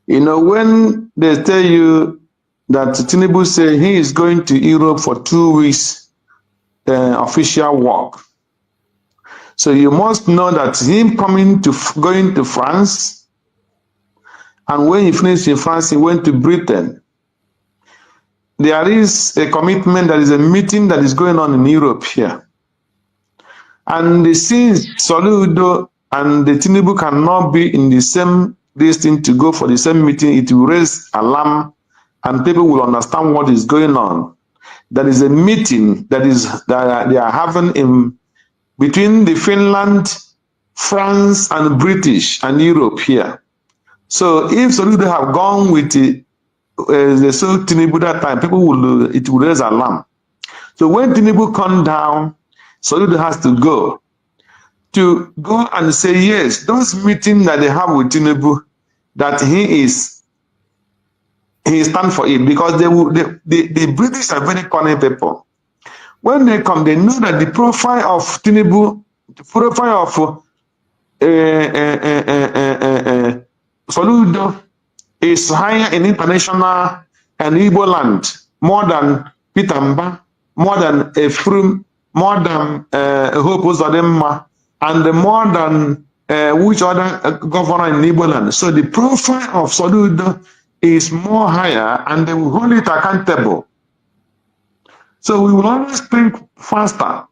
[SPEAKER 13] When they tell you that Tinubu say he is going to Europe for 2 weeks official work. So you must know that him going to France, and when he finished in France, he went to Britain. There is a commitment, there is a meeting that is going on in Europe here. And since Soludo and the Tinubu cannot be in the same listing to go for the same meeting, it will raise alarm and people will understand what is going on. There is a meeting that they are having in between the Finland, France, and British and Europe here. So if Soludo have gone with the Tinubu that time, it will raise alarm. So when Tinubu come down, Soludo has to go and say, yes, those meetings that they have with Tinubu, that he stand for it, because the British are very cunning people. When they come, they know that the profile of Tinubu, the profile of Soludo is higher in international and Igbo land, more than Peter Mba, more than Ephraim, more than Hope Uzodimma, and more than which other governor in Igbo land. So the profile of Soludo is more higher, and they will hold it accountable. So we will always think faster.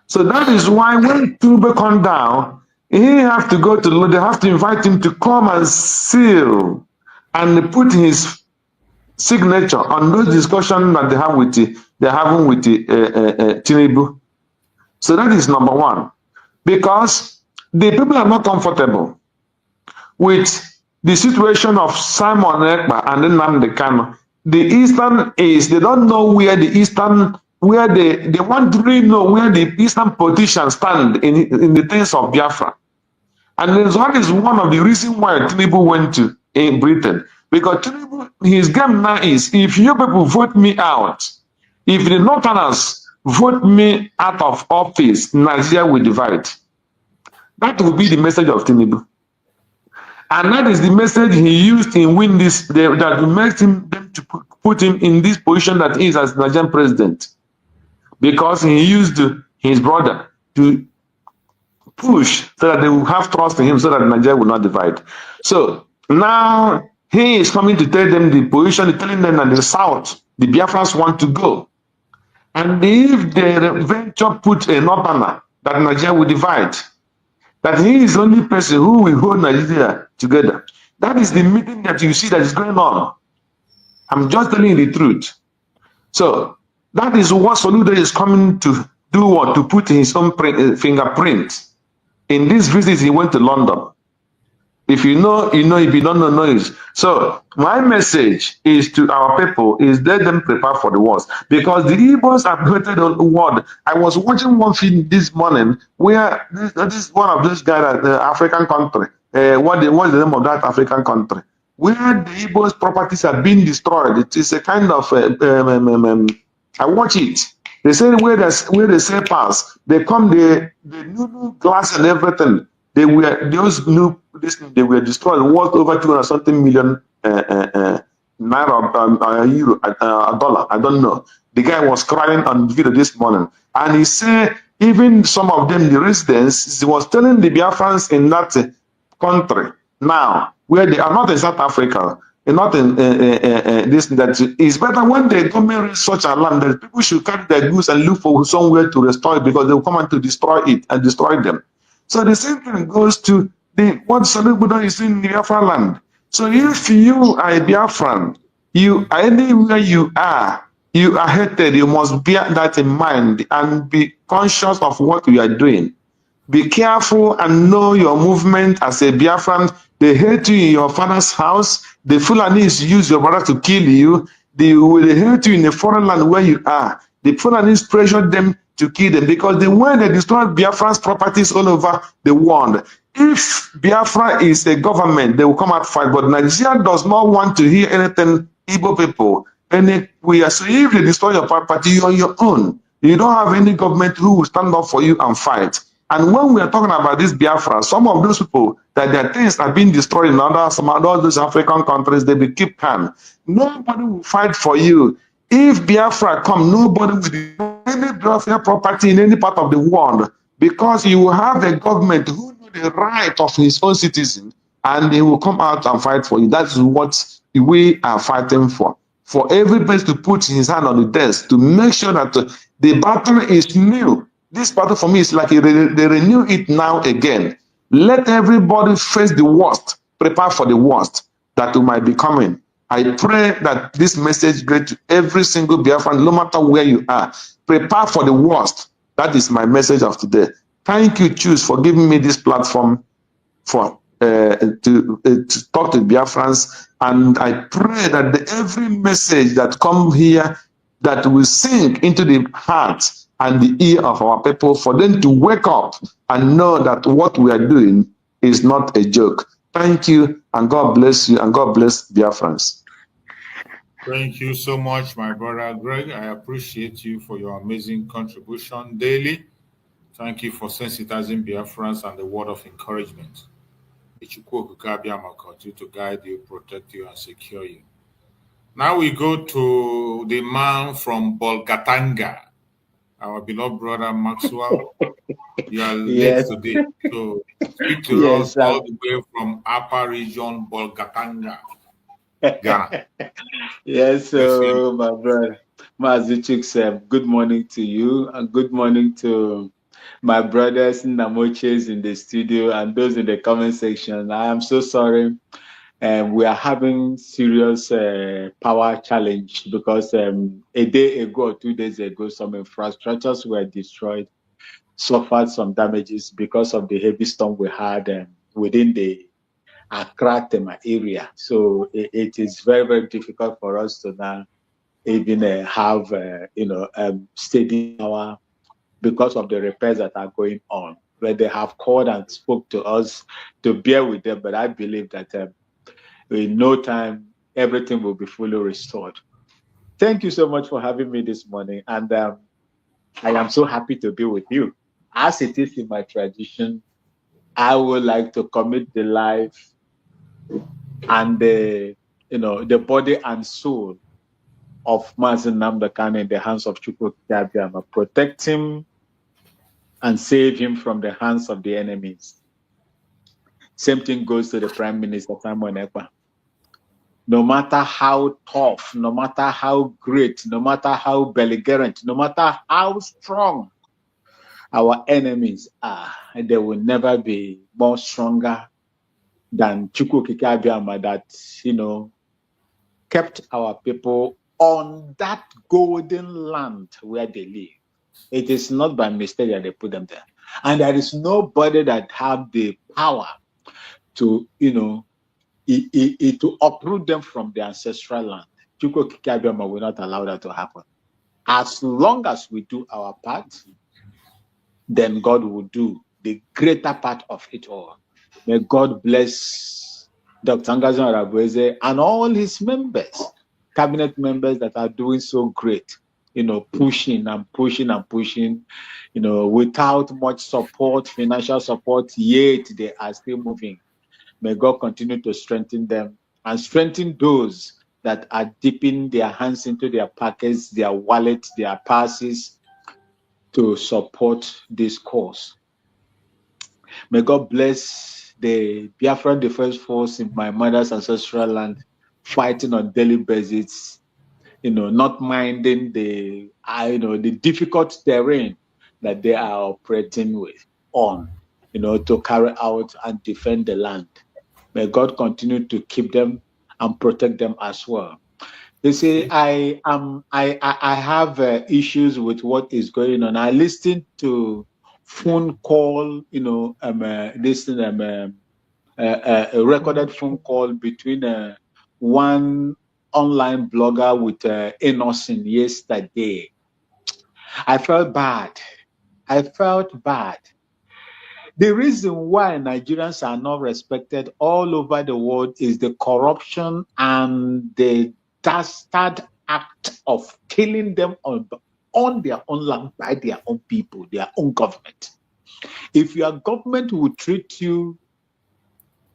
[SPEAKER 13] So that is why when Tinubu come down, he have to go to, they have to invite him to come and seal and put his signature on those discussions that they have with they're having with Tinubu. So that is number one, because the people are not comfortable with the situation of Simon Ekpa and then Nnamdi Kanu. The Eastern is, they don't know where the Eastern, where they want to really know where the Eastern politicians stand in the things of Biafra. And that is one of the reasons why Tinubu went to in Britain. Because Tinubu, his game now is, if you people vote me out, if the Northerners vote me out of office, Nigeria will divide. That will be the message of Tinubu. And that is the message he used in win this, that makes him them to put him in this position that he is as Nigerian president. Because he used his brother to push so that they will have trust in him so that Nigeria will not divide. So now he is coming to tell them the position, telling them that the South, the Biafrans want to go. And if they venture put a northerner, that Nigeria will divide. That he is the only person who will hold Nigeria together. That is the meeting that you see that is going on. I'm just telling you the truth. So that is what Soludo is coming to do, or to put his own fingerprint. In this visit, he went to London. If you know, you know. If you don't know, know it. So my message is to our people: is let them prepare for the worst, because the Igbos have created a word. I was watching one film this morning where this is one of those guys at the African country. What's the name of that African country? Where the Igbos properties are being destroyed. It is a kind of I watch it. They say where they say pass, they come the new glass and everything. They were those new they were destroyed, worth over 200 something million naira, euro, a dollar. I don't know. The guy was crying on video this morning, and he said even some of them, the residents, he was telling the Biafrans in that country now, where they are not in South Africa, and not in this, that it's better when they come in such a land that people should carry their goods and look for somewhere to restore it, because they will come and to destroy it and destroy them. So the same thing goes to what Soludo is in Biafra land. So if you are a Biafran, you anywhere you are hated, you must bear that in mind and be conscious of what you are doing. Be careful and know your movement as a Biafran. They hate you in your father's house. The Fulanis use your brother to kill you. They will hate you in a foreign land where you are. The Fulanis pressure them to kill them, because the way they destroy Biafran's properties all over the world. If Biafra is a government, they will come out fight. But Nigeria does not want to hear anything Igbo people anywhere. So if they destroy your property, you're on your own. You don't have any government who will stand up for you and fight. And when we are talking about this Biafra, some of those people that their things are being destroyed in some other those African countries, they will keep calm. Nobody will fight for you. If Biafra come, nobody will destroy any Biafra property in any part of the world, because you will have a government who knows the right of his own citizens, and they will come out and fight for you. That's what we are fighting for. For everybody to put his hand on the desk to make sure that the battle is new. This battle for me is like they renew it now again. Let everybody face the worst, prepare for the worst that might be coming. I pray that this message goes to every single Biafran, no matter where you are. Prepare for the worst. That is my message of today. Thank you, Choose, for giving me this platform for to talk to Biafrans. And I pray that every message that comes here, that will sink into the heart and the ear of our people, for them to wake up and know that what we are doing is not a joke. Thank you, and God bless you, and God bless Biafrans.
[SPEAKER 15] Thank you so much, my brother Greg. I appreciate you for your amazing contribution daily. Thank you for sensitizing Biafrans and the word of encouragement. It should continue to guide you, protect you, and secure you. Now we go to the man from Bolgatanga, our beloved brother Maxwell. You are late today, so speak to us all the way from Upper Region, Bolgatanga, Ghana.
[SPEAKER 16] Yes, so my brother Mazuchuk said, good morning to you, and good morning to my brothers Namoches in the studio and those in the comment section. I am so sorry. We are having serious power challenge because a day ago or 2 days ago, some infrastructures were destroyed, suffered some damages because of the heavy storm we had within the Accra Tema area. So it is very, very difficult for us to now even have steady power because of the repairs that are going on. But they have called and spoke to us to bear with them. But I believe that in no time, everything will be fully restored. Thank you so much for having me this morning. And I am so happy to be with you. As it is in my tradition, I would like to commit the life and the body and soul of Mazi Nnamdi Kanu in the hands of Chukwu Abiyama. Protect him and save him from the hands of the enemies. Same thing goes to the Prime Minister, Simon Ekpa. No matter how tough, no matter how great, no matter how belligerent, no matter how strong our enemies are, they will never be more stronger than Chukwu Abiyama that, kept our people on that golden land where they live. It is not by mistake that they put them there. And there is nobody that have the power to, to uproot them from the ancestral land. Chukwu Abiyama will not allow that to happen. As long as we do our part, then God will do the greater part of it all. May God bless Dr. Ngazan Arabueze and all his members, cabinet members that are doing so great, pushing and pushing and pushing, without much support, financial support, yet they are still moving. May God continue to strengthen them and strengthen those that are dipping their hands into their pockets, their wallets, their purses to support this cause. May God bless the Biafran Defense Force in my mother's ancestral land, fighting on daily basis, not minding the difficult terrain that they are operating to carry out and defend the land. May God continue to keep them and protect them as well. You see, I have issues with what is going on. I listened to phone call, a recorded phone call between one online blogger with Innocent yesterday. I felt bad. The reason why Nigerians are not respected all over the world is the corruption and the dastard act of killing them on their own land by their own people, their own government. If your government will treat you,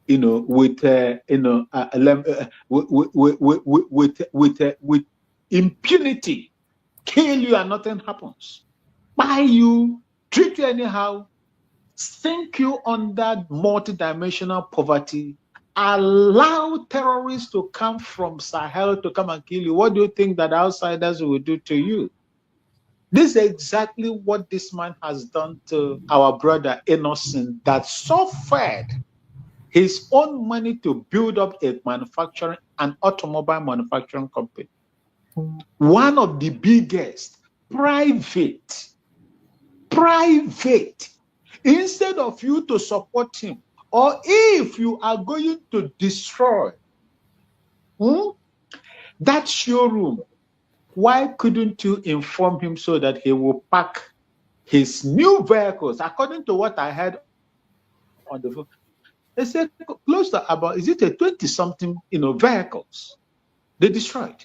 [SPEAKER 16] with impunity, kill you and nothing happens, buy you, treat you anyhow, sink you under multidimensional poverty, allow terrorists to come from Sahel to come and kill you, what do you think that outsiders will do to you? This is exactly what this man has done to our brother Innocent, that suffered his own money to build up an automobile manufacturing company. One of the biggest, private. Instead of you to support him, or if you are going to destroy that showroom, why couldn't you inform him so that he will pack his new vehicles? According to what I heard on the phone, they said close to about, is it a 20-something, vehicles they destroyed.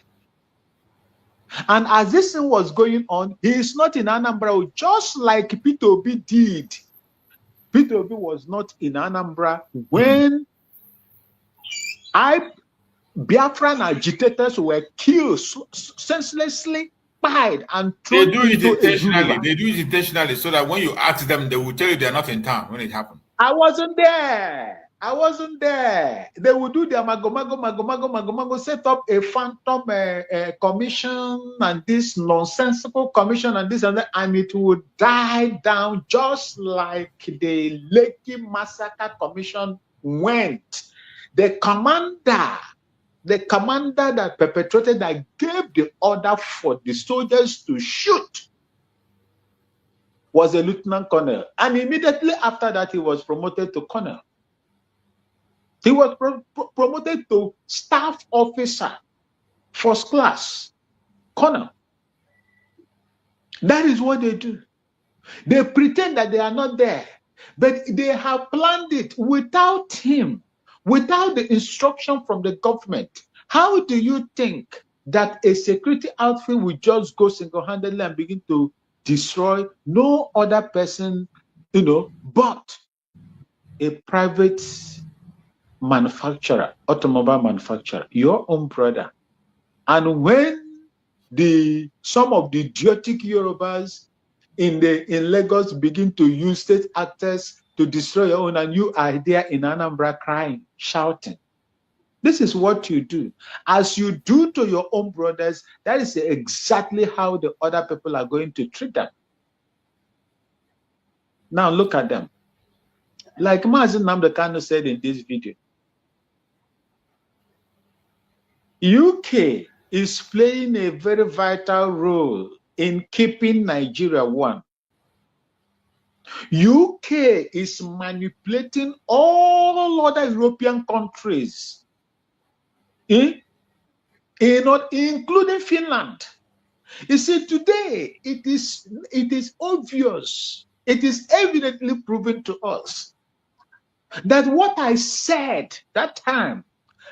[SPEAKER 16] And as this thing was going on, he is not in Anambra, just like Peter Obi did. Peter Obi was not in Anambra when Biafran agitators were killed, senselessly fired and thrown into
[SPEAKER 15] intentionally. They do it intentionally so that when you ask them, they will tell you they're not in town when it happened.
[SPEAKER 16] I wasn't there. I wasn't there. They would do their mago, set up a phantom commission and this nonsensical commission and this and that, and it would die down just like the Lekki Massacre Commission went. The commander that perpetrated, that gave the order for the soldiers to shoot, was a lieutenant colonel. And immediately after that, he was promoted to colonel. He was promoted to staff officer, first class, colonel. That is what they do. They pretend that they are not there, but they have planned it without him, without the instruction from the government. How do you think that a security outfit will just go single-handedly and begin to destroy no other person, but a private manufacturer, automobile manufacturer, your own brother? And when some of the idiotic Yorubas in Lagos begin to use state actors to destroy your own, and you are there in Anambra crying, shouting. This is what you do. As you do to your own brothers, that is exactly how the other people are going to treat them. Now look at them. Like Nnamdi Kanu said in this video, UK is playing a very vital role in keeping Nigeria one. UK is manipulating all other European countries, including Finland. You see, today it is obvious, it is evidently proven to us that what I said that time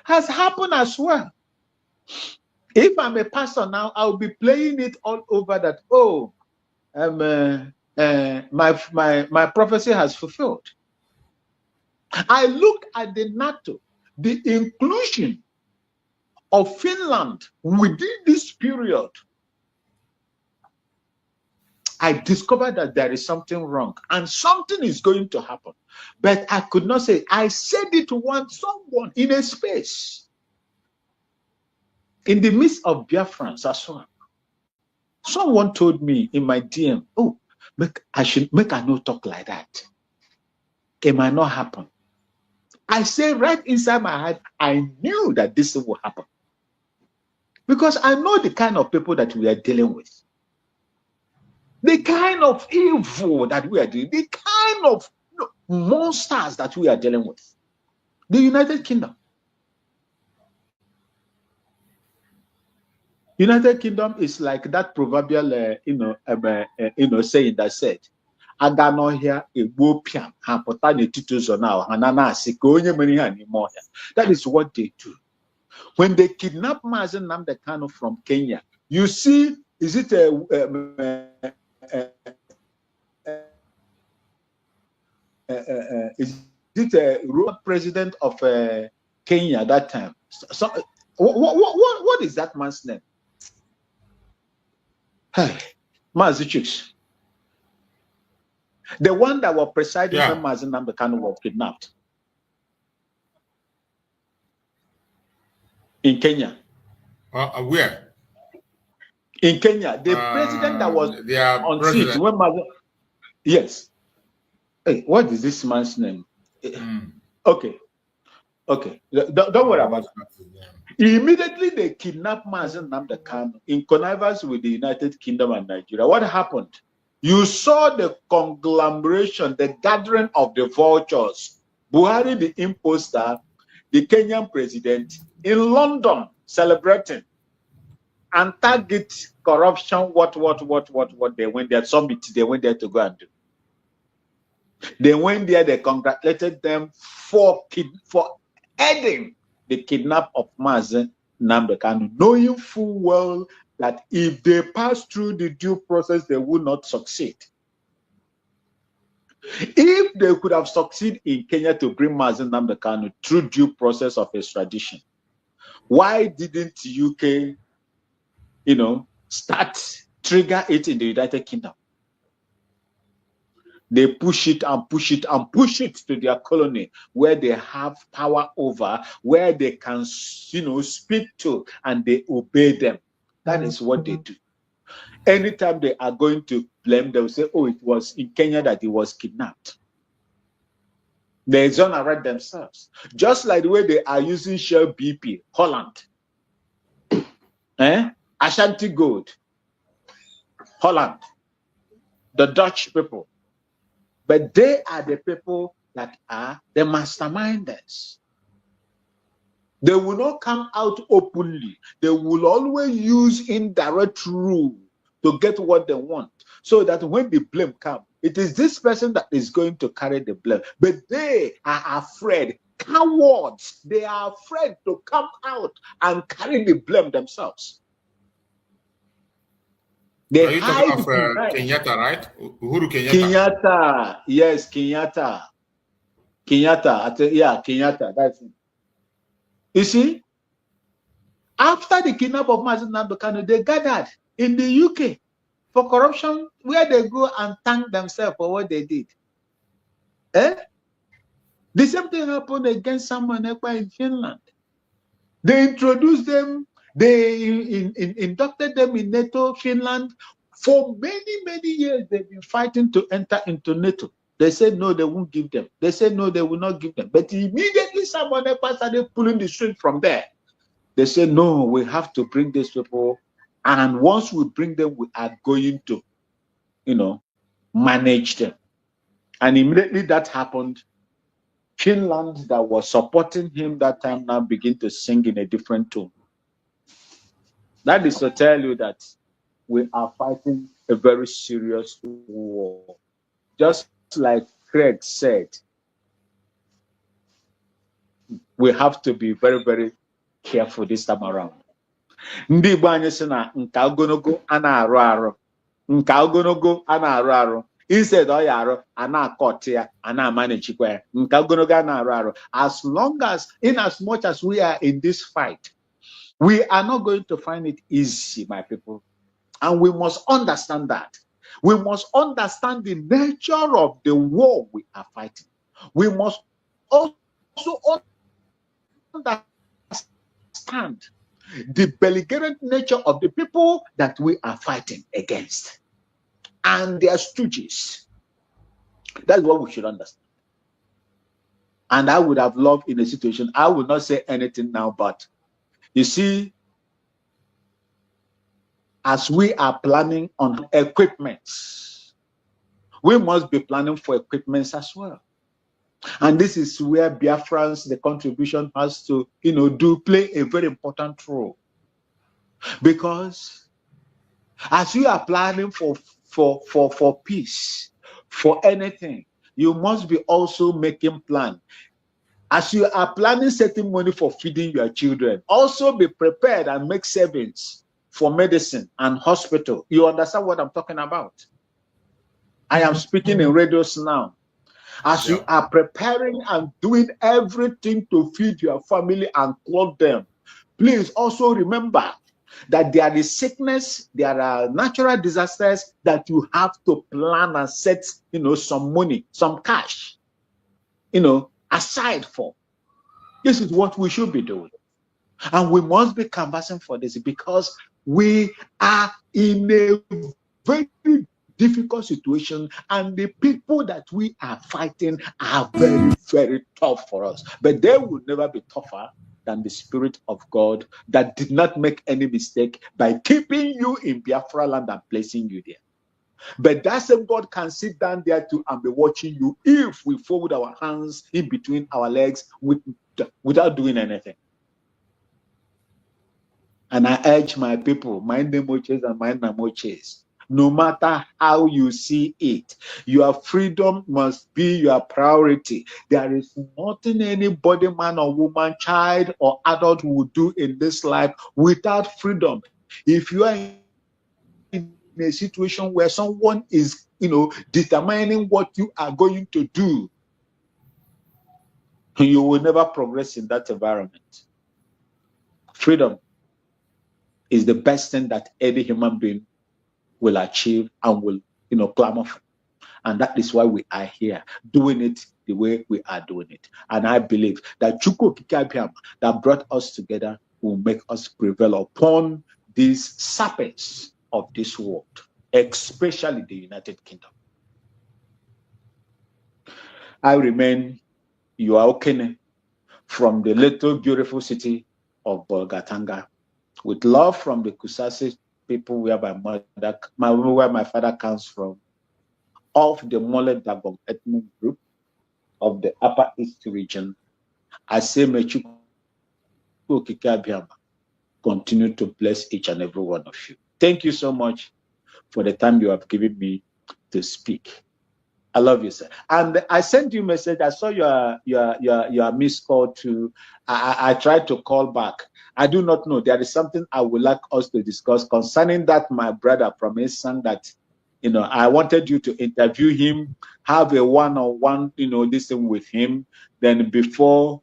[SPEAKER 16] has happened as well. If I'm a pastor now, I'll be playing it all over that, my prophecy has fulfilled. I look at the NATO, the inclusion of Finland within this period. I discovered that there is something wrong and something is going to happen. But I could not say. I said it to someone in a space, in the midst of Biafrans as well. Someone told me in my DM, I not talk like that. It might not happen. I say right inside my heart, I knew that this will happen. Because I know the kind of people that we are dealing with. The kind of evil that we are doing, the kind of monsters that we are dealing with. The United Kingdom. United Kingdom is like that proverbial, saying that said, "Aga no here a wopiam hapotani tituzo now hanana sikonye many anymore." That is what they do. When they kidnap Mazen Nnamdi Kanu from Kenya, you see, is it a road president of Kenya at that time? So, what is that man's name? Hey, Mazichix. The one that was presiding when Mazen Nnamdi Kanu was kidnapped in Kenya.
[SPEAKER 15] Where?
[SPEAKER 16] In Kenya, the president that was on seat when Mazen. Yes. Hey, what is this man's name? Okay. Don't worry about it. Immediately they kidnapped Mazen Nnamdi Kanu in connivance with the United Kingdom and Nigeria. What happened? You saw the conglomeration, the gathering of the vultures. Buhari, the imposter, the Kenyan president in London celebrating and target corruption. What they went there, summit, they went there to go and do. They went there, they congratulated them for aiding the kidnap of Mazen Nnamdi Kanu, knowing full well that if they pass through the due process, they will not succeed. If they could have succeeded in Kenya to bring Mazen Nnamdi Kanu through due process of extradition, why didn't UK, trigger it in the United Kingdom? They push it and push it and push it to their colony where they have power over, where they can, speak to, and they obey them. That is what they do. Anytime they are going to blame, they'll say, oh, it was in Kenya that he was kidnapped. They exonerate themselves. Just like the way they are using Shell BP, Holland. Ashanti Gold, Holland. The Dutch people. But they are the people that are the masterminders. They will not come out openly. They will always use indirect rule to get what they want. So that when the blame comes, it is this person that is going to carry the blame. But they are afraid, cowards. They are afraid to come out and carry the blame themselves. They
[SPEAKER 15] are you talking of Kenyatta, right? Uhuru Kenyatta.
[SPEAKER 16] Kenyatta, yes, Kenyatta. Kenyatta, that's it. You see, after the kidnap of Nnamdi Kanu, they gathered in the UK for corruption, where they go and thank themselves for what they did. The same thing happened against someone in Finland. They introduced them, they inducted them in NATO, Finland. For many, many years, they've been fighting to enter into NATO. They said no, they won't give them. They said no, they will not give them. But immediately someone else started pulling the string from there. They said no, we have to bring these people. And once we bring them, we are going to, manage them. And immediately that happened. Finland, that was supporting him that time, now begin to sing in a different tone. That is to tell you that we are fighting a very serious war. Just like Craig said, we have to be very, very careful this time around. Ndị Igbo anyị sị na nka ogologo a na-arụ arụ, nka ogologo a na-arụ arụ, instead ọ ya arụ a na-akọt ya, a na-amanechikwa ya, nka ogologo a na-arụ arụ. In as much as we are in this fight, we are not going to find it easy, my people. And we must understand that. We must understand the nature of the war we are fighting. We must also understand the belligerent nature of the people that we are fighting against and their stooges. That's what we should understand. And I would have loved in a situation, I will not say anything now, but you see, as we are planning on equipments, we must be planning for equipments as well. And this is where Biafrans, the contribution has to, play a very important role. Because as you are planning for peace, for anything, you must be also making plan. As you are planning setting money for feeding your children, also be prepared and make savings for medicine and hospital. You understand what I'm talking about? I am speaking in radios now. As you are preparing and doing everything to feed your family and clothe them, please also remember that there is sickness, there are natural disasters that you have to plan and set, some money, some cash, aside for. This is what we should be doing. And we must be canvassing for this because we are in a very difficult situation, and the people that we are fighting are very, very tough for us. But they will never be tougher than the Spirit of God that did not make any mistake by keeping you in Biafra land and placing you there. But that same God can sit down there too and be watching you if we fold our hands in between our legs without doing anything. And I urge my people, my Nemoches and my Namoches, no matter how you see it, your freedom must be your priority. There is nothing anybody, man or woman, child or adult will do in this life without freedom. If you are in a situation where someone is, determining what you are going to do, you will never progress in that environment. Freedom is the best thing that any human being will achieve and will, clamor for. And that is why we are here, doing it the way we are doing it. And I believe that Chukwu Kikabiam that brought us together will make us prevail upon these serpents of this world, especially the United Kingdom. I remain Yuaokene from the little beautiful city of Bolgatanga, with love from the Kusasi people where my father comes from, of the Mole Dabong ethnic group of the Upper East region. I say may Chukwu continue to bless each and every one of you. Thank you so much for the time you have given me to speak. I love you, sir. And I sent you a message. I saw your missed call too. I tried to call back. I do not know. There is something I would like us to discuss concerning that. My brother from Esan, that I wanted you to interview him, have a one-on-one, this thing with him. Then before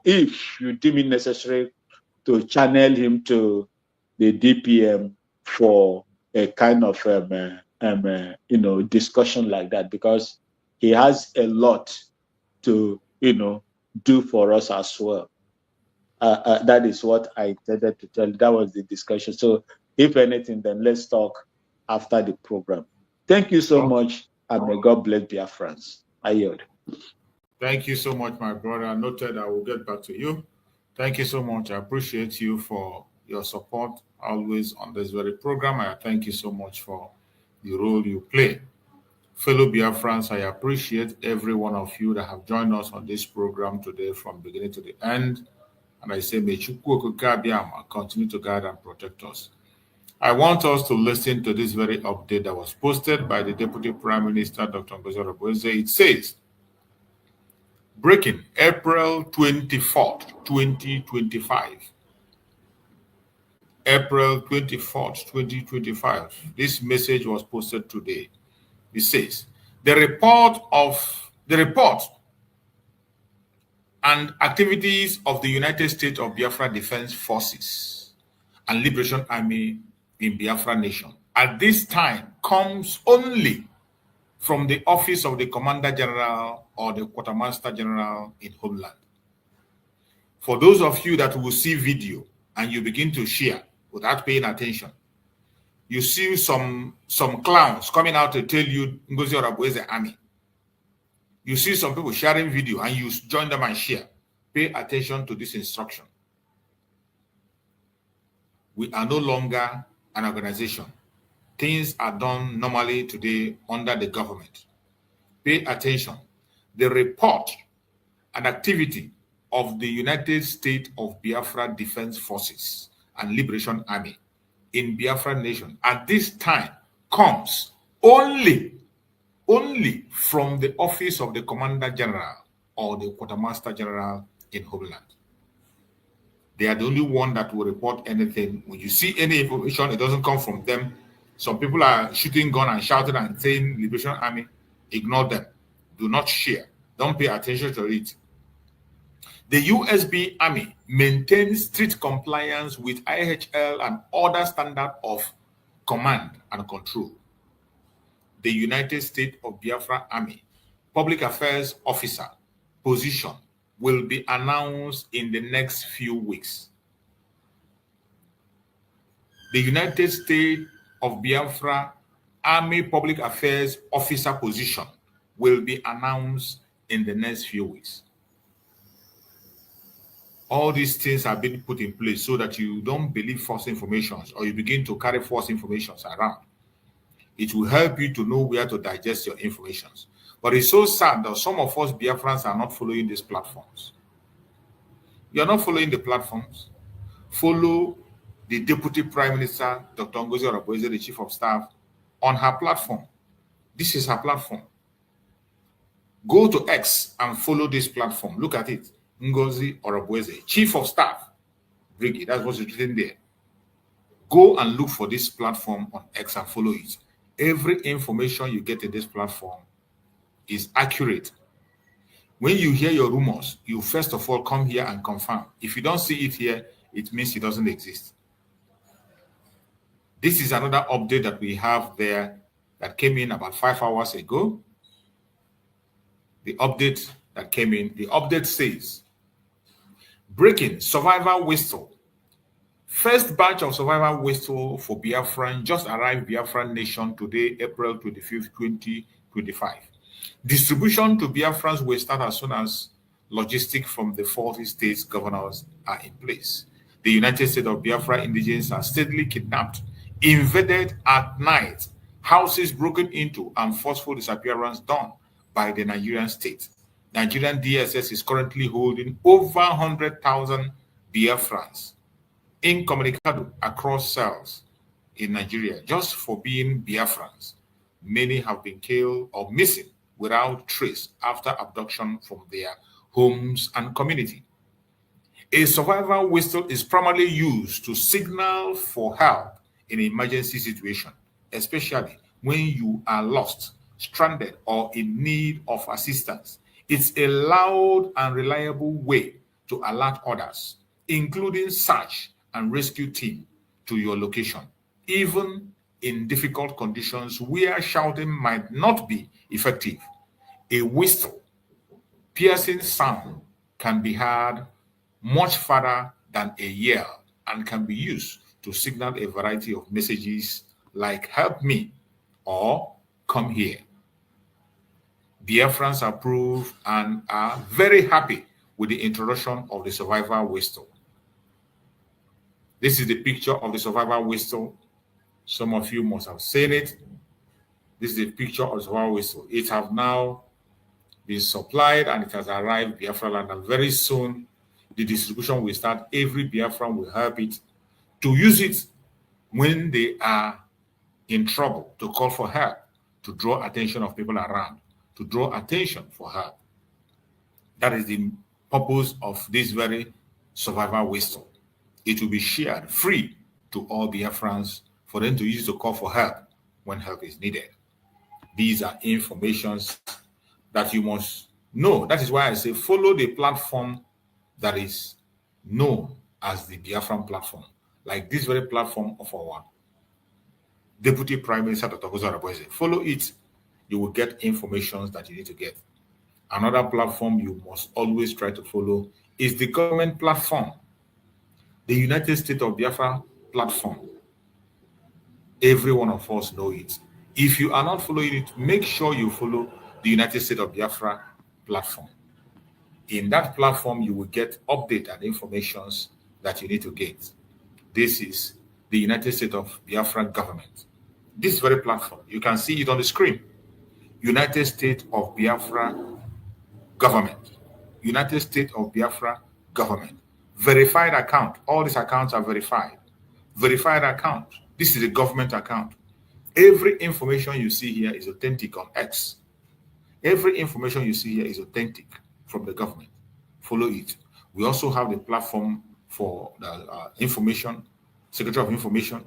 [SPEAKER 16] if you deem it necessary, to channel him to the DPM for a kind of discussion like that, because he has a lot to do for us as well. That is what I intended to tell you. That was the discussion. So if anything, then let's talk after the program. Thank you so much, and may God bless Biafrans. I yield.
[SPEAKER 15] Thank you so much, my brother. Noted. I will get back to you. Thank you so much. I appreciate you for your support always on this very program. I thank you so much for the role you play. Fellow Biafrans, I appreciate every one of you that have joined us on this program today from beginning to the end. And I say, may Chukwu Okike continue to guide and protect us. I want us to listen to this very update that was posted by the Deputy Prime Minister, Dr. Ngozi Oronigwe. It says, breaking April 24th, 2025. April 24th, 2025. This message was posted today. It says, the report and activities of the United States of Biafra Defense Forces and Liberation Army in Biafra Nation at this time comes only from the office of the Commander General or the Quartermaster General in Homeland. For those of you that will see video and you begin to share without paying attention, you see some clowns coming out to tell you Ngozi Oronigwe army. You see some people sharing video and you join them and share. Pay attention to this instruction. We are no longer an organization. Things are done normally today under the government. Pay attention. The report and activity of the United States of Biafra Defense Forces and Liberation Army in Biafra Nation at this time comes only from the office of the Commander General or the Quartermaster General in Homeland. They are the only one that will report anything. When you see any information, it doesn't come from them. Some people are shooting gun and shouting and saying Liberation Army. Ignore them. Do not share. Don't pay attention to it. The USB Army maintains strict compliance with IHL and other standards of command and control. The United States of Biafra Army Public Affairs Officer position will be announced in the next few weeks. The United States of Biafra Army Public Affairs Officer position will be announced in the next few weeks. All these things are being put in place so that you don't believe false information or you begin to carry false information around. It will help you to know where to digest your information. But it's so sad that some of us Biafrans are not following these platforms. You are not following the platforms. Follow the Deputy Prime Minister, Dr. Ngozi Oronigwe, the Chief of Staff, on her platform. This is her platform. Go to X and follow this platform. Look at it. Ngozi Oronigwe, Chief of Staff, Brigade. That's what's written there. Go and look for this platform on X and follow it. Every information you get in this platform is accurate. When you hear your rumors, you first of all come here and confirm. If you don't see it here, it means it doesn't exist. This is another update that we have there that came in about 5 hours ago. The update that came in, the update says, breaking survivor whistle. First batch of survivor whistle for Biafran just arrived Biafran Nation today, April 25th, 2025. Distribution to Biafrans will start as soon as logistics from the 40 states governors are in place. The United States of Biafra indigents are steadily kidnapped, invaded at night, houses broken into, and forceful disappearance done by the Nigerian state. Nigerian DSS is currently holding over 100,000 Biafrans incommunicado across cells in Nigeria just for being Biafrans. Many have been killed or missing without trace after abduction from their homes and community. A survival whistle is primarily used to signal for help in an emergency situation, especially when you are lost, stranded, or in need of assistance. It's a loud and reliable way to alert others, including search and rescue team, to your location, even in difficult conditions where shouting might not be effective. A whistle, piercing sound, can be heard much farther than a yell and can be used to signal a variety of messages like "help me" or "come here." Biafrans approve and are very happy with the introduction of the survivor whistle. This is the picture of the survivor whistle. Some of you must have seen it. This is the picture of the survivor whistle. It has now been supplied and it has arrived Biafra land, and very soon the distribution will start. Every Biafran will have it to use it when they are in trouble, to call for help, to draw attention of people around, to draw attention for help. That is the purpose of this very survivor whistle. It will be shared free to all Biafrans for them to use to call for help when help is needed. These are informations that you must know. That is why I say follow the platform that is known as the Biafran platform, like this very platform of our Deputy Prime Minister, Dr. Araboise. Follow it, you will get information that you need to get. Another platform you must always try to follow is the government platform, the United States of Biafra platform. Every one of us know it. If you are not following it, make sure you follow the United States of Biafra platform. In that platform, you will get update and informations that you need to get. This is the United States of Biafra government. This very platform, you can see it on the screen. United States of Biafra government. United States of Biafra government. Verified account. All these accounts are verified. Verified account. This is a government account. Every information you see here is authentic on X. Every information you see here is authentic from the government. Follow it. We also have the platform for the information, Secretary of Information.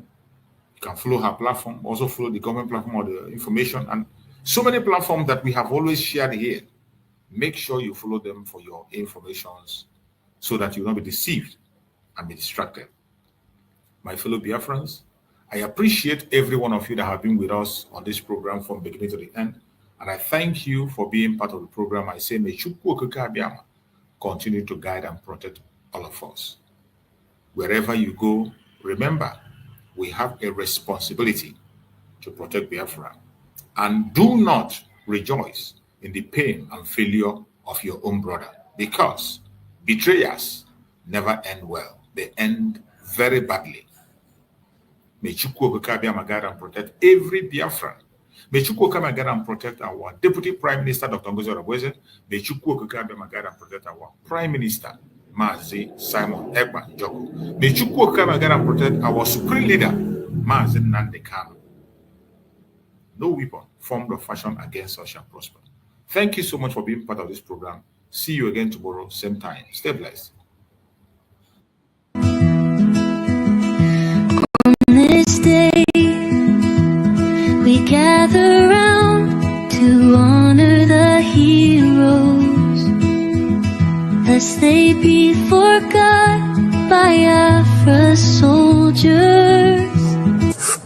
[SPEAKER 15] You can follow her platform, also follow the government platform or the information, and so many platforms that we have always shared here. Make sure you follow them for your informations so that you will not be deceived and be distracted. My fellow Biafrans, I appreciate every one of you that have been with us on this program from beginning to the end. And I thank you for being part of the program. I say, may Chukwu Okike Abiama continue to guide and protect all of us. Wherever you go, remember, we have a responsibility to protect Biafra. And do not rejoice in the pain and failure of your own brother, because betrayers never end well. They end very badly. May Chukwu Okike Abiama guide and protect every Biafran. May Chukwu Okike guide and protect our Deputy Prime Minister, Dr. Ngozi Araboise. May Chukwu Okike guide and protect our Prime Minister, Mazi Simon Ekpa Njoku. May Chukwu Okike guide and protect our Supreme Leader, Mazi Nnamdi Kanu. No weapon formed or fashioned against us shall prosper. Thank you so much for being part of this program. See you again tomorrow, same time. Stay blessed.
[SPEAKER 9] This day we gather round to honor the heroes, lest they be forgot by Biafra soldiers.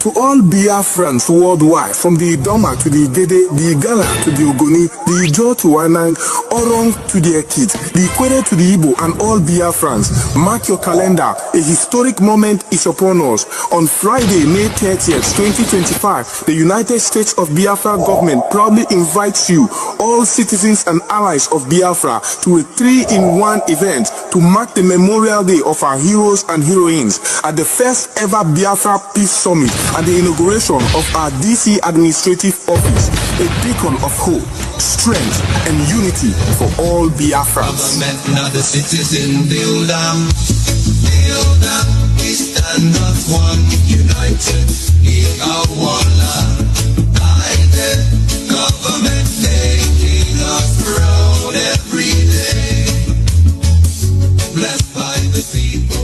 [SPEAKER 10] To all Biafrans worldwide, from the Idoma to the Dede, the Igala to the Ogoni, the Ijo to Wanang, Orong to the Ekit, the Ikwere to the Igbo, and all Biafrans, mark your calendar. A historic moment is upon us. On Friday, May 30th, 2025, the United States of Biafra government proudly invites you, all citizens and allies of Biafra, to a 3-in-1 event to mark the Memorial Day of our heroes and heroines at the first ever Biafra Peace Summit and the inauguration of our DC administrative office, a beacon of hope, strength, and unity for all Biafrans.
[SPEAKER 1] Not the citizen, build them, we stand as one, united, in our one land. Guided, government taking us proud every day, blessed by the people.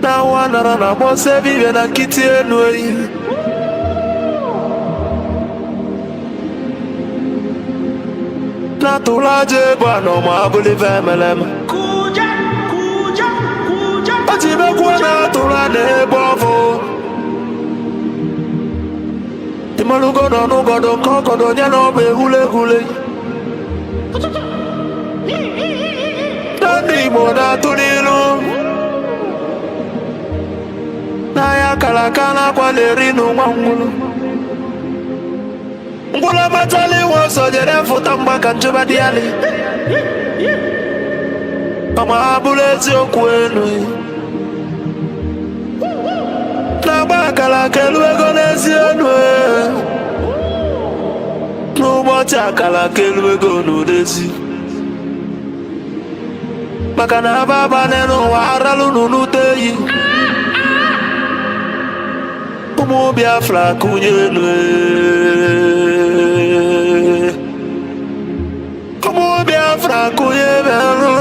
[SPEAKER 17] Na wana na mose vive na kiti enui na tulaje bwana mabuli vemelem kuja atibe kuona tulane bovo timalugo no nugodo kokodo nyano be hule Nandi moda tunilu na ya kalakana kwa lerinu mwangulu ngula matali woso jere futa mbaka njuba diali kama abulezi okwenu na baka la kelwego nezienu n'ụbọchị akala kelwego n'odezi maka na ababa n'ụwa aralu n'uteyi ụmụ Biafra kụnyelu ụmụ Biafra kụnyelu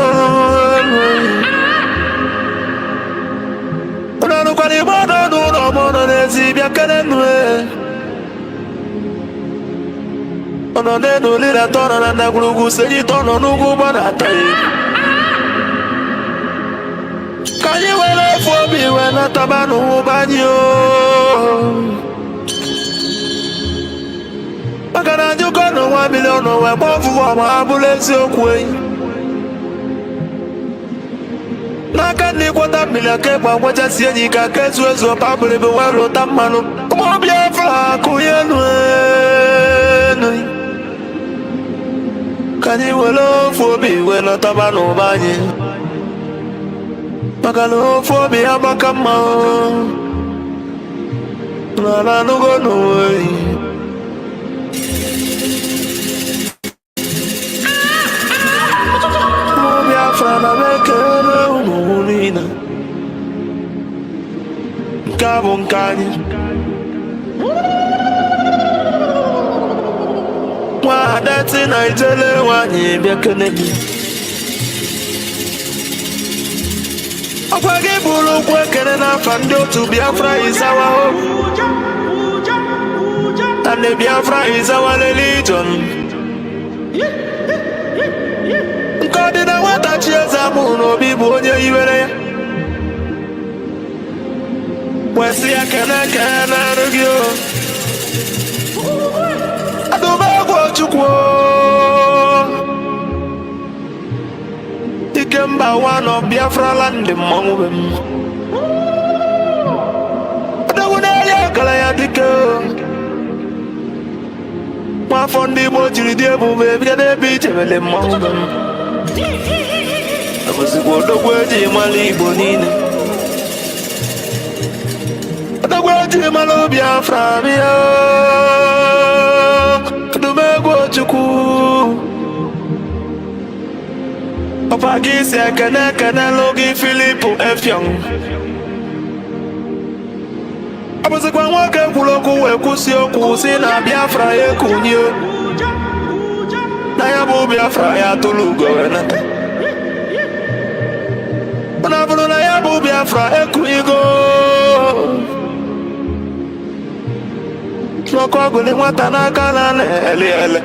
[SPEAKER 17] ụnanụkwara igbe ọnọdụ ụlọ mọnọ n'ezi bịa kenenu ọnọdụ enu lira tọnọ na ndagwurugwu senyi tọnọ n'ugwu gbadata Kanye wele fobi wena tabanu banyo Makana njuko no 1 million no we bofu wa mabulezi okwe Naka ni kwata million ke kwa wacha sienyi ka kezu ezo pabule be wero tamanu Umo Biafra kuyenu Kanye wele fobi wena tabanu banyo Makalo fobi abakama Nana nugo noe Biafra na mekele umunina Nkabo nkanyi Wadati na itele wanyi biakenemi Akwage bulu kwekene na fando to Biafra is our hope And the Biafra is our religion Nkodi na watachi ezamu no bibu onye iwere Wesi ya kene rugyo Aduba kwa chukwo Ikemba one of Biafra land mongwem Adawunelia kala ya dike Mafondi mojiri diebu bebide bichemele mongwem Amusikwo dogweji mali Igbo nine Dogweji malo Biafra miyo Adumegwo chukwu Papa gisi ekene logi Filipu Efyong Abusikwa nwoke kwuloku wee kwụsị okwu si na Biafra ekunye Na ya bụ Biafra ya tụlụ ugo wenata Mana bụrụ na ya bụ Biafra ekunyigo Nokogule Watanaka ele.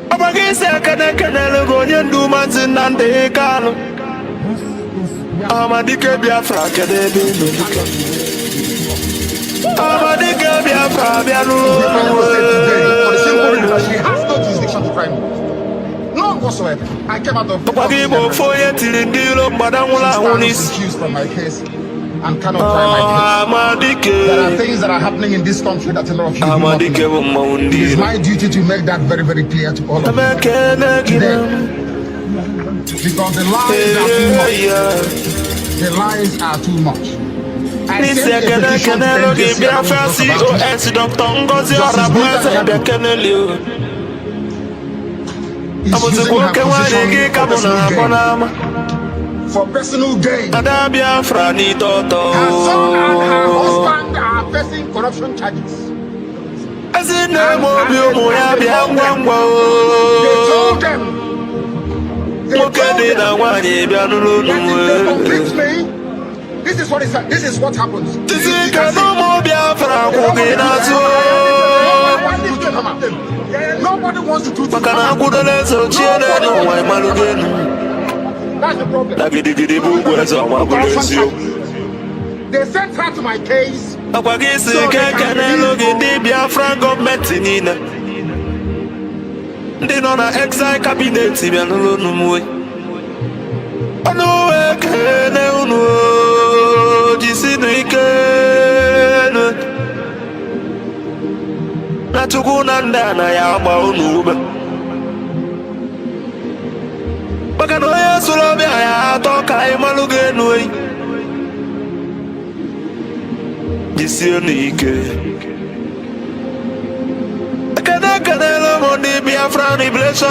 [SPEAKER 17] Abagise Kanakana Gonian Dumas in Nnamdi Kanu. Amadike Biafra Kadebi. Amadike Biafra Biafra.
[SPEAKER 14] She has no jurisdiction to try me. None whatsoever. I came out of the accused from my case and cannot try my case. There are things that are happening in this country that a lot of you do not know. It is my duty to make that very, very clear to all of you today. Because the lies are too much. The lies are too much. I sent a petition to for personal gain. Her son and her husband are facing corruption charges. They told them this is what happens. Nobody wants to do this. That's the problem. They sent her to my case. So
[SPEAKER 17] the Biafran government in they know na exile cabinet na tukunanda na ya ba unuba baka no ya sulobe ya toka imalugenu jisinike kada lo mo di Biafra revelation